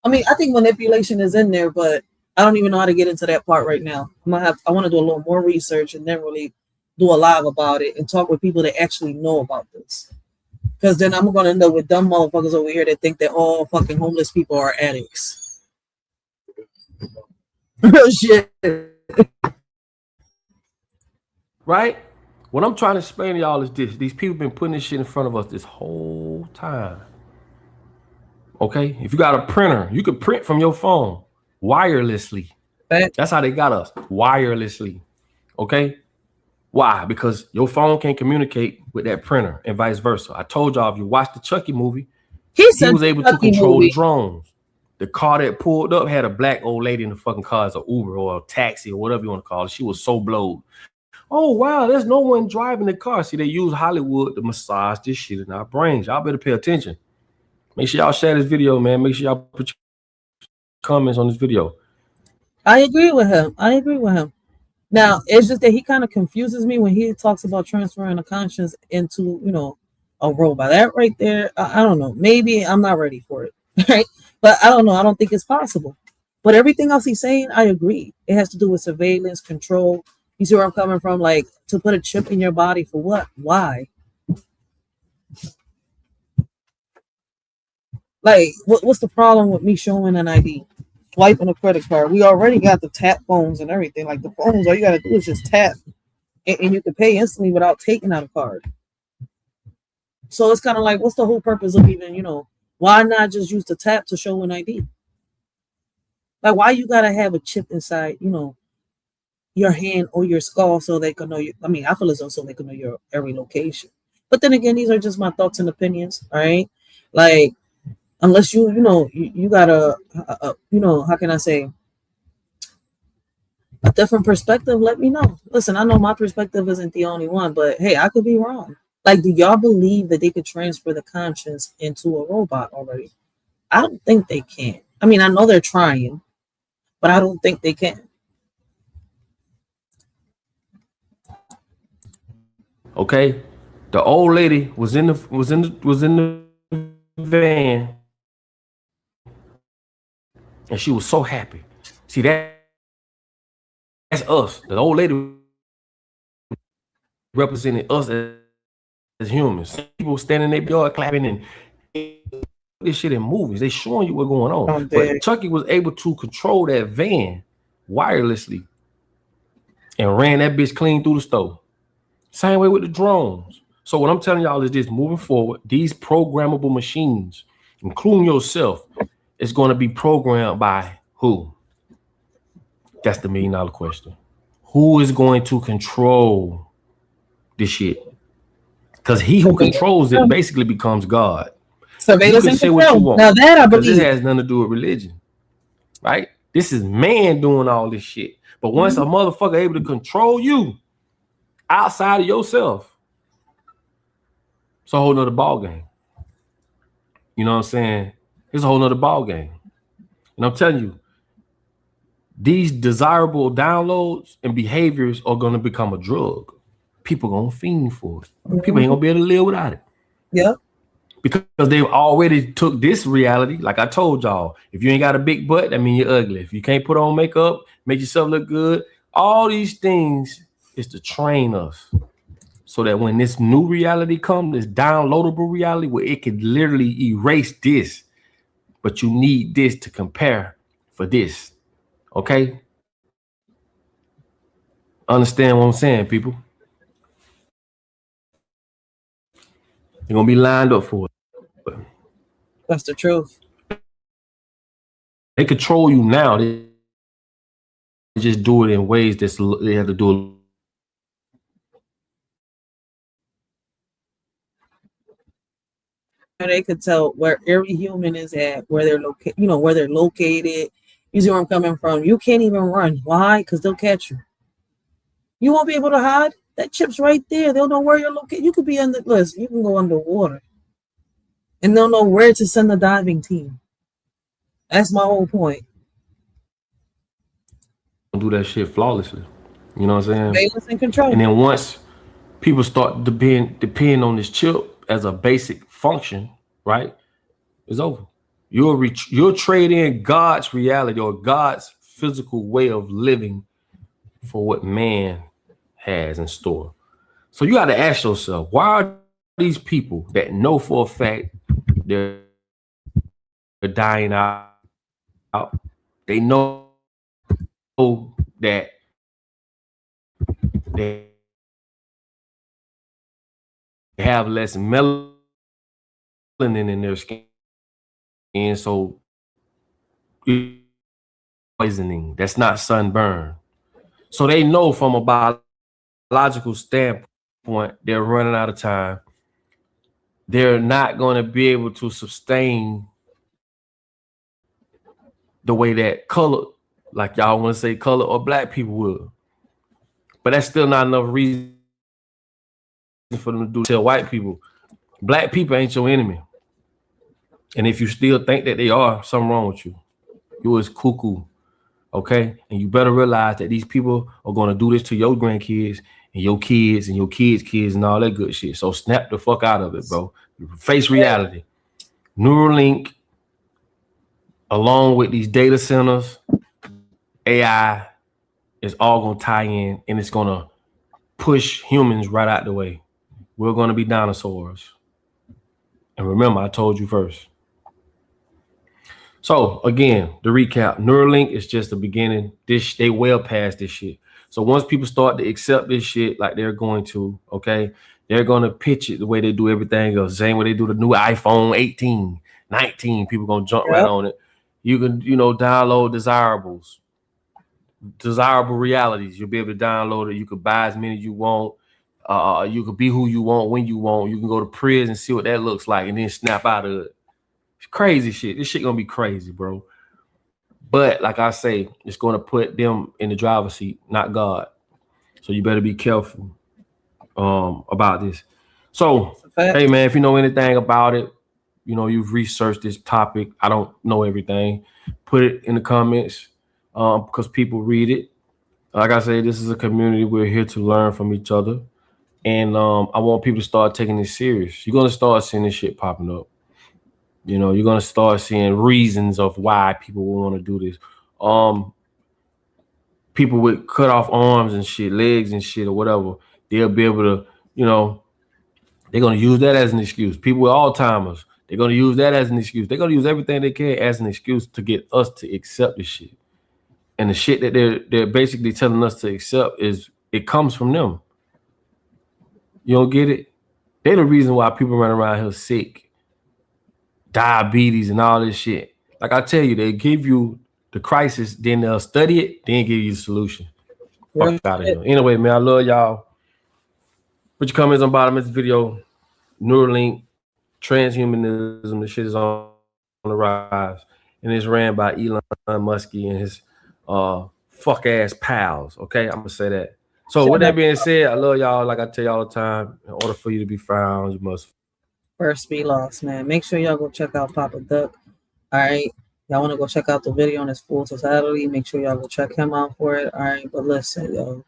I mean, I think manipulation is in there, but I don't even know how to get into that part right now. I want to do a little more research and then really do a live about it and talk with people that actually know about this. Because then I'm going to end up with dumb motherfuckers over here that think that all fucking homeless people are addicts. Real shit. Right? What I'm trying to explain to y'all is this. These people been putting this shit in front of us this whole time. Okay? If you got a printer, you can print from your phone wirelessly. That's how they got us. Wirelessly. Okay? Why? Because your phone can't communicate with that printer and vice versa. I told y'all, if you watch the Chucky movie, he was able to control the drones. The car that pulled up had a black old lady in the fucking car as an Uber or a taxi or whatever you want to call it. She was so blowed. Oh, wow, there's no one driving the car. See, they use Hollywood to massage this shit in our brains. Y'all better pay attention. Make sure y'all share this video, man. Make sure y'all put your comments on this video. I agree with him. Now, it's just that he kind of confuses me when he talks about transferring a conscience into, a robot. That right there, I don't know. Maybe I'm not ready for it, right? But I don't know. I don't think it's possible. But everything else he's saying, I agree. It has to do with surveillance, control. You see where I'm coming from? Like, To put a chip in your body for what? Why? Like, what's the problem with me showing an ID? Swiping a credit card. We already got the tap phones and everything. Like the phones, all you gotta do is just tap, and you can pay instantly without taking out a card. So it's kind of like, what's the whole purpose of even, why not just use the tap to show an ID? Like, why you gotta have a chip inside, your hand or your skull so they can know you? I mean, I feel as though so they can know your every location. But then again, these are just my thoughts and opinions. All right, like unless you got how can I say, a different perspective, let me know. Listen, I know my perspective isn't the only one, but hey, I could be wrong. Like, do y'all believe that they could transfer the conscience into a robot already? I don't think they can. I mean, I know they're trying, but I don't think they can. Okay, the old lady was in the van, and she was so happy. See, that's us. The old lady represented us as humans. People standing in their yard clapping and this shit in movies. They showing you what's going on. But Chucky was able to control that van wirelessly and ran that bitch clean through the store. Same way with the drones. So what I'm telling y'all is this: moving forward, these programmable machines, including yourself, is going to be programmed by who? That's the $1 million question. Who is going to control this shit? Because he who controls it basically becomes God. Surveillance and control. Now that I believe. This has nothing to do with religion, right? This is man doing all this shit. But once a motherfucker able to control you outside of yourself, it's a whole nother ball game. You know what I'm saying? It's a whole nother ball game. And I'm telling you, these desirable downloads and behaviors are going to become a drug. People going to fiend for it. People ain't going to be able to live without it. Yeah. Because they've already took this reality. Like I told y'all, if you ain't got a big butt, that means you're ugly. If you can't put on makeup, make yourself look good, all these things is to train us. So that when this new reality comes, this downloadable reality where it can literally erase this, but you need this to compare for this. Okay? Understand what I'm saying, people? You're gonna be lined up for it. That's the truth. They control you now. They just do it in ways that they have to do it. They could tell where every human is at, where they're located, where they're located. You see where I'm coming from? You can't even run. Why? Because they'll catch you. You won't be able to hide. That chip's right there. They'll know where you're located. You could be under. Listen, you can go underwater, and they'll know where to send the diving team. That's my whole point. Do that shit flawlessly. You know what I'm saying? Surveillance and control. And then once people start depend on this chip as a basic function, right? It's over. You'll trade in God's reality or God's physical way of living for what man has in store. So you got to ask yourself, why are these people that know for a fact they're dying out? They know that they have less melanin in their skin, and so poisoning. That's not sunburn. So they know from a biological standpoint, they're running out of time. They're not going to be able to sustain the way that color, like y'all want to say color or black people will. But that's still not enough reason for them to tell white people, black people ain't your enemy. And if you still think that they are, something wrong with you. You is cuckoo, okay? And you better realize that these people are going to do this to your grandkids and your kids and your kids' kids and all that good shit. So snap the fuck out of it, bro. Face reality. Neuralink, along with these data centers, AI is all going to tie in, and it's going to push humans right out the way. We're going to be dinosaurs. And remember, I told you first. So again, the recap, Neuralink is just the beginning. They well past this shit. So once people start to accept this shit like they're going to, okay, they're going to pitch it the way they do everything else. Same way they do the new iPhone 18, 19, people going to jump right on it. You can, download desirable realities. You'll be able to download it. You could buy as many as you want. You could be who you want when you want. You can go to prison and see what that looks like and then snap out of it. It's crazy shit. This shit gonna be crazy, bro. But like I say, it's gonna put them in the driver's seat, not God. So you better be careful about this. So hey man, if you know anything about it, you've researched this topic. I don't know everything. Put it in the comments because people read it. Like I say, this is a community. We're here to learn from each other. And I want people to start taking this serious. You're gonna start seeing this shit popping up. You're gonna start seeing reasons of why people will want to do this. People with cut off arms and shit, legs and shit, or whatever, they'll be able to, they're gonna use that as an excuse. People with Alzheimer's, they're gonna use that as an excuse. They're gonna use everything they can as an excuse to get us to accept this shit. And the shit that they're basically telling us to accept it comes from them. You don't get it? They're the reason why people run around here sick, diabetes and all this shit. Like I tell you, they give you the crisis, then they'll study it, then give you the solution. Fuck out of here. Anyway, man, I love y'all. Put your comments on the bottom of this video. Neuralink, transhumanism, this shit is on the rise. And it's ran by Elon Musk and his fuck ass pals. Okay, I'm gonna say that. So with that being said, I love y'all. Like I tell y'all all the time, in order for you to be found, you must first be lost, man. Make sure y'all go check out Papa Duck. All right. Y'all want to go check out the video on his full totality. Make sure y'all go check him out for it. All right. But listen, yo,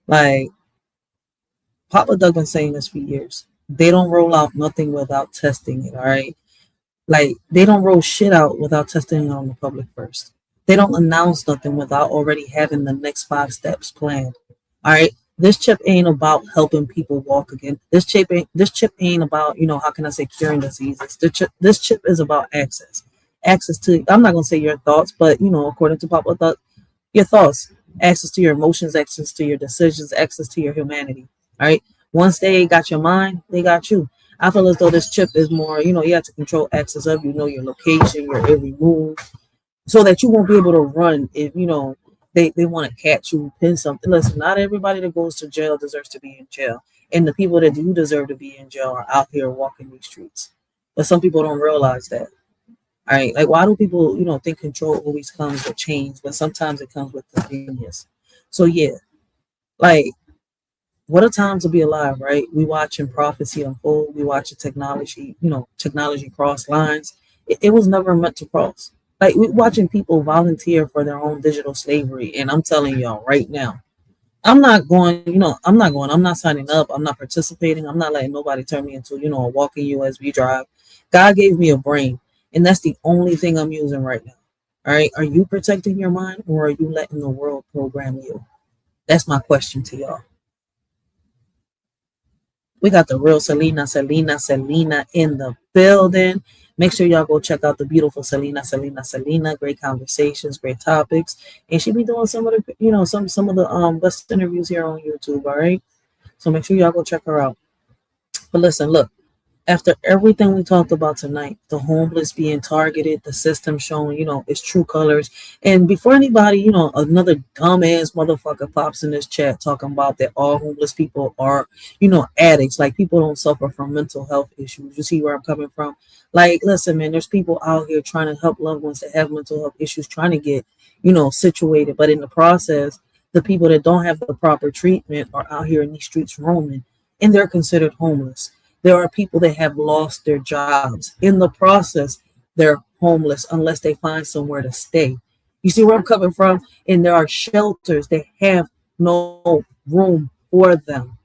like Papa Duck been saying this for years. They don't roll out nothing without testing it. All right. Like they don't roll shit out without testing it on the public first. They don't announce nothing without already having the next 5 steps planned. All right. This chip ain't about helping people walk again. This chip ain't about, how can I say, curing diseases. This chip is about access. Access to, I'm not gonna say your thoughts, but according to Papa Duck, your thoughts, access to your emotions, access to your decisions, access to your humanity. All right. Once they got your mind, they got you. I feel as though this chip is more, you have to control access of, your location, your every move, so that you won't be able to run if they want to catch you, pin something. Listen, not everybody that goes to jail deserves to be in jail. And the people that do deserve to be in jail are out here walking these streets. But some people don't realize that. All right. Like, why do people, think control always comes with change, but sometimes it comes with convenience? So, yeah, like, what a time to be alive, right? We watching prophecy unfold. We watching technology, technology cross lines. It was never meant to cross. Like, we're watching people volunteer for their own digital slavery. And I'm telling y'all right now, I'm not signing up. I'm not participating. I'm not letting nobody turn me into, a walking USB drive. God gave me a brain, and that's the only thing I'm using right now. All right. Are you protecting your mind, or are you letting the world program you? That's my question to y'all. We got the real Selena in the building. Make sure y'all go check out the beautiful Selena. Great conversations, great topics, and she be doing some of the, some of the best interviews here on YouTube. All right, so make sure y'all go check her out. But listen, look. After everything we talked about tonight, the homeless being targeted, the system showing, its true colors. And before anybody, another dumbass motherfucker pops in this chat talking about that all homeless people are, addicts, like people don't suffer from mental health issues. You see where I'm coming from? Like, listen, man, there's people out here trying to help loved ones that have mental health issues, trying to get, situated. But in the process, the people that don't have the proper treatment are out here in these streets roaming, and they're considered homeless. There are people that have lost their jobs. In the process, they're homeless unless they find somewhere to stay. You see where I'm coming from? And there are shelters that have no room for them.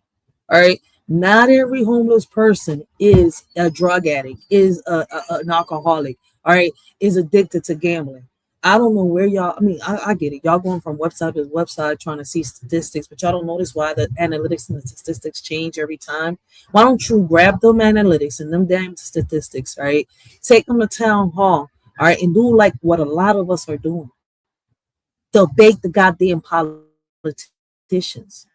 All right. Not every homeless person is a drug addict, is an alcoholic, all right, is addicted to gambling. I don't know where y'all, I mean, I get it. Y'all going from website to website trying to see statistics, but y'all don't notice why the analytics and the statistics change every time. Why don't you grab them analytics and them damn statistics, right? Take them to town hall, all right, and do like what a lot of us are doing. Debate the goddamn politicians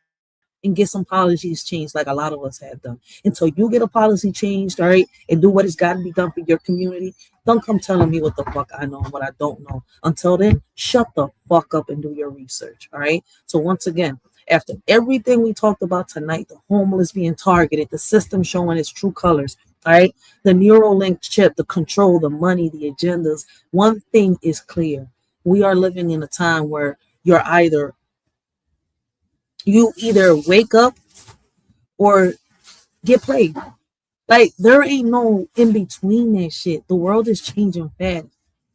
and get some policies changed like a lot of us have done. Until you get a policy changed, all right, and do what has got to be done for your community, don't come telling me what the fuck I know and what I don't know. Until then, shut the fuck up and do your research, all right? So once again, after everything we talked about tonight, the homeless being targeted, the system showing its true colors, all right, the Neuralink chip, the control, the money, the agendas, one thing is clear. We are living in a time where you either wake up or get played. Like there ain't no in between that shit. The world is changing fast.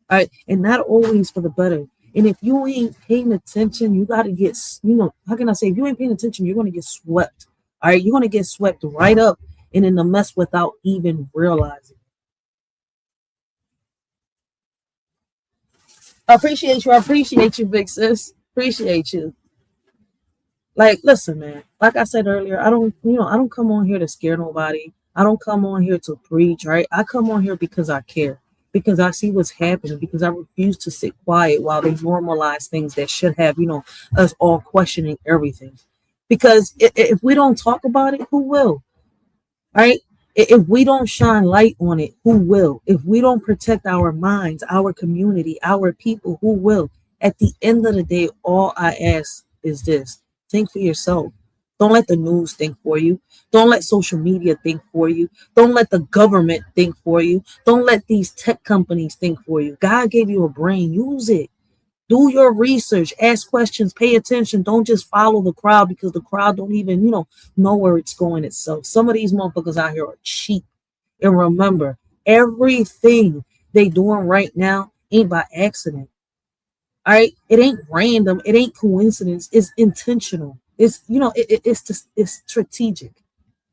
All right. And not always for the better. And if you ain't paying attention, you gotta get, how can I say, if you ain't paying attention, you're gonna get swept. All right, you're gonna get swept right up and in the mess without even realizing. I appreciate you, big sis. Appreciate you. Like, listen, man. Like I said earlier, I don't come on here to scare nobody. I don't come on here to preach, right? I come on here because I care, because I see what's happening, because I refuse to sit quiet while they normalize things that should have, us all questioning everything. Because if we don't talk about it, who will? Right? If we don't shine light on it, who will? If we don't protect our minds, our community, our people, who will? At the end of the day, all I ask is this: think for yourself. Don't let the news think for you. Don't let social media think for you. Don't let the government think for you. Don't let these tech companies think for you. God gave you a brain. Use it. Do your research, ask questions, pay attention. Don't just follow the crowd because the crowd don't even, know where it's going itself. Some of these motherfuckers out here are cheap. And remember, everything they doing right now ain't by accident. All right, it ain't random. It ain't coincidence. It's intentional. It's it's strategic.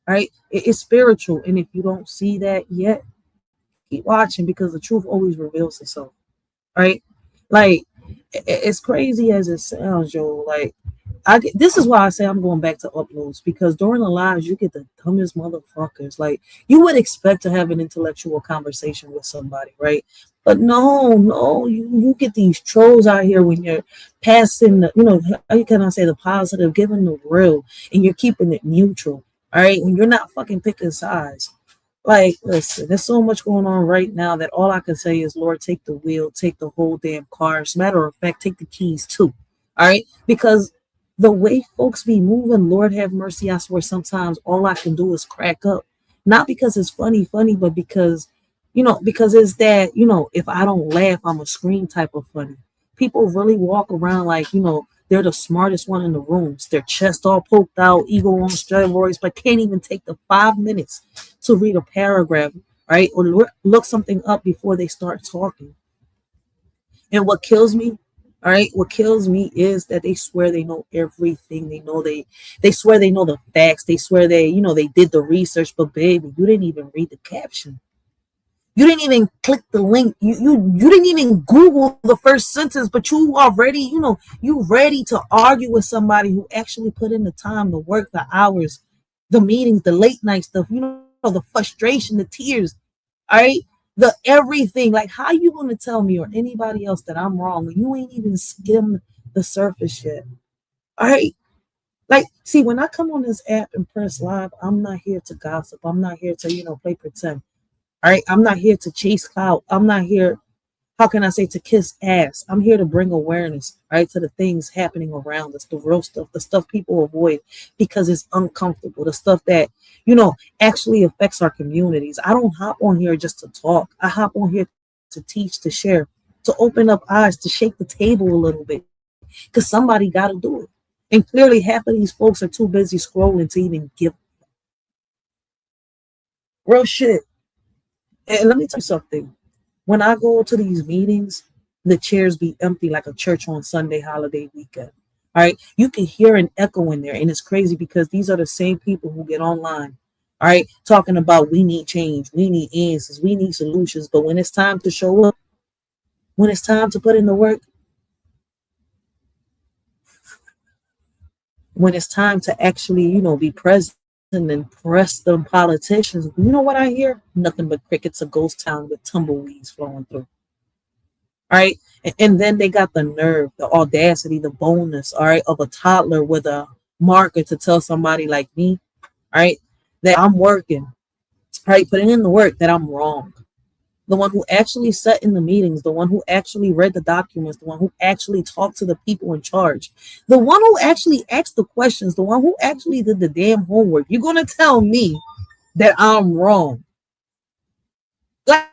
All right, it's spiritual. And if you don't see that yet, keep watching because the truth always reveals itself. Right, like as crazy as it sounds, Joe. Like this is why I say I'm going back to uploads, because during the lives you get the dumbest motherfuckers. Like you would expect to have an intellectual conversation with somebody, right? But no, you get these trolls out here when you're passing the, how can I say, the positive, giving the real, and you're keeping it neutral. All right, when you're not fucking picking sides. Like, listen, there's so much going on right now that all I can say is, Lord, take the wheel, take the whole damn car. As a matter of fact, take the keys too. All right, because the way folks be moving, Lord have mercy, I swear sometimes all I can do is crack up. Not because it's funny, but because, because it's that, if I don't laugh, I'm a scream type of funny. People really walk around like, they're the smartest one in the rooms. Their chest all poked out, ego on steroids, but can't even take the 5 minutes to read a paragraph, right? Or look something up before they start talking. And what kills me, all right, what kills me is that they swear they know everything. They swear they know the facts. They swear they did the research, but baby, you didn't even read the caption. You didn't even click the link. You didn't even Google the first sentence, but you already, you ready to argue with somebody who actually put in the time, the work, the hours, the meetings, the late night stuff, the frustration, the tears, all right? The everything. Like, how you going to tell me or anybody else that I'm wrong when you ain't even skimmed the surface yet? All right? Like, see, when I come on this app and press live, I'm not here to gossip. I'm not here to, play pretend. All right, I'm not here to chase clout. I'm not here, how can I say, to kiss ass. I'm here to bring awareness, right, to the things happening around us, the real stuff, the stuff people avoid because it's uncomfortable, the stuff that, actually affects our communities. I don't hop on here just to talk. I hop on here to teach, to share, to open up eyes, to shake the table a little bit, because somebody got to do it. And clearly half of these folks are too busy scrolling to even give real shit. And let me tell you something. When I go to these meetings, the chairs be empty like a church on Sunday holiday weekend. All right. You can hear an echo in there. And it's crazy because these are the same people who get online. All right. Talking about we need change. We need answers. We need solutions. But when it's time to show up, when it's time to put in the work, when it's time to actually, be present and press the politicians, you know what I hear? Nothing but crickets, a ghost town with tumbleweeds flowing through. All right. And then they got the nerve, the audacity, the boldness, all right, of a toddler with a marker to tell somebody like me, all right, that I'm working, right, putting in the work, that I'm wrong. The one who actually sat in the meetings, the one who actually read the documents, the one who actually talked to the people in charge, the one who actually asked the questions, the one who actually did the damn homework. You're going to tell me that I'm wrong. Like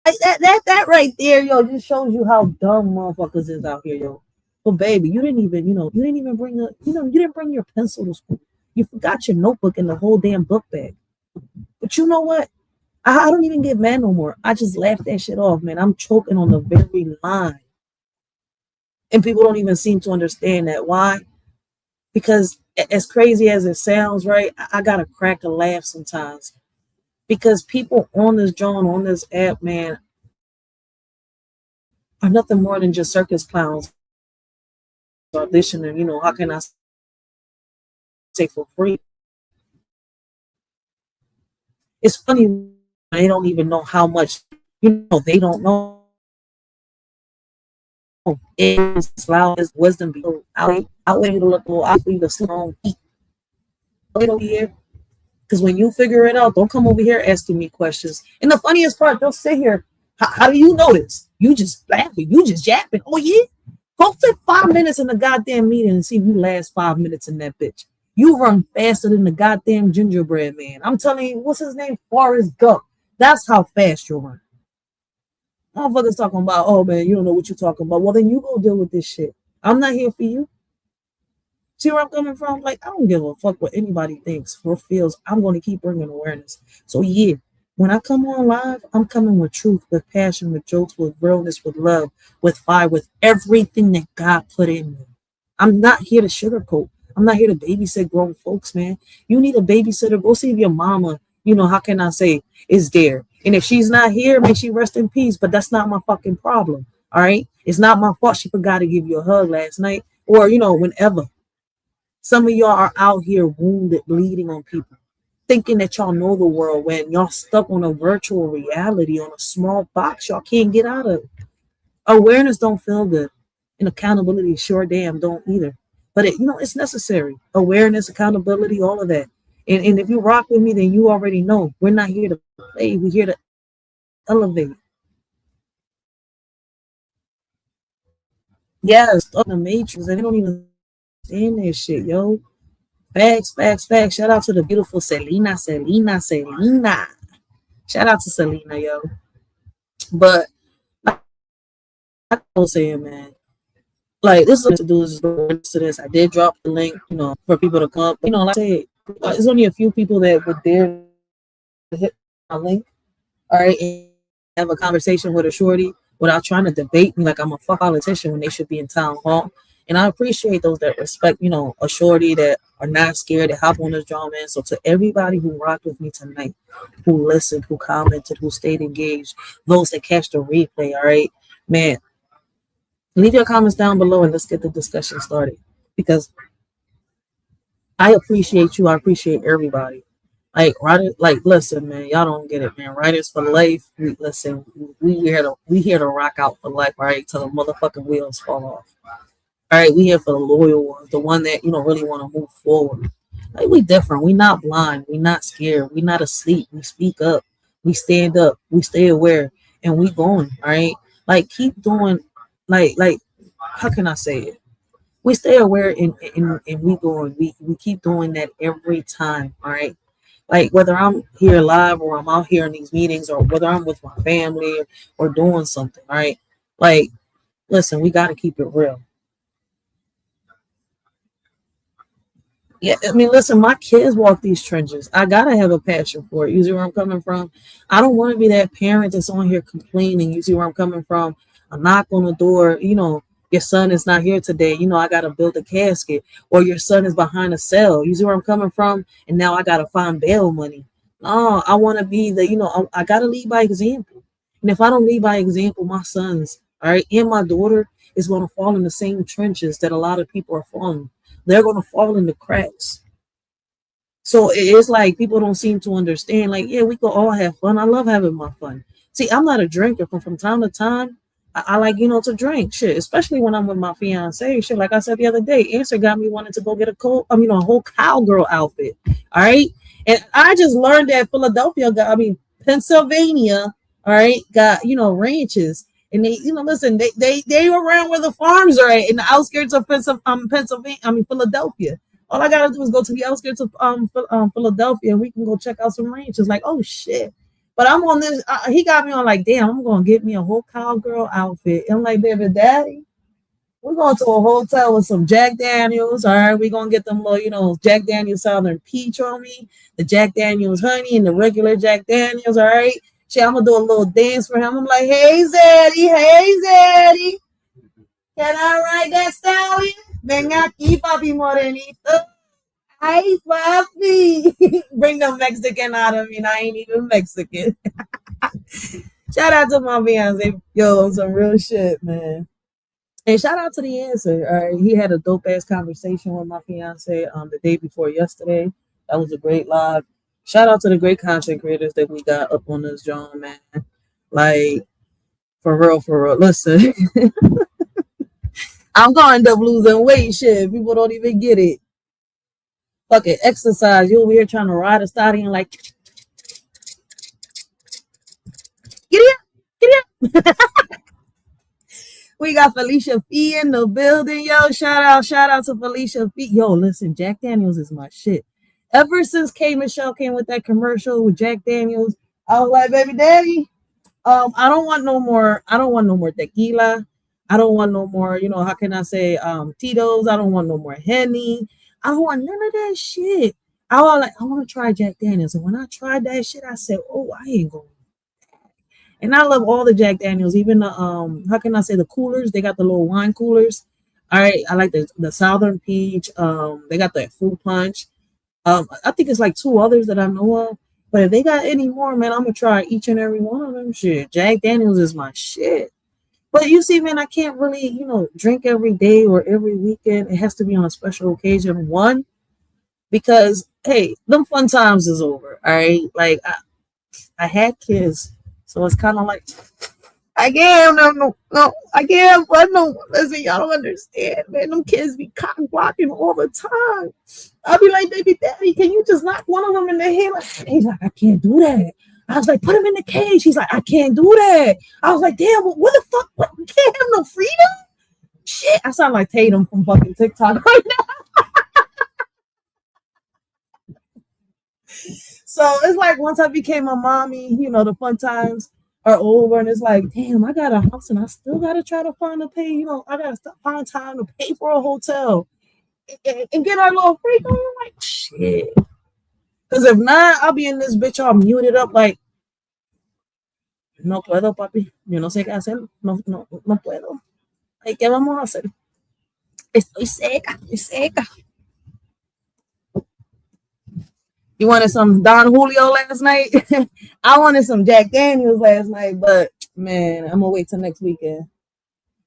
that right there, yo, just shows you how dumb motherfuckers is out here, yo. But baby, you didn't even, you didn't even bring you didn't bring your pencil to school. You forgot your notebook and the whole damn book bag. But you know what? I don't even get mad no more. I just laugh that shit off, man. I'm choking on the very line. And people don't even seem to understand that. Why? Because as crazy as it sounds, right? I gotta crack a laugh sometimes. Because people on this joint, on this app, man, are nothing more than just circus clowns auditioning, how can I say, for free? It's funny, they don't even know how much, they don't know. It's loud as wisdom be out way to look out for you to sleep on feet. Wait over here. Because when you figure it out, don't come over here asking me questions. And the funniest part, they'll sit here. How do you know this? You just laughing. You just yapping. Oh, yeah? Go fit 5 minutes in the goddamn meeting and see if you last 5 minutes in that bitch. You run faster than the goddamn gingerbread man. I'm telling you, what's his name? Forrest Gump. That's how fast you run. Motherfuckers talking about, oh man, you don't know what you're talking about. Well, then you go deal with this shit. I'm not here for you. See where I'm coming from? Like, I don't give a fuck what anybody thinks or feels. I'm going to keep bringing awareness. So yeah, when I come on live, I'm coming with truth, with passion, with jokes, with realness, with love, with fire, with everything that God put in me. I'm not here to sugarcoat. I'm not here to babysit grown folks, man. You need a babysitter. Go see if your mama, how can I say, is there. And if she's not here, may she rest in peace. But that's not my fucking problem. All right? It's not my fault she forgot to give you a hug last night or, whenever. Some of y'all are out here wounded, bleeding on people, thinking that y'all know the world when y'all stuck on a virtual reality, on a small box y'all can't get out of. Awareness don't feel good. And accountability sure damn don't either. But it's necessary. Awareness, accountability, all of that. And if you rock with me, then you already know we're not here to play. We're here to elevate. Yes, on the matrix, and they don't even stand that shit, yo. Facts. Shout out to the beautiful Selena. Shout out to Selena, yo. But like I was saying, man, like this is what to do is to this. I did drop the link, for people to come. Like I said, there's only a few people that would dare to hit my link, all right, and have a conversation with a shorty without trying to debate me like I'm a fuck politician when they should be in town hall. And I appreciate those that respect, a shorty, that are not scared to hop on this drum, man. So to everybody who rocked with me tonight, who listened, who commented, who stayed engaged, those that catch the replay, all right, man, leave your comments down below and let's get the discussion started. Because I appreciate you. I appreciate everybody. Like, writers, like, listen, man, y'all don't get it, man. Writers for life. We here to rock out for life, all right, till the motherfucking wheels fall off. All right, we here for the loyal ones, the one that really want to move forward. Like, we different. We not blind. We not scared. We not asleep. We speak up. We stand up. We stay aware, and we going. All right, like keep doing. Like how can I say it? We stay aware and we going. We keep doing that every time. All right. Like whether I'm here live or I'm out here in these meetings or whether I'm with my family or doing something. All right. Like, listen, we got to keep it real. Yeah, I mean, listen, my kids walk these trenches. I gotta have a passion for it. You see where I'm coming from? I don't want to be that parent that's on here complaining. You see where I'm coming from? A knock on the door, your son is not here today. I gotta build a casket, or your son is behind a cell. You see where I'm coming from? And now I gotta find bail money. No, I want to be the, I gotta lead by example. And if I don't lead by example, my sons, all right, and my daughter is going to fall in the same trenches that a lot of people are falling. They're going to fall in the cracks. So it's like people don't seem to understand. Like, yeah, we can all have fun. I love having my fun. See, I'm not a drinker. From time to time, I like, to drink shit, especially when I'm with my fiance. Shit, like I said the other day, Answer got me wanting to go get a whole cowgirl outfit. All right. And I just learned that Pennsylvania, all right, got, ranches. And they, listen, they around where the farms are at in the outskirts of Pennsylvania, Philadelphia. All I gotta do is go to the outskirts of Philadelphia, and we can go check out some ranches. Like, oh shit. But I'm on this. He got me on like, damn, I'm gonna get me a whole cowgirl outfit. And I'm like, baby, daddy, we're going to a hotel with some Jack Daniels. All right, we're gonna get them little, Jack Daniels Southern Peach on me, the Jack Daniels Honey, and the regular Jack Daniels. All right, shit, I'm gonna do a little dance for him. I'm like, hey Zaddy, can I ride that stallion? Venga aquí, papi morenito. Ay, papi. Bring the Mexican out of me, and I ain't even Mexican. Shout out to my fiance. Yo, some real shit, man. And shout out to the Answer. All right, he had a dope ass conversation with my fiance the day before yesterday. That was a great live. Shout out to the great content creators that we got up on this joint, man. Like, for real. Listen, I'm gonna end up losing weight. Shit, people don't even get it. Fucking exercise. You over here trying to ride a stallion like, get here. We got Felicia Fee in the building, yo. Shout out to Felicia Fee. Yo, listen, Jack Daniels is my shit. Ever since K Michelle came with that commercial with Jack Daniels, I was like, baby daddy, I don't want no more tequila. I don't want no more, how can I say, Tito's. I don't want no more Henny. I don't want none of that shit. I want to try Jack Daniels. And when I tried that shit, I said, oh, I ain't going. And I love all the Jack Daniels, even the how can I say, the coolers. They got the little wine coolers. All right, I like the Southern Peach. They got the fruit punch. I think it's like 2 others that I know of. But if they got any more, man, I'm gonna try each and every one of them. Shit, Jack Daniels is my shit. But you see, man, I can't really, drink every day or every weekend. It has to be on a special occasion. One, because hey, them fun times is over. All right, like I had kids. So it's kind of like, I can't have fun no more. Listen, y'all don't understand, man. Them kids be cock blocking all the time. I'll be like, baby daddy, can you just knock one of them in the head? He's like, I can't do that. I was like, put him in the cage. He's like, I can't do that. I was like, damn, what the fuck? What? You can't have no freedom? Shit, I sound like Tatum from fucking TikTok right now. So it's like once I became a mommy, the fun times are over, and it's like, damn, I got a house and I still gotta try to find I gotta find time to pay for a hotel and get our little freak on. Like, shit. Because if not, I'll be in this bitch all muted up like, no puedo, papi. Yo no sé qué hacer. No puedo. Ay, ¿qué vamos a hacer? Estoy seca. You wanted some Don Julio last night? I wanted some Jack Daniels last night, but man, I'm gonna wait till next weekend.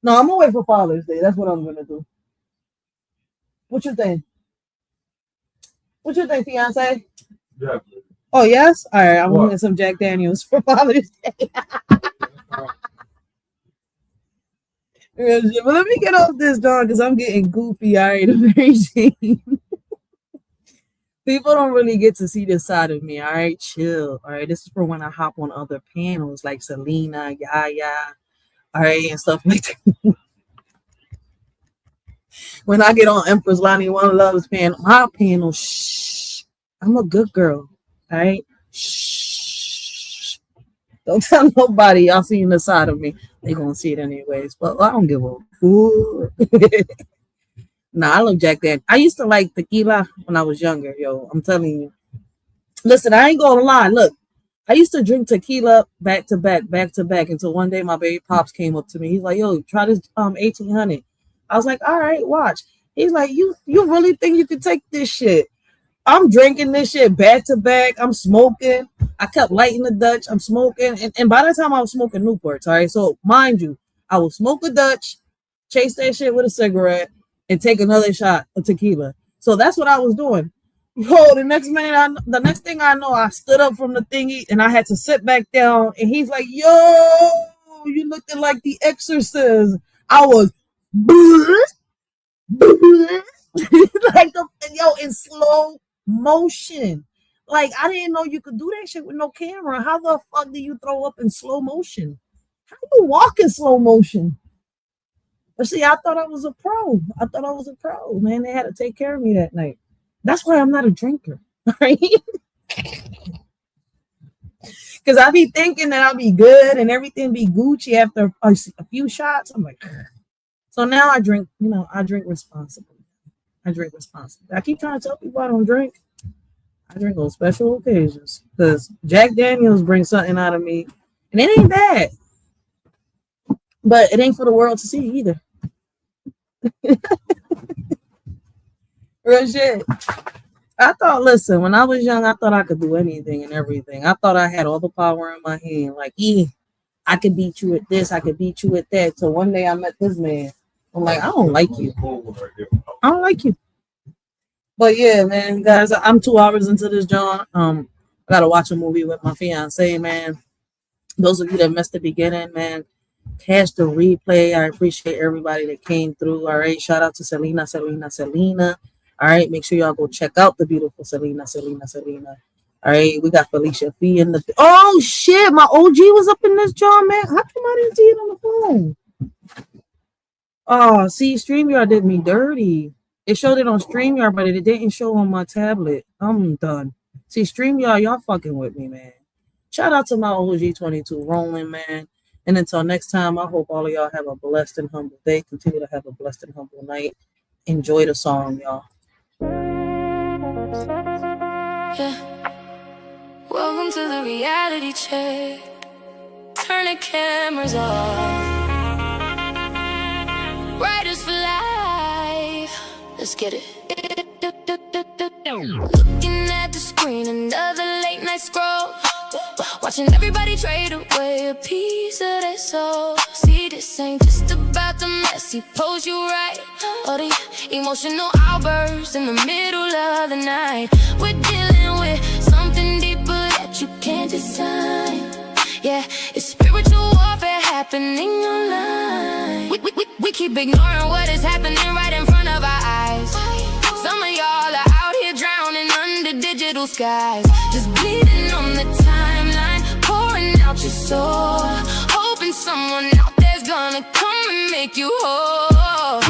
No, I'm gonna wait for Father's Day. That's what I'm gonna do. What you think? What you think, fiance? Yeah. Oh yes? All right, I'm gonna get some Jack Daniels for Father's Day. But let me get off this, dog, because I'm getting goofy. All right, people don't really get to see this side of me. All right, chill. All right, this is for when I hop on other panels like Selena, Yaya, all right, and stuff like that. When I get on Empress Lonnie One Love's panel, my panel, shh, I'm a good girl. All right, shh. Don't tell nobody y'all seen the side of me. They gonna see it anyways. But I don't give a fool. Nah, I love Jack Daniels. I used to like tequila when I was younger, yo. I'm telling you. Listen, I ain't gonna lie. Look, I used to drink tequila back to back until one day my baby pops came up to me. He's like, yo, try this 1800. I was like, all right, watch. He's like, you really think you can take this shit? I'm drinking this shit back to back. I'm smoking. I kept lighting the Dutch. I'm smoking. And by the time I was smoking Newports, all right? So mind you, I would smoke a Dutch, chase that shit with a cigarette, and take another shot of tequila. So that's what I was doing. Yo, the next thing I know, I stood up from the thingy and I had to sit back down. And he's like, yo, you looking like the Exorcist. I was like in slow motion. Like, I didn't know you could do that shit with no camera. How the fuck do you throw up in slow motion? How do you walk in slow motion? But see, I thought I was a pro. Man, they had to take care of me that night. That's why I'm not a drinker, right? Because I be thinking that I'll be good and everything be Gucci after a few shots. I'm like, so now I drink, I drink responsibly. I keep trying to tell people I don't drink. I drink on special occasions because Jack Daniels brings something out of me, and it ain't bad, but it ain't for the world to see either. Real shit. Listen, when I was young, I thought I could do anything and everything. I thought I had all the power in my hand. Like, I could beat you at this, I could beat you at that. So one day I met this man. I'm like, I don't like you. But yeah, man, guys, I'm 2 hours into this, John. I gotta watch a movie with my fiance, man. Those of you that missed the beginning, man, catch the replay. I appreciate everybody that came through. All right, shout out to Selena. All right, make sure y'all go check out the beautiful Selena. All right, we got Felicia Fee in the. Oh shit, my OG was up in this, John, man. How come I didn't see it on the phone? Oh, see, StreamYard did me dirty. It showed it on StreamYard, but it didn't show on my tablet. I'm done. See, StreamYard, y'all fucking with me, man. Shout out to my OG 22 rolling, man. And until next time, I hope all of y'all have a blessed and humble day. Continue to have a blessed and humble night. Enjoy the song, y'all. Yeah. Welcome to the reality check. Turn the cameras off. Writers for life. Let's get it. Looking at the screen, another late night scroll. Watching everybody trade away a piece of their soul. See, this ain't just about the messy pose you right, or the emotional outbursts in the middle of the night. We're dealing with something deeper that you can't decide. Yeah, it's spiritual warfare happening online. We keep ignoring what is happening right in front of our eyes. Some of y'all are out here drowning under digital skies, just bleeding on the timeline, pouring out your soul, hoping someone out there's gonna come and make you whole.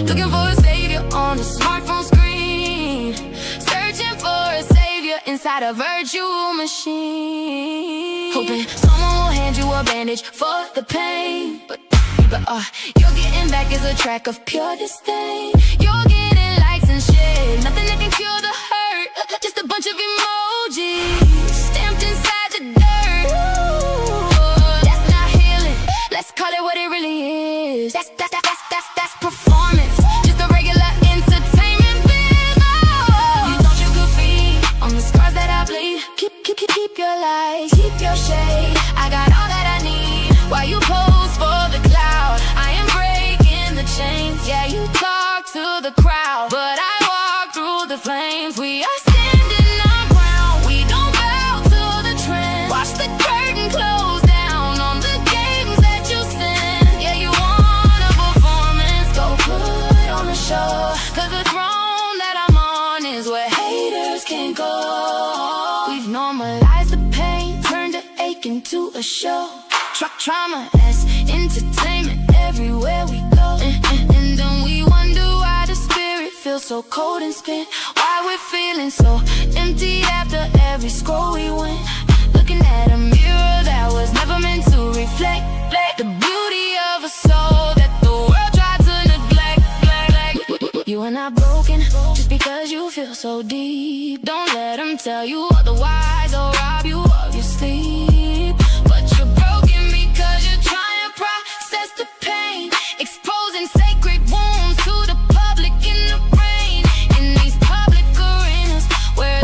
Looking for a savior on a smartphone screen, searching for a savior inside a virtual machine, hoping someone will hand you a bandage for the pain. But you're getting back is a track of pure disdain. You're getting likes and shit, nothing that can cure the hurt, just a bunch of emojis stamped inside the dirt. Ooh, that's not healing, let's call it what it really is. That's performance, just a regular entertainment bill. You thought you could feed on the scars that I bleed. Keep your light, keep your shade. I got all that I need while you pose for the cloud. I am breaking the chains. Yeah, you talk to the crowd, but I walk through the flames. We are standing our ground. We don't bow to the trend. Watch the curtain close down on the games that you send. Yeah, you want a performance, go put on a show. Cause the throne that I'm on is where haters can't go. We've normalized the pain, turned the ache into a show. Trauma as entertainment everywhere we go. And then we wonder why the spirit feels so cold and spent. Why we're feeling so empty after every scroll we went. Looking at a mirror that was never meant to reflect the beauty of a soul that the world tried to neglect. You are not broken just because you feel so deep. Don't let them tell you otherwise or rob you of your sleep. But you're broken because you're trying to process the pain, exposing sacred wounds to the public in the brain. In these public arenas where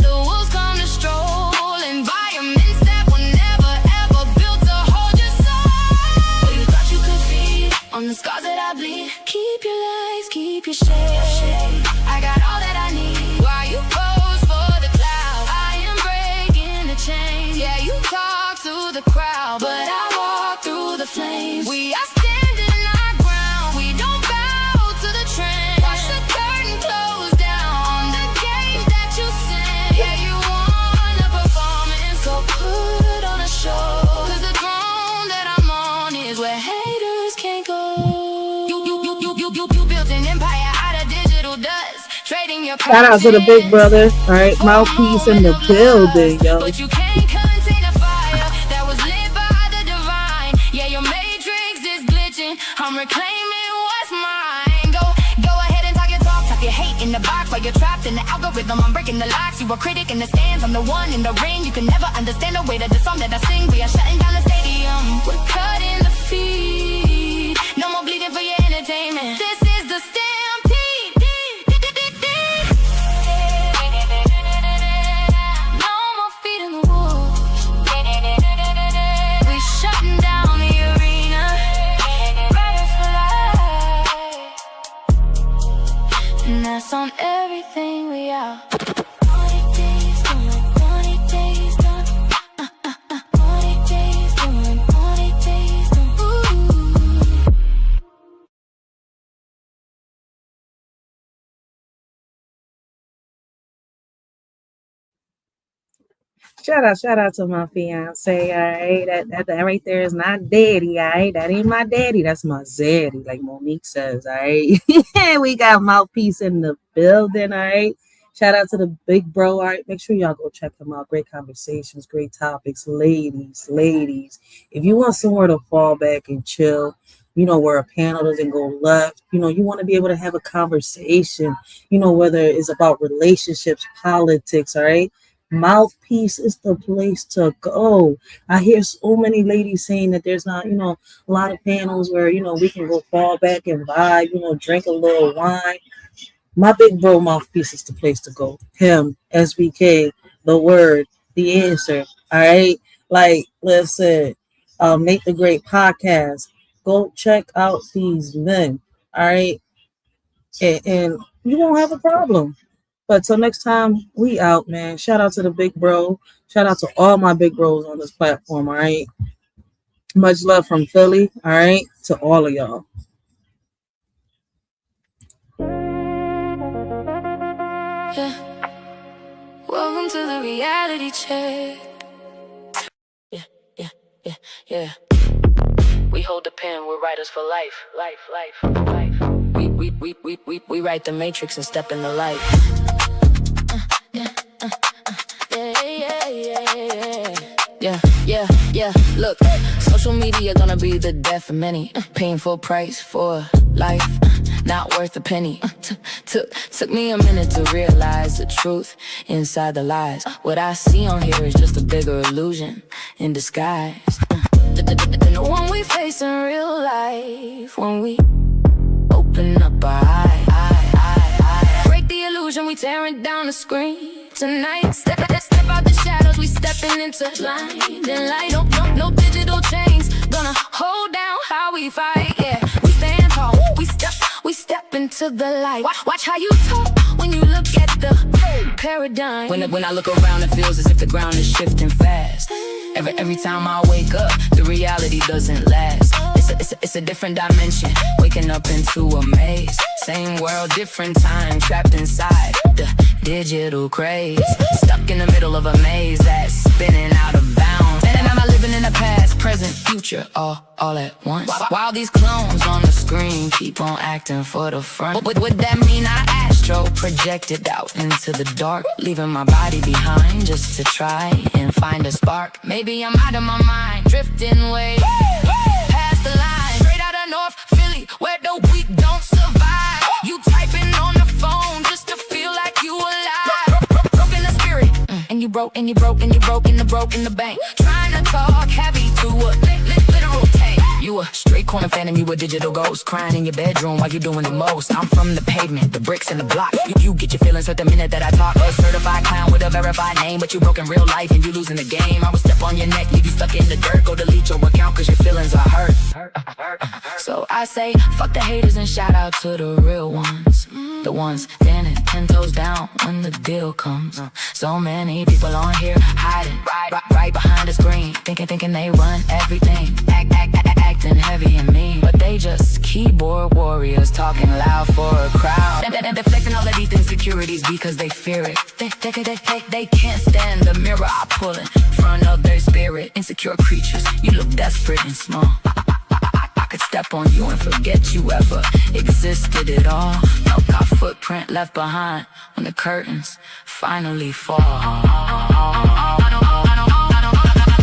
while, but I walk through the flames. We are standing our ground, we don't bow to the trend. Watch the curtain close down, the games that you send. Yeah, you want a performance, so put on a show. Cause the throne that I'm on is where haters can't go. You built an empire out of digital dust, trading your Shout out to the big brother. All right, mouthpiece in the building, yo. but you can't contain a fire that was lit by the divine. Yeah, your matrix is glitching, I'm reclaiming what's mine. Go ahead and talk your hate in the box while you're trapped in the algorithm. I'm breaking the locks, you a critic in the stands, I'm the one in the ring. You can never understand the weight of the song that I sing. We are shutting down the stadium, we're cutting the feed. No more bleeding for your entertainment. This is the stampede. No more feeding the wolves. We shutting down the arena. Riders for life. And that's on everything we are. 20 days done, 20 days done. 20 days done, 20 days done. Ooh. Shout out to my fiance. All right, that right there is not daddy. All right, that ain't my daddy. That's my zaddy, like Monique says. All right, we got mouthpiece in the building. All right, shout out to the big bro. All right, make sure y'all go check him out. Great conversations, great topics, ladies. If you want somewhere to fall back and chill, you know, where a panel doesn't go left, you know, you want to be able to have a conversation, you know, whether it's about relationships, politics. All right. Mouthpiece is the place to go. I hear so many ladies saying that there's not, you know, a lot of panels where, you know, we can go fall back and vibe, you know, drink a little wine. My big bro Mouthpiece is the place to go. Him, SBK, the word, the answer. All right. Like, listen, Nate the Great podcast. Go check out these men. All right. And you won't have a problem. But till next time, we out, man. Shout out to the big bro. Shout out to all my big bros on this platform, all right? Much love from Philly, all right? To all of y'all. Yeah. Welcome to the reality check. Yeah. We hold the pen, we're writers for life. We write the matrix and step in the light. Yeah. Look, social media gonna be the death of many. Painful price for life, not worth a penny. Took me a minute to realize the truth inside the lies. What I see on here is just a bigger illusion in disguise. The one we face in real life, when we open up our eyes, break the illusion, we tearing down the screen. Tonight, step out the shadows, we stepping into blinding light. No digital chains gonna hold down how we fight. Yeah, we stand tall, we step into the light. Watch how you talk when you look at the paradigm. When I look around, it feels as if the ground is shifting fast. Every time I wake up, the reality doesn't last. It's a different dimension, waking up into a maze. Same world, different time, trapped inside the digital craze. Stuck in the middle of a maze that's spinning out of bounds. And I'm living in the past, present, future, all at once. While these clones on the screen keep on acting for the front. Would that mean I astro projected out into the dark, leaving my body behind just to try and find a spark? Maybe I'm out of my mind, drifting way past the line, straight out of North Philly, where the weak don't survive. You typing on the phone just to feel like you alive. Broke in the spirit, and you broke in the bank. Trying to talk heavy to a literal tank. You a straight corner phantom, you a digital ghost, crying in your bedroom while you doing the most. I'm from the pavement, the bricks and the block. You get your feelings hurt the minute that I talk. A certified clown with a verified name, but you broke in real life and you losing the game. I would step on your neck, leave you stuck in the dirt. Go delete your account cause your feelings are hurt. So I say, fuck the haters and shout out to the real ones. The ones standing 10 toes down when the deal comes. So many people on here hiding right behind the screen, thinking they run everything, acting heavy and mean, but they just keyboard warriors talking loud for a crowd. They're deflecting all of these insecurities because they fear it. They can't stand the mirror I pull in front of their spirit. Insecure creatures, you look desperate and small. I could step on you and forget you ever existed at all. No got footprint left behind when the curtains finally fall. Now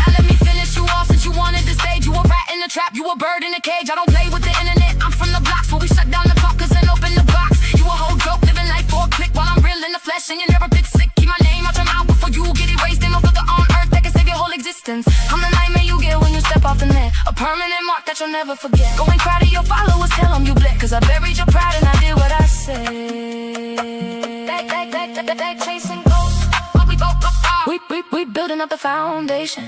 let me finish you off since you wanted to stage. You a rat in the trap, you a bird in a cage. I don't play with the internet, I'm from the blocks where we shut down the caucus and open the box. You a whole joke, living life for a click while I'm real in the flesh and you never get sick. Keep my name out your mouth before you get erased. Ain't no filter on earth that can save your whole existence. I'm the nightmare you get when you step off the net, a permanent mark that you'll never forget. Go and cry to your followers, tell them you black, cause I buried your pride and I did what I said. They chasing ghosts, we building up the foundation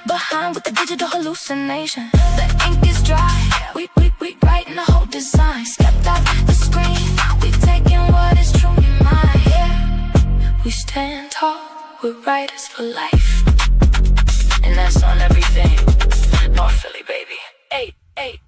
behind with the digital hallucination. The ink is dry, we writing the whole design. Stepped off the screen, now we taking what is true in mind. Yeah, we stand tall, we're writers for life, and that's on everything. North Philly, baby. Hey.